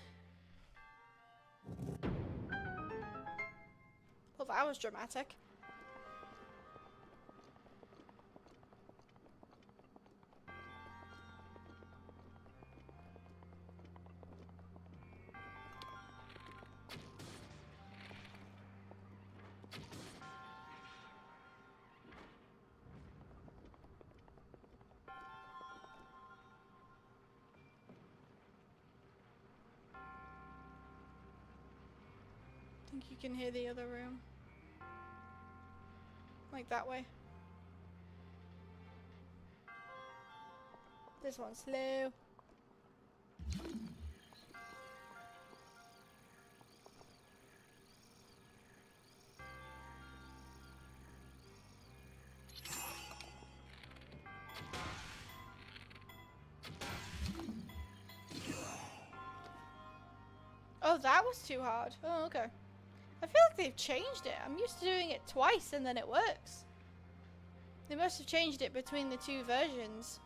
Well, that was dramatic. think you can hear the other room. Like that way. This one's slow. Oh, that was too hard. Oh, okay. I feel like they've changed it. I'm used to doing it twice and then it works. They must have changed it between the two versions.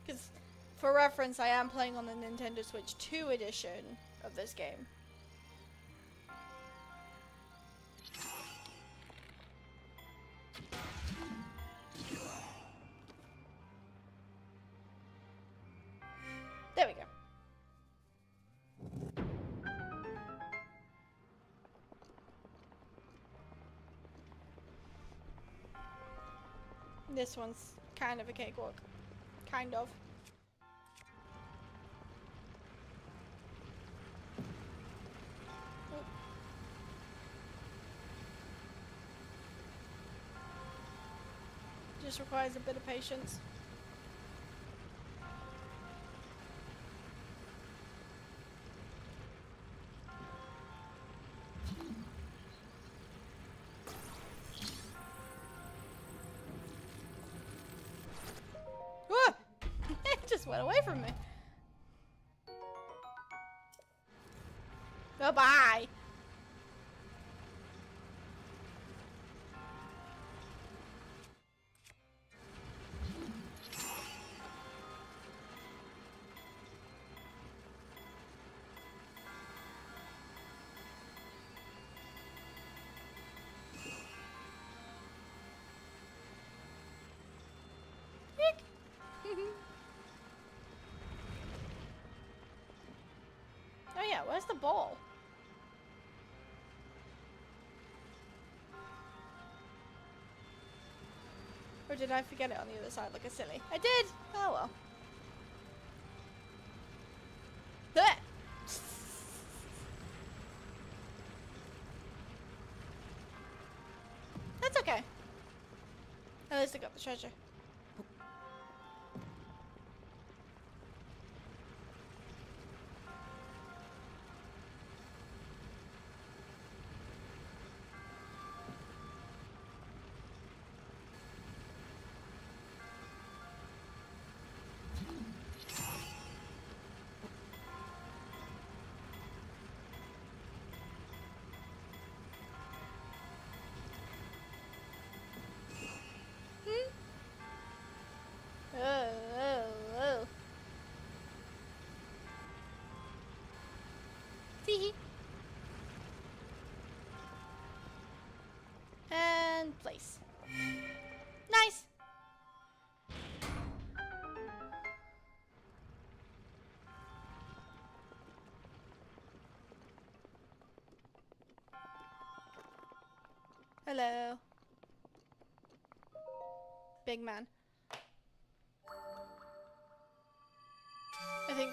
Because, for reference, I am playing on the Nintendo Switch 2 edition of this game. There we go. This one's kind of a cakewalk. Kind of. Oh. Just requires a bit of patience. Went away from me. Goodbye. Oh yeah, where's the ball? Or did I forget it on the other side like a silly? I did! Oh well. Blech. That's okay. At least I got the treasure. Oh. Tee. And place. Nice. Hello. Big man. I think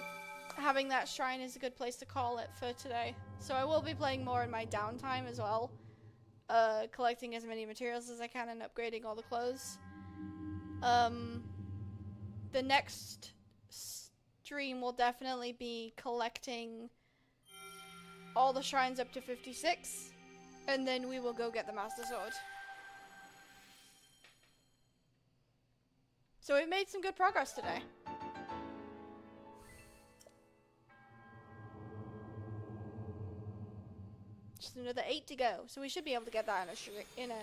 having that shrine is a good place to call it for today. So I will be playing more in my downtime as well. Collecting as many materials as I can and upgrading all the clothes. The next stream will definitely be collecting all the shrines up to 56. And then we will go get the Master Sword. So we've made some good progress today. Just another 8 to go, so we should be able to get that in a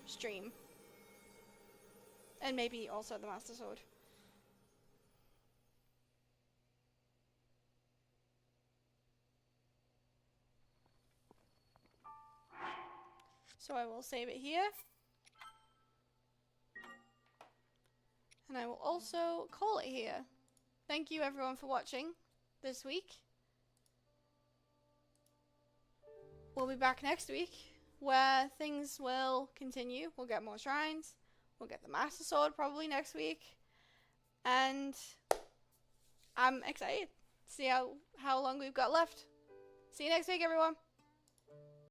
stream. And maybe also the Master Sword. So I will save it here. And I will also call it here. Thank you everyone for watching this week. We'll be back next week, where things will continue. We'll get more shrines. We'll get the Master Sword probably next week. And I'm excited to see how long we've got left. See you next week, everyone.